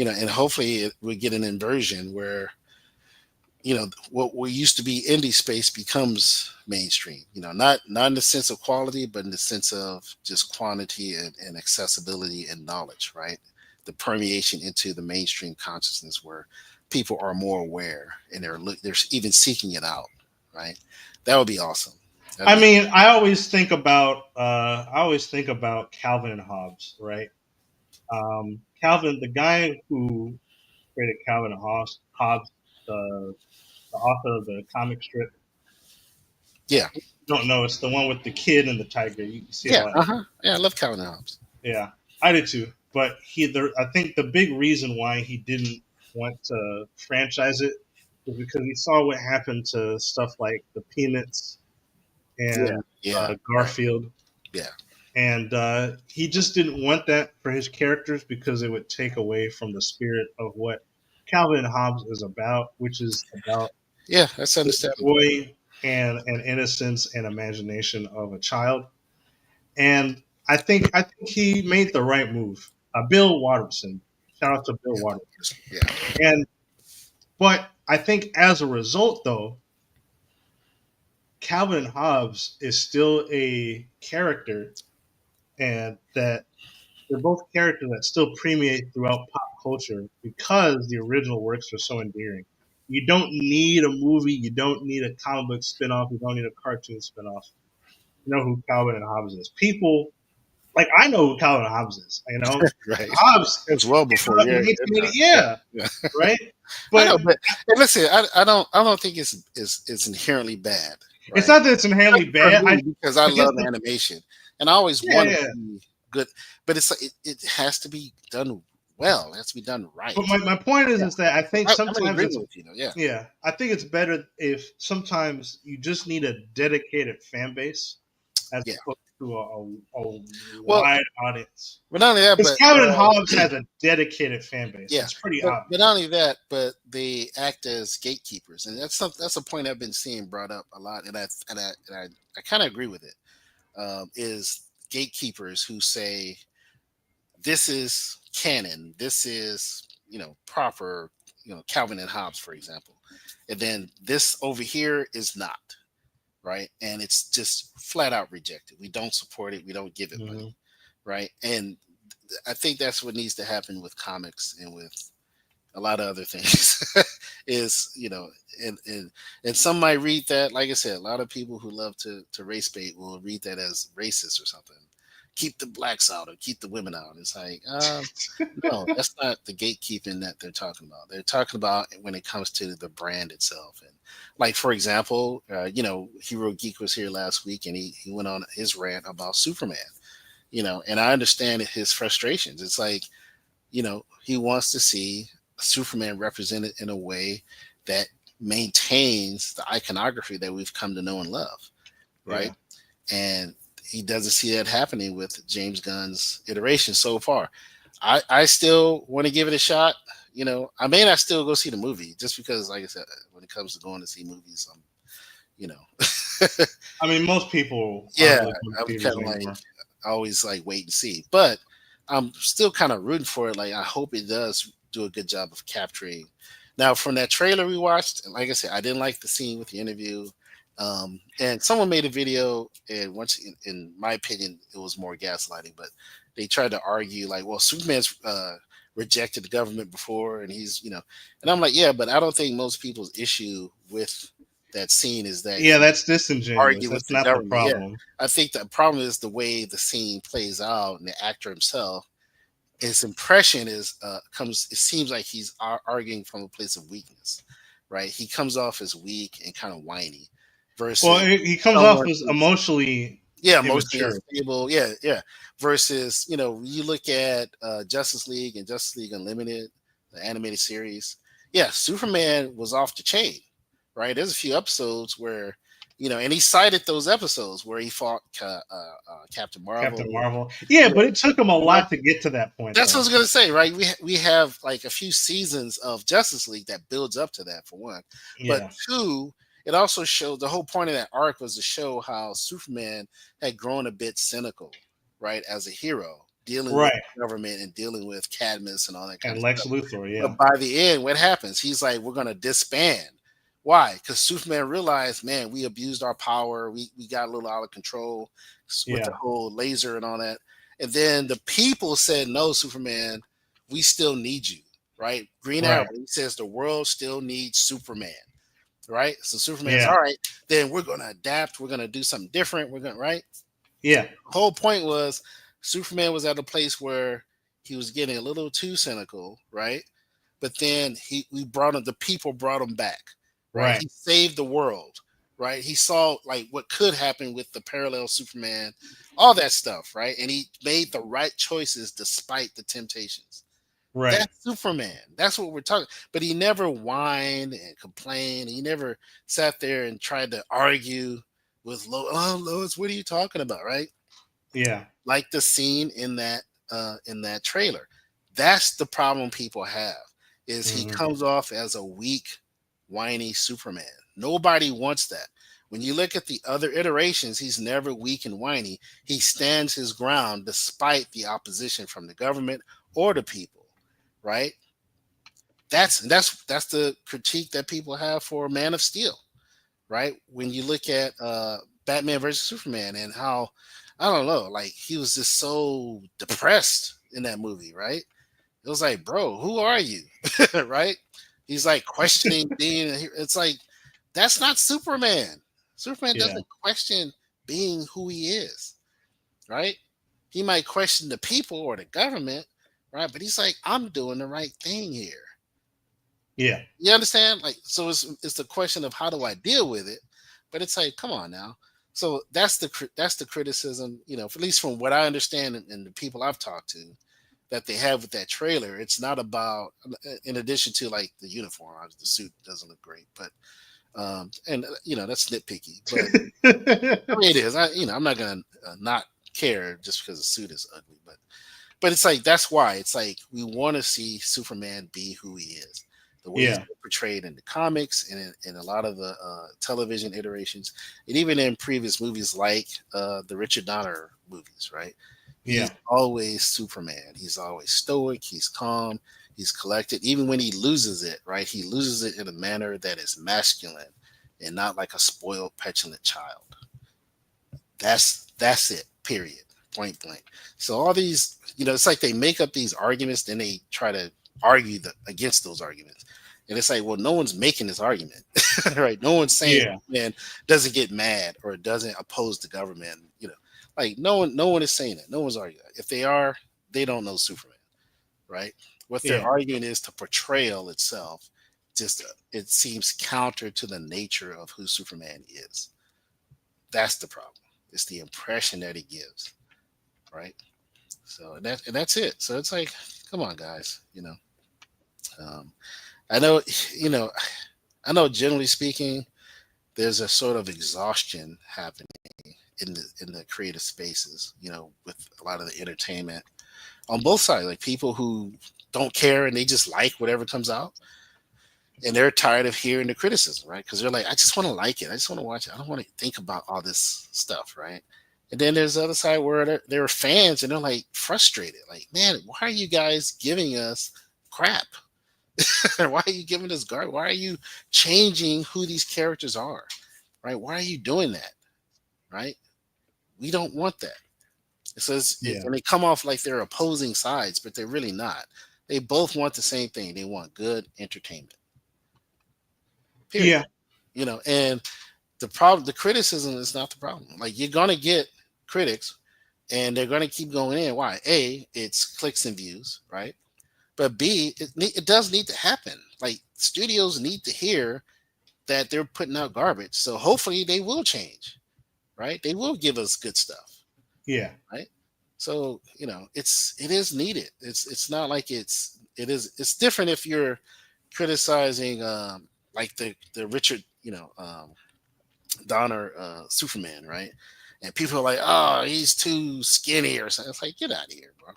and hopefully we get an inversion where what used to be indie space becomes mainstream. Not in the sense of quality, but in the sense of just quantity and accessibility and knowledge, right? The permeation into the mainstream consciousness where people are more aware and they're even seeking it out, right? That would be awesome. That'd I be mean, I always think about Calvin and Hobbes, right? Calvin, the guy who created Calvin and Hobbes, the author of the comic strip. Yeah, You don't know, it's the one with the kid and the tiger. You see it a yeah, lot. yeah. I love Calvin Hobbes. Yeah, I did too. But I think the big reason why he didn't want to franchise it was because he saw what happened to stuff like the Peanuts Yeah, and yeah, right. Garfield, Yeah, and he just didn't want that for his characters because it would take away from the spirit of what Calvin and Hobbes is about, which is about yeah. That's the understandable. joy and innocence and imagination of a child. And I think he made the right move. Bill Watterson, shout out to Bill Yeah, Watterson. yeah, And but I think as a result, though, Calvin Hobbes is still a character, and that they're both characters that still permeate throughout pop culture because the original works are so endearing. You don't need a movie. You don't need a comic book spinoff. You don't need a cartoon spinoff. You know who Calvin and Hobbes is. People like I know who Calvin and Hobbes is. You know, right. Hobbes It's well came before out in your 1980. time. Yeah, Yeah. right. I know, But but and listen, I don't think it's inherently bad, it's right? not that it's inherently For bad. me, because I I guess love animation, and I always yeah, wanted yeah. to be good, but it's like it has to be done well. It has to be done But right. my point Yeah, is that I think I'm in sometimes it's agreement with you, though. Yeah, yeah. I think it's better if sometimes you just need a dedicated fan base as yeah. opposed to a Well, wide audience. not only that, Because but Calvin and Hobbes has a dedicated fan base. yeah, It's pretty but obvious. not only that, but they act as gatekeepers, and that's a point I've been seeing brought up a lot, and I kind of agree with it. Is gatekeepers who say this is canon, this is proper, Calvin and Hobbes, for example, and then this over here is not right, and it's just flat out rejected. We don't support it. We don't give it money, Hmm. right? And I think that's what needs to happen with comics and with a lot of other things is and some might read that, like I said, a lot of people who love to race bait will read that as racist or something, keep the blacks out or keep the women out. It's like no, that's not the gatekeeping that they're talking about. They're talking about when it comes to the brand itself. And like, for example, Hero Geek was here last week, and he went on his rant about Superman, and I understand his frustrations. It's like, he wants to see Superman represented in a way that maintains the iconography that we've come to know and love, right? Yeah. And he doesn't see that happening with James Gunn's iteration so far. I still want to give it a shot. I may not still go see the movie just because, like I said, when it comes to going to see movies, I'm, you know, I mean, most people aren't yeah, really going to I'm theaters kind of like anymore. always like wait and see, but I'm still kind of rooting for it. Like, I hope it does do a good job of capturing. Now, from that trailer we watched, like I said, I didn't like the scene with the interview. And someone made a video, and once, in my opinion, it was more gaslighting, but they tried to argue like, well, Superman's rejected the government before, and and I'm like, yeah, but I don't think most people's issue with that scene is that Yeah, he that's disingenuous. argued with That's the not the government. Yeah, problem. I think the problem is the way the scene plays out, and the actor himself. His impression is comes. It seems like he's arguing from a place of weakness, right? He comes off as weak and kind of whiny, Well, versus he comes off someone as who's, emotionally yeah, emotionally immature. unstable. Yeah, yeah. Versus, you look at Justice League and Justice League Unlimited, the animated series. Yeah, Superman was off the chain, right? There's a few episodes where, and he cited those episodes where he fought Captain Captain Marvel. Marvel. Yeah, Yeah, but it took him a lot to get to that point, that's what I though. was gonna say, right? We have like a few seasons of Justice League that builds up to that, for one, but Yeah, two, it also showed the whole point of that arc was to show how Superman had grown a bit cynical, right, as a hero, dealing with right. the government and dealing with Cadmus and all that kind And of Lex stuff. Luthor. But Yeah, by the end, what happens? He's like, we're gonna disband. Why? Because Superman realized, man, we abused our power. We got a little out of control with the yeah, whole laser and all that. And then the people said, no, Superman, we still need you, right? Green Arrow, right. he says the world still needs Superman, right? So Superman's Yeah, all right, then we're going to adapt. We're going to do something different. We're going to, right? yeah, The whole point was Superman was at a place where he was getting a little too cynical, right? but then we brought him. The people brought him back, right? Right. He saved the world, right? He saw like what could happen with the parallel Superman, all that stuff, right? And he made the right choices despite the temptations. Right. That's Superman. That's what we're talking. But he never whined and complained. He never sat there and tried to argue with Lois. Oh, Lois, what are you talking about, right? Yeah. Like the scene in that trailer. That's the problem people have is he Hmm. comes off as a weak, whiny Superman. Nobody wants that. When you look at the other iterations, he's never weak and whiny. He stands his ground despite the opposition from the government or the people, right? That's the critique that people have for Man of Steel, right? When you look at Batman versus Superman and how I don't know, like he was just so depressed in that movie, right? It was like, bro, who are you, right? He's like questioning being. It's like that's not Superman. Superman Yeah. doesn't question being who he is, right? He might question the people or the government, right? But he's like, I'm doing the right thing here. Yeah. You understand? Like, so it's the question of how do I deal with it? But it's like, come on now. So that's the criticism, at least from what I understand and the people I've talked to, that they have with that trailer. It's not about, in addition to like the uniform, the suit doesn't look great, but and that's nitpicky, but I mean it is. I'm not gonna not care just because the suit is ugly, but it's like that's why it's like we want to see Superman be who he is, the way he's Yeah. been portrayed in the comics and in a lot of the television iterations, and even in previous movies like the Richard Donner movies. Right? Yeah. He's always Superman. He's always stoic. He's calm. He's collected. Even when he loses it, right? He loses it in a manner that is masculine and not like a spoiled, petulant child. That's it. Period. Point blank. So all these, it's like they make up these arguments, then they try to argue against those arguments. And it's like, well, no one's making this argument, right? No one's saying Yeah. man doesn't get mad or doesn't oppose the government. Like no one is saying that. No one's arguing. If they are, they don't know Superman, right? What they're Yeah. arguing is the portrayal itself. Just it seems counter to the nature of who Superman is. That's the problem. It's the impression that he gives, right? So and that's it. So it's like, come on, guys. Um, I know, you know, I know. Generally speaking, there's a sort of exhaustion happening in the creative spaces. With a lot of the entertainment on both sides, like people who don't care and they just like whatever comes out, and they're tired of hearing the criticism, right? Because they're like, I just want to like it. I just want to watch it. I don't want to think about all this stuff, right? And then there's the other side where they're fans and they're like frustrated, like, man, why are you guys giving us crap? Why are you giving us garbage? Why are you changing who these characters are? Right? Why are you doing that? Right? We don't want that. Yeah. And they come off like they're opposing sides, but they're really not. They both want the same thing. They want good entertainment. Period. Yeah. And the criticism is not the problem. Like you're gonna get critics, and they're gonna keep going in. Why? A, it's clicks and views, right? But B, it does need to happen. Like studios need to hear that they're putting out garbage. So hopefully they will change, right? They will give us good stuff, Yeah. right? So it is needed. It's not like it's different if you're criticizing like the Richard Donner Superman, right? And people are like, oh, he's too skinny or something. It's like, get out of here, bro.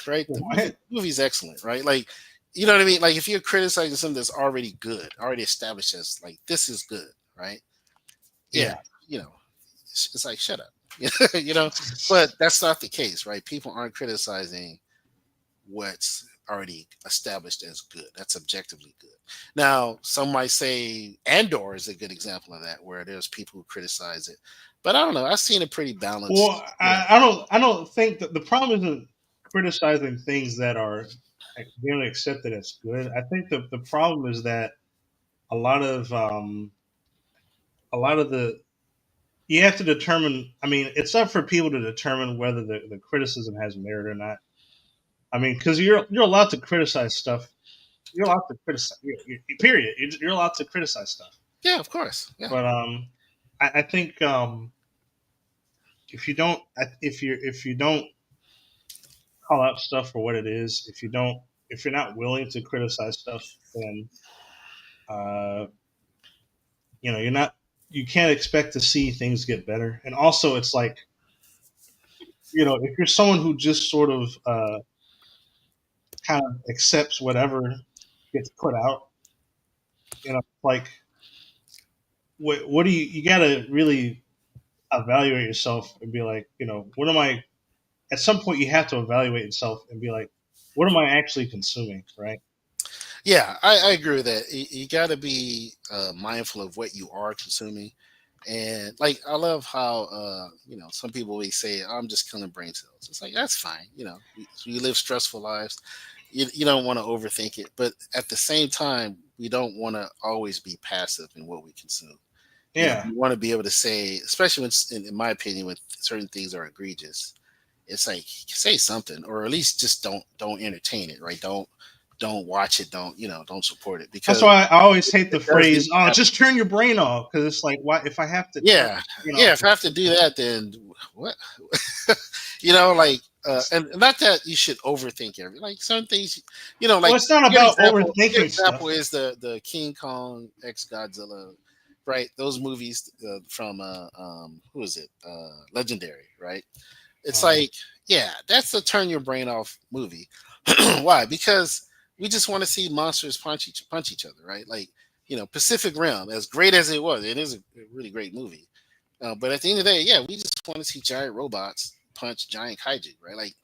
Right? The What? movie's excellent, right? Like, you know what I mean? Like, if you're criticizing something that's already good, already established as like this is good, right? Yeah, Yeah. it's like shut up, you know. But that's not the case, right? People aren't criticizing what's already established as good. That's objectively good. Now, some might say Andor is a good example of that, where there's people who criticize it, but I don't know. I've seen a pretty Well, balanced. I don't think that the problem isn't criticizing things that are generally accepted as good. I think the problem is that a lot of a lot of the you have to determine. I mean, it's up for people to determine whether the criticism has merit or not. I mean, because you're allowed to criticize stuff you're allowed to criticize. Period. You're allowed to criticize stuff. Yeah, of course. Yeah. But I think if you don't, if you don't call out stuff for what it is, if you're not willing to criticize stuff, then uh, you're not, you can't expect to see things get better. And also, it's like, if you're someone who just sort of kind of accepts whatever gets put out, like what do you got to really evaluate yourself and be like, what am I? At some point, you have to evaluate yourself and be like, what am I actually consuming, right? Yeah, I agree with that. You got to be mindful of what you are consuming, and like I love how some people always say I'm just killing brain cells. It's like that's fine. We live stressful lives. You don't want to overthink it, but at the same time, we don't want to always be passive in what we consume. Yeah. You want to be able to say, especially when, in my opinion, when certain things are egregious, it's like say something, or at least just don't entertain it, right? Don't watch it. Don't support it That's because why I always hate the it does need phrase, to "Oh, happen. just turn your brain off," because it's like, why? If I have to, Yeah, yeah. If I have to do that, then what? Like, and not that you should overthink like certain things. well, Like it's not about good overthinking example stuff. is the King Kong X Godzilla, right? Those movies from who is it? Legendary, right? It's Uh, like, yeah, that's a turn your brain off movie. Why? Because we just want to see monsters punch each other, right? Like, Pacific Rim, as great as it is a really great movie. But at the end of the day, yeah, we just want to see giant robots punch giant kaiju, right? Like,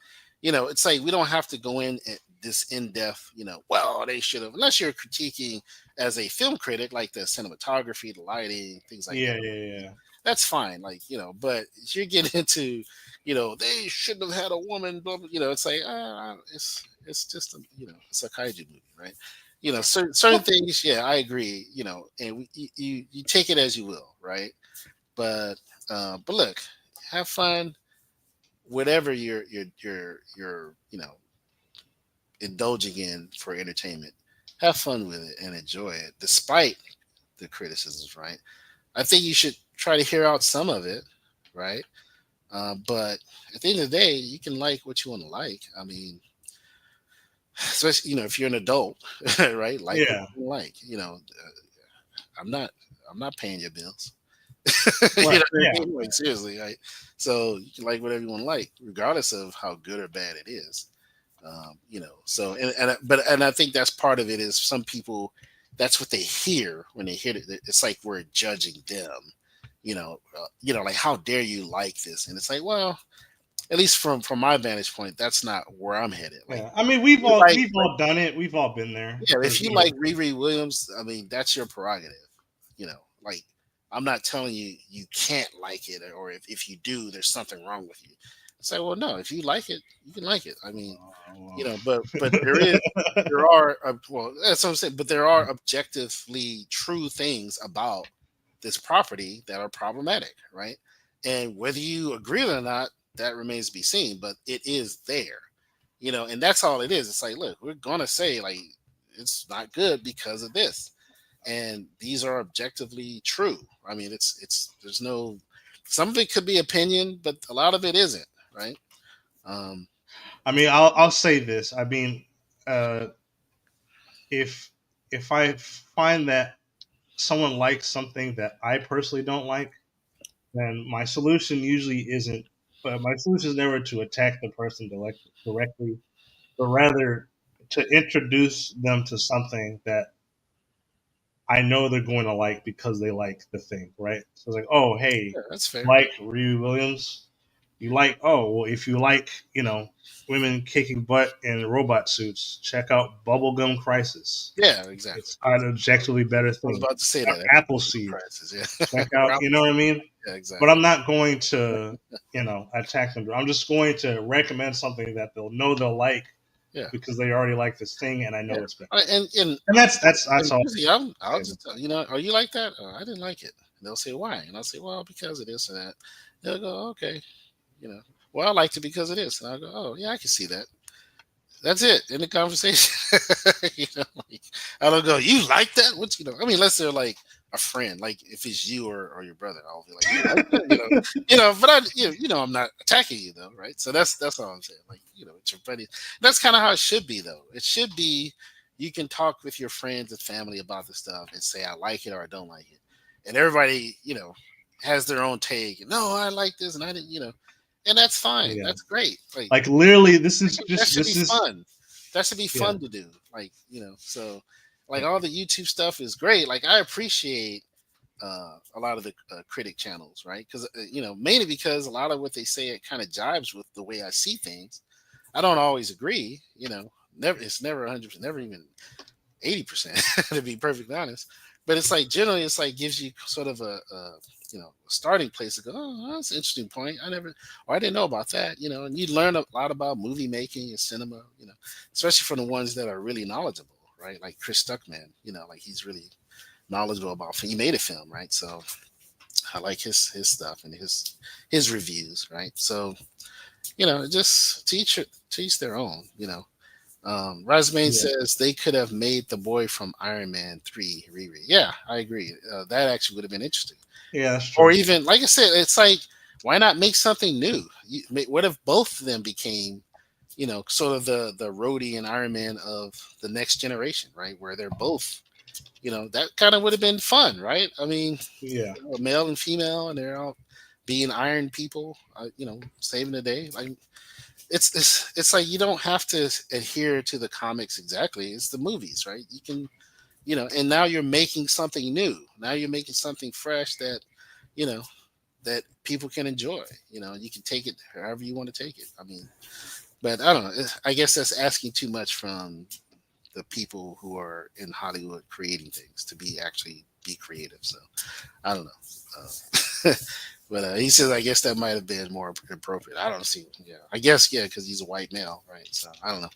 it's like we don't have to go in at this in depth, well, they should have, unless you're critiquing as a film critic, like the cinematography, the lighting, things like yeah, that. yeah, yeah. That's fine. Like, but if you're getting into, they shouldn't have had a woman, blah, blah, it's like, it's just, it's a kaiju movie, right? Certain things, yeah, I agree, and you take it as you will, right? But, but look, have fun, whatever you're, indulging in for entertainment. Have fun with it and enjoy it, despite the criticisms, right? I think you should try to hear out some of it, right? But at the end of the day, you can like what you want to like. I mean, especially if you're an adult, right? Like what Yeah. you like. I'm not I'm not paying your bills. Right. What I Yeah. mean? Like seriously, right? So you can like whatever you want to like, regardless of how good or bad it is. So and I think that's part of it is some people that's what they hear when they hear it. It's like we're judging them. Like how dare you like this? And it's like, well, at least from my vantage point, that's not where I'm headed. Like Yeah. I mean, we've you all like we've all done it. We've all been there. yeah, if Because you like Riri Williams, I mean that's your prerogative. Like I'm not telling you you can't like it, or if you do, there's something wrong with you. Say, well, no, if you like it, you can like it. I mean, but there are well, that's what I'm saying. But there are objectively true things about this property that are problematic, right? And whether you agree with it or not, that remains to be seen. But it is there, and that's all it is. It's like, look, we're gonna say like it's not good because of this, and these are objectively true. I mean, it's there's no some of it could be opinion, but a lot of it isn't, right? Um, I mean, I'll say this. I mean, uh, if if I find that someone likes something that I personally don't like, then my solution usually isn't. But my solution is never to attack the person directly, but rather to introduce them to something that I know they're going to like because they like the thing, right? So it's like, oh, hey, yeah, that's fair. like Ryu Williams, you like, oh, well, if you like, women kicking butt in robot suits, check out Bubblegum Crisis. Yeah, exactly. It's an objectively better I was thing. about to say Check that. out Appleseed. Prices, yeah. Check out, you know what I mean? Yeah, But exactly. I'm not going to, attack them. I'm just going to recommend something that they'll know they'll like Yeah, because they already like this thing, and I yeah. know it's better. And And that's and all. usually I'll just are you like that? I didn't like it. And they'll say why, and I'll say, well, because of this or that. They'll go, okay, you know, well, I liked it because of this, and I'll go, oh yeah, I can see that. That's it in the conversation. Like, I don't go. You like that? What I mean, unless they're like a friend, like if it's you or your brother, I'll be like, you like that? But I'm not attacking you though, right? So that's all I'm saying. Like, it's your buddy. That's kind of how it should be though. It should be you can talk with your friends and family about the stuff and say I like it or I don't like it, and everybody has their own take. No, I like this, and I didn't. And that's fine. Yeah. That's great. Like Like literally, that should be this is fun. That should be yeah fun to do. Like, so like all the YouTube stuff is great. Like I appreciate a lot of the critic channels, right? Because mainly because a lot of what they say it kind of jives with the way I see things. I don't always agree. Never. It's never 100%, never even 80% to be perfectly honest. But it's like generally, it's like gives you sort of a starting place to go. Oh, that's an interesting point. I didn't know about that. And you learn a lot about movie making and cinema. Especially from the ones that are really knowledgeable, right? Like Chris Stuckman. Like he's really knowledgeable about. He made a film, right? So I like his stuff and his reviews, right? So just teach their own. Rasmain yeah says they could have made the boy from Iron Man 3 Riri. Yeah, I agree. That actually would have been interesting. yeah that's Or true. even, like I said, it's like, why not make something new? What if both of them became, sort of the Rhodey and Iron Man of the next generation, right? Where they're both, that kind of would have been fun, right? I mean, Yeah, male and female, and they're all being Iron people, saving the day. Like, it's like you don't have to adhere to the comics exactly. It's the movies, right? You can, and now you're making something new. Now you're making something fresh that, you know, that people can enjoy. You can take it however you want to take it. I mean, but I don't know. I guess that's asking too much from the people who are in Hollywood creating things to be actually be creative. So I don't know. But he says, I guess that might have been more appropriate. I don't see. Yeah, I guess because he's a white male, right? So I don't know.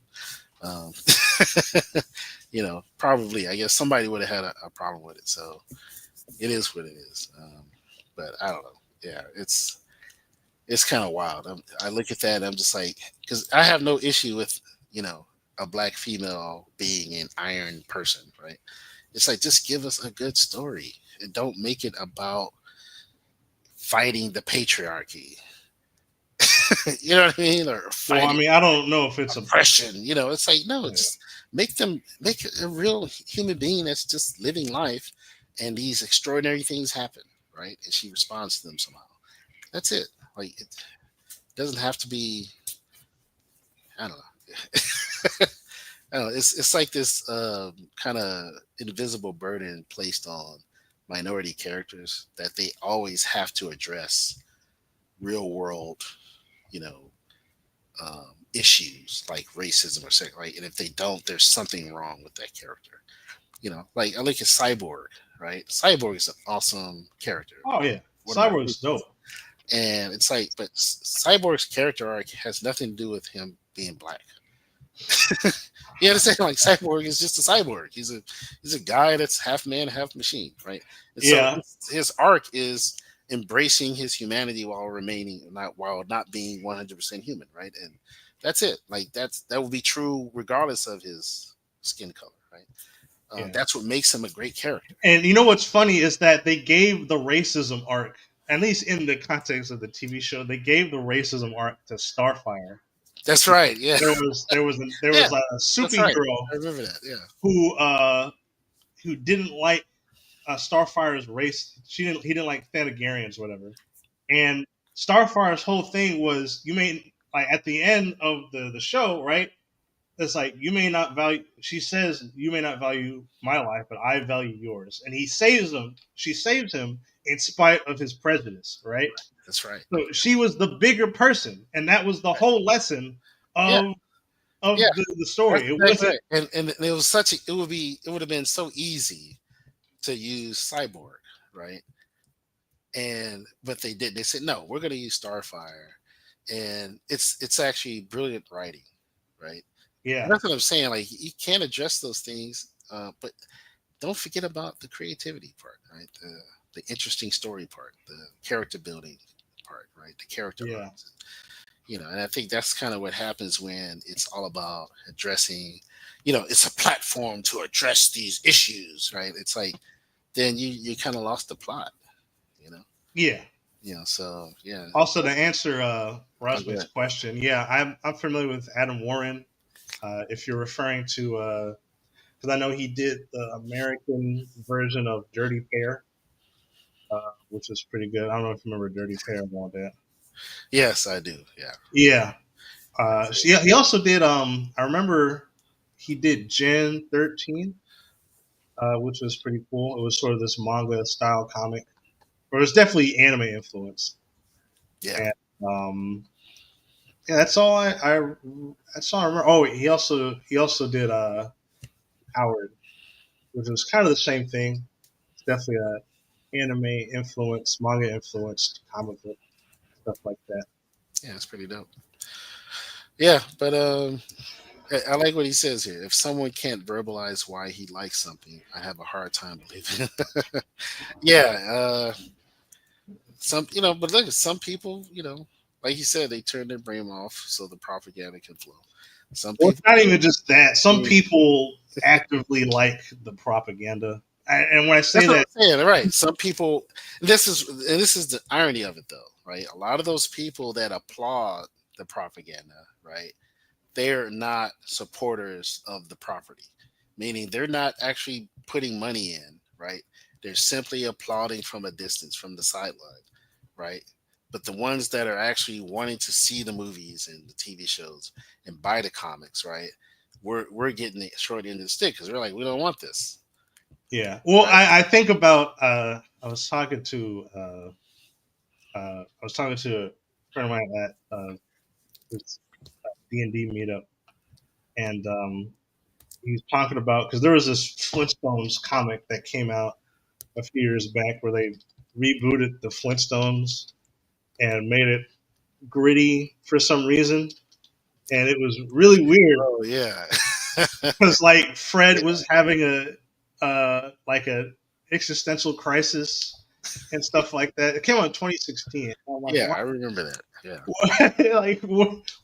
Um, probably. I guess somebody would have had a problem with it. So it is what it is. But I don't know. Yeah, it's kind of wild. I look at that and I'm just like, because I have no issue with a black female being an iron person, right? It's like just give us a good story and don't make it about fighting the patriarchy. You know what I mean? Or well, I fighting mean, I don't know if it's a oppression. It's like no, yeah. it's make a real human being that's just living life, and these extraordinary things happen, right? And she responds to them somehow. That's it. Like it doesn't have to be. I don't know. I don't know. It's like this kind of invisible burden placed on minority characters that they always have to address real world, you know, issues like racism or sex, right? And if they don't, there's something wrong with that character. Like I look at Cyborg, right? Cyborg is an awesome character, Oh yeah, one of my Cyborg's favorites. dope. And it's like, but Cyborg's character arc has nothing to do with him being black. You understand? Like Cyborg is just a cyborg. He's a guy that's half man, half machine, right? And so Yeah, his arc is embracing his humanity while not being 100% human, right? And that's it. Like that will be true regardless of his skin color, right? yeah. That's what makes him a great character. And you know what's funny is that they gave the racism arc, at least in the context of the TV show, they gave the racism arc to Starfire. That's right. Yeah, There yeah, was a that's Soupy right. girl I remember that. Yeah, who who didn't like Starfire's race. He didn't like Thanagarians or whatever. And Starfire's whole thing was you may like at the end of the show, right? It's like you may not value. She says you may not value my life, but I value yours. And he saves him. She saves him in spite of his prejudice, right? that's right. So she was the bigger person, and that was the whole lesson Yeah, of yeah, the that's story. It exactly wasn't. right. And it was it would have been so easy to use Cyborg, right? And but they did. They said no, we're going to use Starfire, and it's actually brilliant writing, right? And Yeah, that's what I'm saying. Like you can't address those things, but don't forget about the creativity part, right? The interesting story part, the character building part, right? The character yeah. arcs. And I think that's kind of what happens when it's all about addressing, it's a platform to address these issues, right? It's like then you kind of lost the plot, you know. Yeah. So yeah. Also, to answer Oh, go Rosmi's ahead. question, yeah, I'm familiar with Adam Warren. If you're referring to, because I know he did the American version of Dirty Pair, which was pretty good. I don't know if you remember Dirty Pair and all that. Yes, I do. Yeah. Yeah. So yeah, he also did. I remember he did Gen 13, which was pretty cool. It was sort of this manga style comic, but it was definitely anime influence. Yeah. And yeah, that's all that's all I remember. Oh, he also did Howard, which was kind of the same thing. It's definitely a anime influence, manga influenced comic book stuff like that. Yeah, it's pretty dope. Yeah, but I like what he says here. If someone can't verbalize why he likes something, I have a hard time believing it. Yeah, but look, some people, like you said, they turn their brain off so the propaganda can flow. Some Well, it's people, not even just that. Some mm, people actively like the propaganda, and when I say that's what that, I'm saying. Right? Some people. This is the irony of it, though. Right? A lot of those people that applaud the propaganda, right? They're not supporters of the property, meaning they're not actually putting money in, right? They're simply applauding from a distance, from the sideline, right? But the ones that are actually wanting to see the movies and the TV shows and buy the comics, right? We're getting the short end of the stick because we're like, we don't want this, yeah. Well, right? I think about. I was talking to a friend of mine at this D&D meetup, and he was talking about because there was this Flintstones comic that came out a few years back where they rebooted the Flintstones and made it gritty for some reason, and it was really weird Oh yeah, because like Fred yeah, was having a existential crisis and stuff like that. It came out in 2016. I'm like, yeah. I remember that. Yeah. what? Like,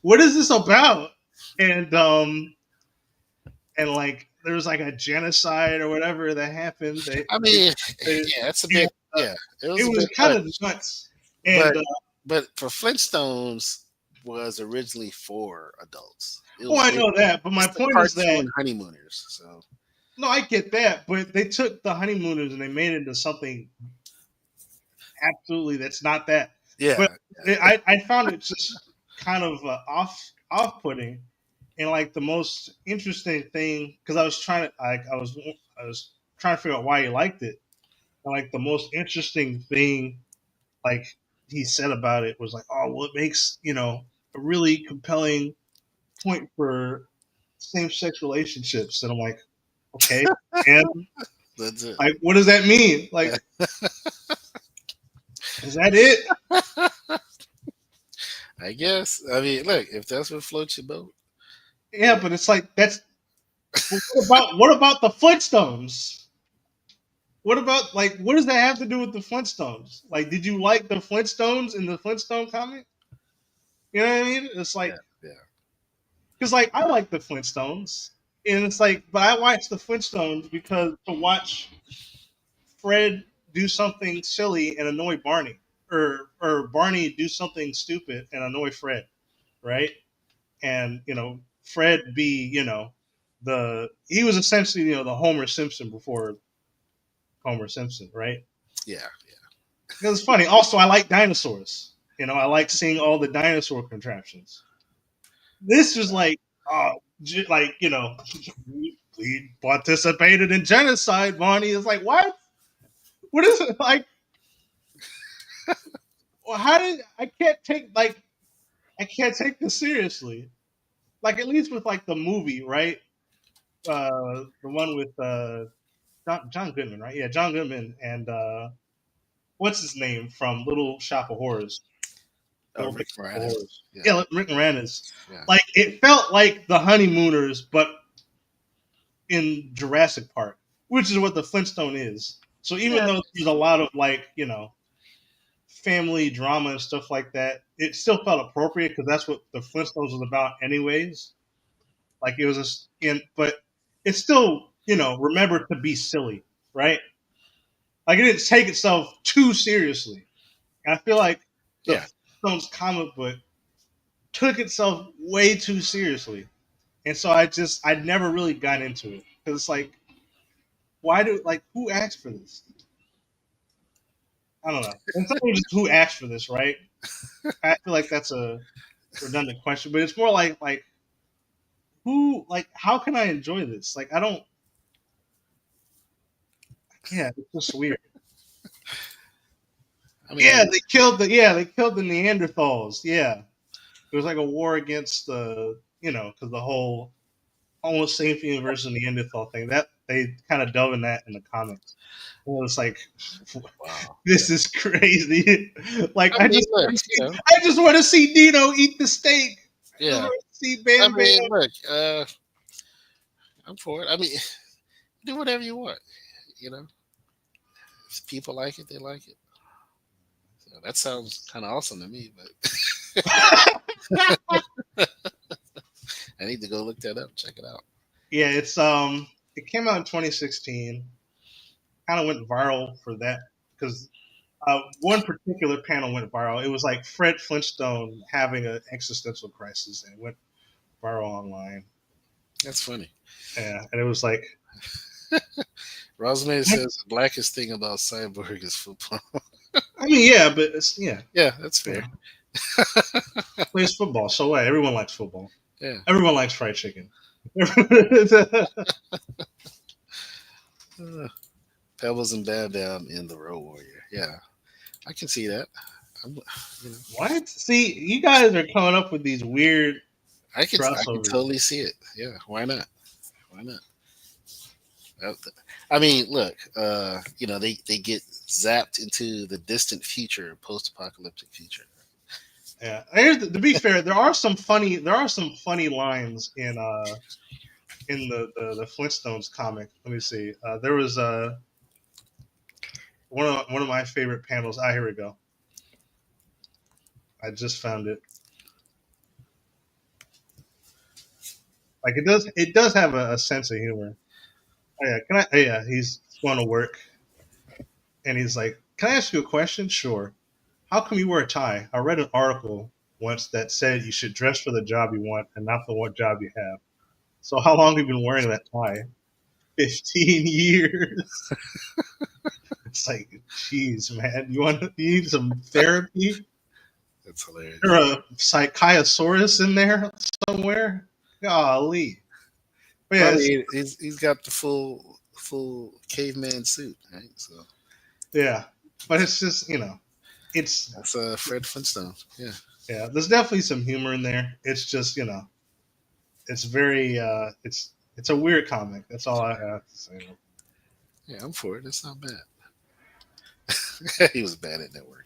what is this about? And and like there was like a genocide or whatever that happened. I mean, They- yeah, it's a yeah, bit. Yeah, it it was a was bit kind much. of nuts. But And for Flintstones was originally for adults. It oh, was I know that, but my it's the point is that cartoon honeymooners. So no, I get that, but they took the honeymooners and they made it into something absolutely that's not that. But yeah, I found it just kind of off putting, and like the most interesting thing because I was trying to figure out why he liked it, and like the most interesting thing like he said about it was like, oh well, it makes a really compelling point for same sex relationships, and I'm like, okay, and that's it. like what does that mean? Like, is that it? I guess. I mean, look, if that's what floats your boat, Yeah, but it's like that's. But what about the Flintstones? What about like what does that have to do with the Flintstones? Like, did you like the Flintstones in the Flintstone comic? You know what I mean? It's yeah, like yeah, because like I like the Flintstones, and it's like, but I watch the Flintstones because to watch Fred do something silly and annoy Barney, or Barney do something stupid and annoy Fred, right? And Fred be the he was essentially the Homer Simpson before Homer Simpson, right? yeah, Because it's funny. Also, I like dinosaurs. I like seeing all the dinosaur contraptions. This was like, like we participated in genocide. Barney is like, what? What is it like? Well, how did I can't take this seriously. Like at least with like the movie, right? The one with John Goodman, right? Yeah, John Goodman and what's his name from Little Shop of Horrors? yeah. Little Big Rick Shop of Moranis. Horrors. Yeah, Yeah, Rick Moranis. yeah, Like it felt like the Honeymooners, but in Jurassic Park, which is what the Flintstone is. So even yeah, though there's a lot of like family drama and stuff like that, it still felt appropriate because that's what the Flintstones was about, anyways. Like it was, but it still, remembered to be silly, right? Like it didn't take itself too seriously. And I feel like the Yeah, Flintstones comic book took itself way too seriously, and so I never really got into it because it's like, who asked for this? I don't know. And it's not even just who asked for this, right? I feel like that's a redundant question, but it's more like who, like, how can I enjoy this? Like, I don't. Yeah, it's just weird. I Yeah, mean, they killed the Neanderthals. Yeah, it was like a war against because the whole Homo sapien versus Neanderthal thing, that they kind of dove in that in the comics. Well, it's like, wow. this is crazy. Like I mean, look, I just want to see Dino eat the steak. I just yeah. want to see I Bam Bam. mean, look, I'm for it. I mean, do whatever you want. You know, if people like it, they like it. So that sounds kind of awesome to me, but I need to go look that up, check it out. Yeah, it came out in 2016. Kind of went viral for that because one particular panel went viral. It was like Fred Flintstone having an existential crisis, and it went viral online. That's funny. Yeah, and it was like, Rosemary says the blackest thing about Cyborg is football. I mean, yeah, but it's Yeah, that's yeah, fair. plays football. So what? Everyone likes football. Yeah. Everyone likes fried chicken. Uh, Pebbles and Bam Bam in the Road Warrior. Yeah, I can see that. I'm, you know, What? See, you guys are coming up with these weird I can crossovers. totally see it. Yeah, why not? Why not? Uh, I mean, look, they get zapped into the distant future, post-apocalyptic future. Yeah. To be fair, there are some funny lines in the Flintstones comic. Let me see. There was one of my favorite panels. Ah, here we go. I just found it. Like it does have a sense of humor. Oh yeah, can I? Oh yeah, he's going to work, and he's like, "Can I ask you a question?" Sure. How come you wear a tie? I read an article once that said you should dress for the job you want and not for what job you have. So how long have you been wearing that tie? 15 years. It's like, jeez, man, you need some therapy? That's hilarious. There a psychosaurus in there somewhere? Golly. But Well, yeah, I mean, he's got the full caveman suit, right? So yeah. But it's just, it's that's Fred Flintstone. Yeah, yeah. There's definitely some humor in there. It's just, it's very it's a weird comic. That's all I have to say. yeah, I'm for it. That's not bad. He was bad at networking.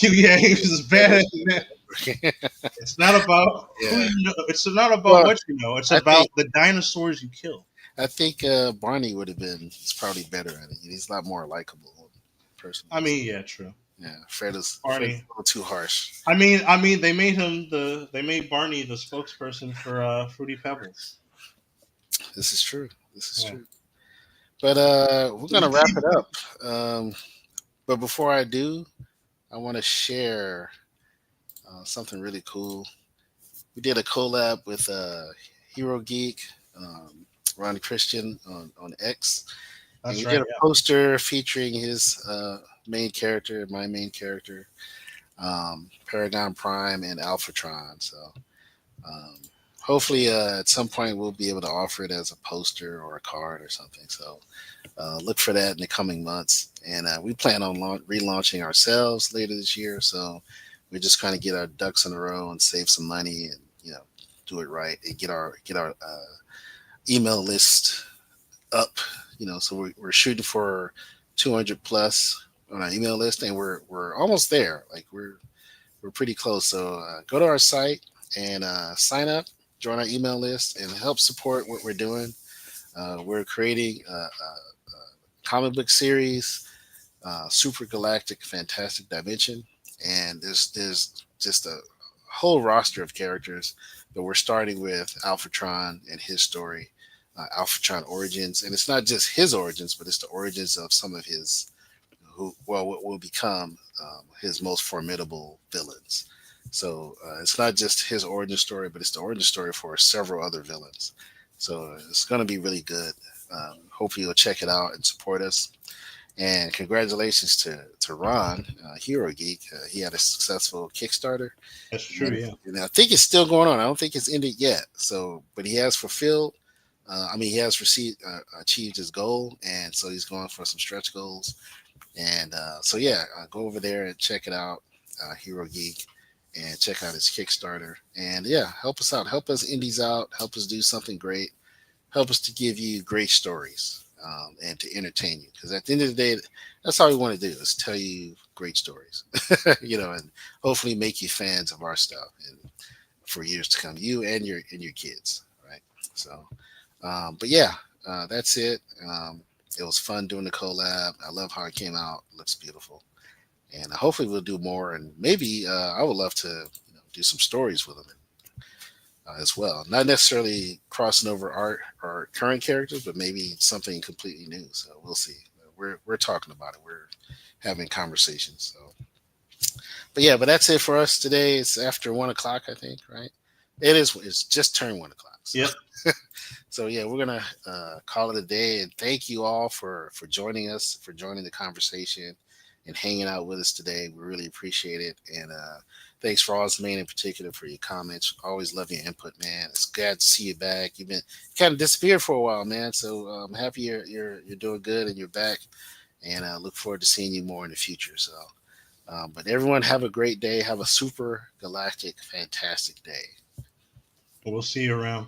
Yeah, he was bad at that. Yeah. It's not about who Yeah. you know. It's not about Well, what you know. It's I about think the dinosaurs you kill. I think Barney would have been. He's probably better at it. He's a lot more likable person. I mean, yeah, true. Yeah, Fred's Barney. a little too harsh. I mean, they made Barney the spokesperson for Fruity Pebbles. This is true. This is Yeah. true. But we're gonna wrap it up. But before I do, I want to share something really cool. We did a collab with Hero Geek, Ronnie Christian on X. And That's we right. did a poster featuring his main character, my main character, Paragon Prime and Alphatron. So um, hopefully at some point we'll be able to offer it as a poster or a card or something. So look for that in the coming months. And we plan on relaunching ourselves later this year. So we're just trying to get our ducks in a row and save some money and do it right and get our email list up. So we're shooting for 200 plus on our email list, and we're almost there. Like we're pretty close. So go to our site and sign up, join our email list, and help support what we're doing. We're creating a comic book series super galactic, fantastic dimension, and there's just a whole roster of characters. But we're starting with Alphatron and his story, Alphatron origins, and it's not just his origins, but it's the origins of some of his who well what will become his most formidable villains. So it's not just his origin story, but it's the origin story for several other villains. So it's going to be really good. Hopefully you'll check it out and support us. And congratulations to Ron, Hero Geek. He had a successful Kickstarter, That's true. and, Yeah. and I think it's still going on. I don't think it's ended yet. So, but he has fulfilled. I mean, he has received achieved his goal, and so he's going for some stretch goals. And so, yeah, go over there and check it out, Hero Geek, and check out his Kickstarter. And yeah, help us out, help us indies out, help us do something great, help us to give you great stories and to entertain you. Because at the end of the day, that's all we want to do is tell you great stories, and hopefully make you fans of our stuff and for years to come, you and your kids, right? So, but yeah, that's it. It was fun doing the collab. I love how it came out. It looks beautiful, and hopefully we'll do more. And maybe I would love to do some stories with them as well. Not necessarily crossing over our current characters, but maybe something completely new. So we'll see. We're talking about it. We're having conversations. So, but yeah, but that's it for us today. It's after 1 o'clock, I think, right? It is. It's just turned 1 o'clock. So. Yep. So yeah, we're gonna call it a day, and thank you all for joining us, for joining the conversation, and hanging out with us today. We really appreciate it, and thanks for Osman in particular for your comments. Always love your input, man. It's glad to see you back. You've been kind of disappeared for a while, man. So I'm happy you're doing good and you're back, and I look forward to seeing you more in the future. So, but everyone have a great day. Have a super galactic, fantastic day. We'll see you around.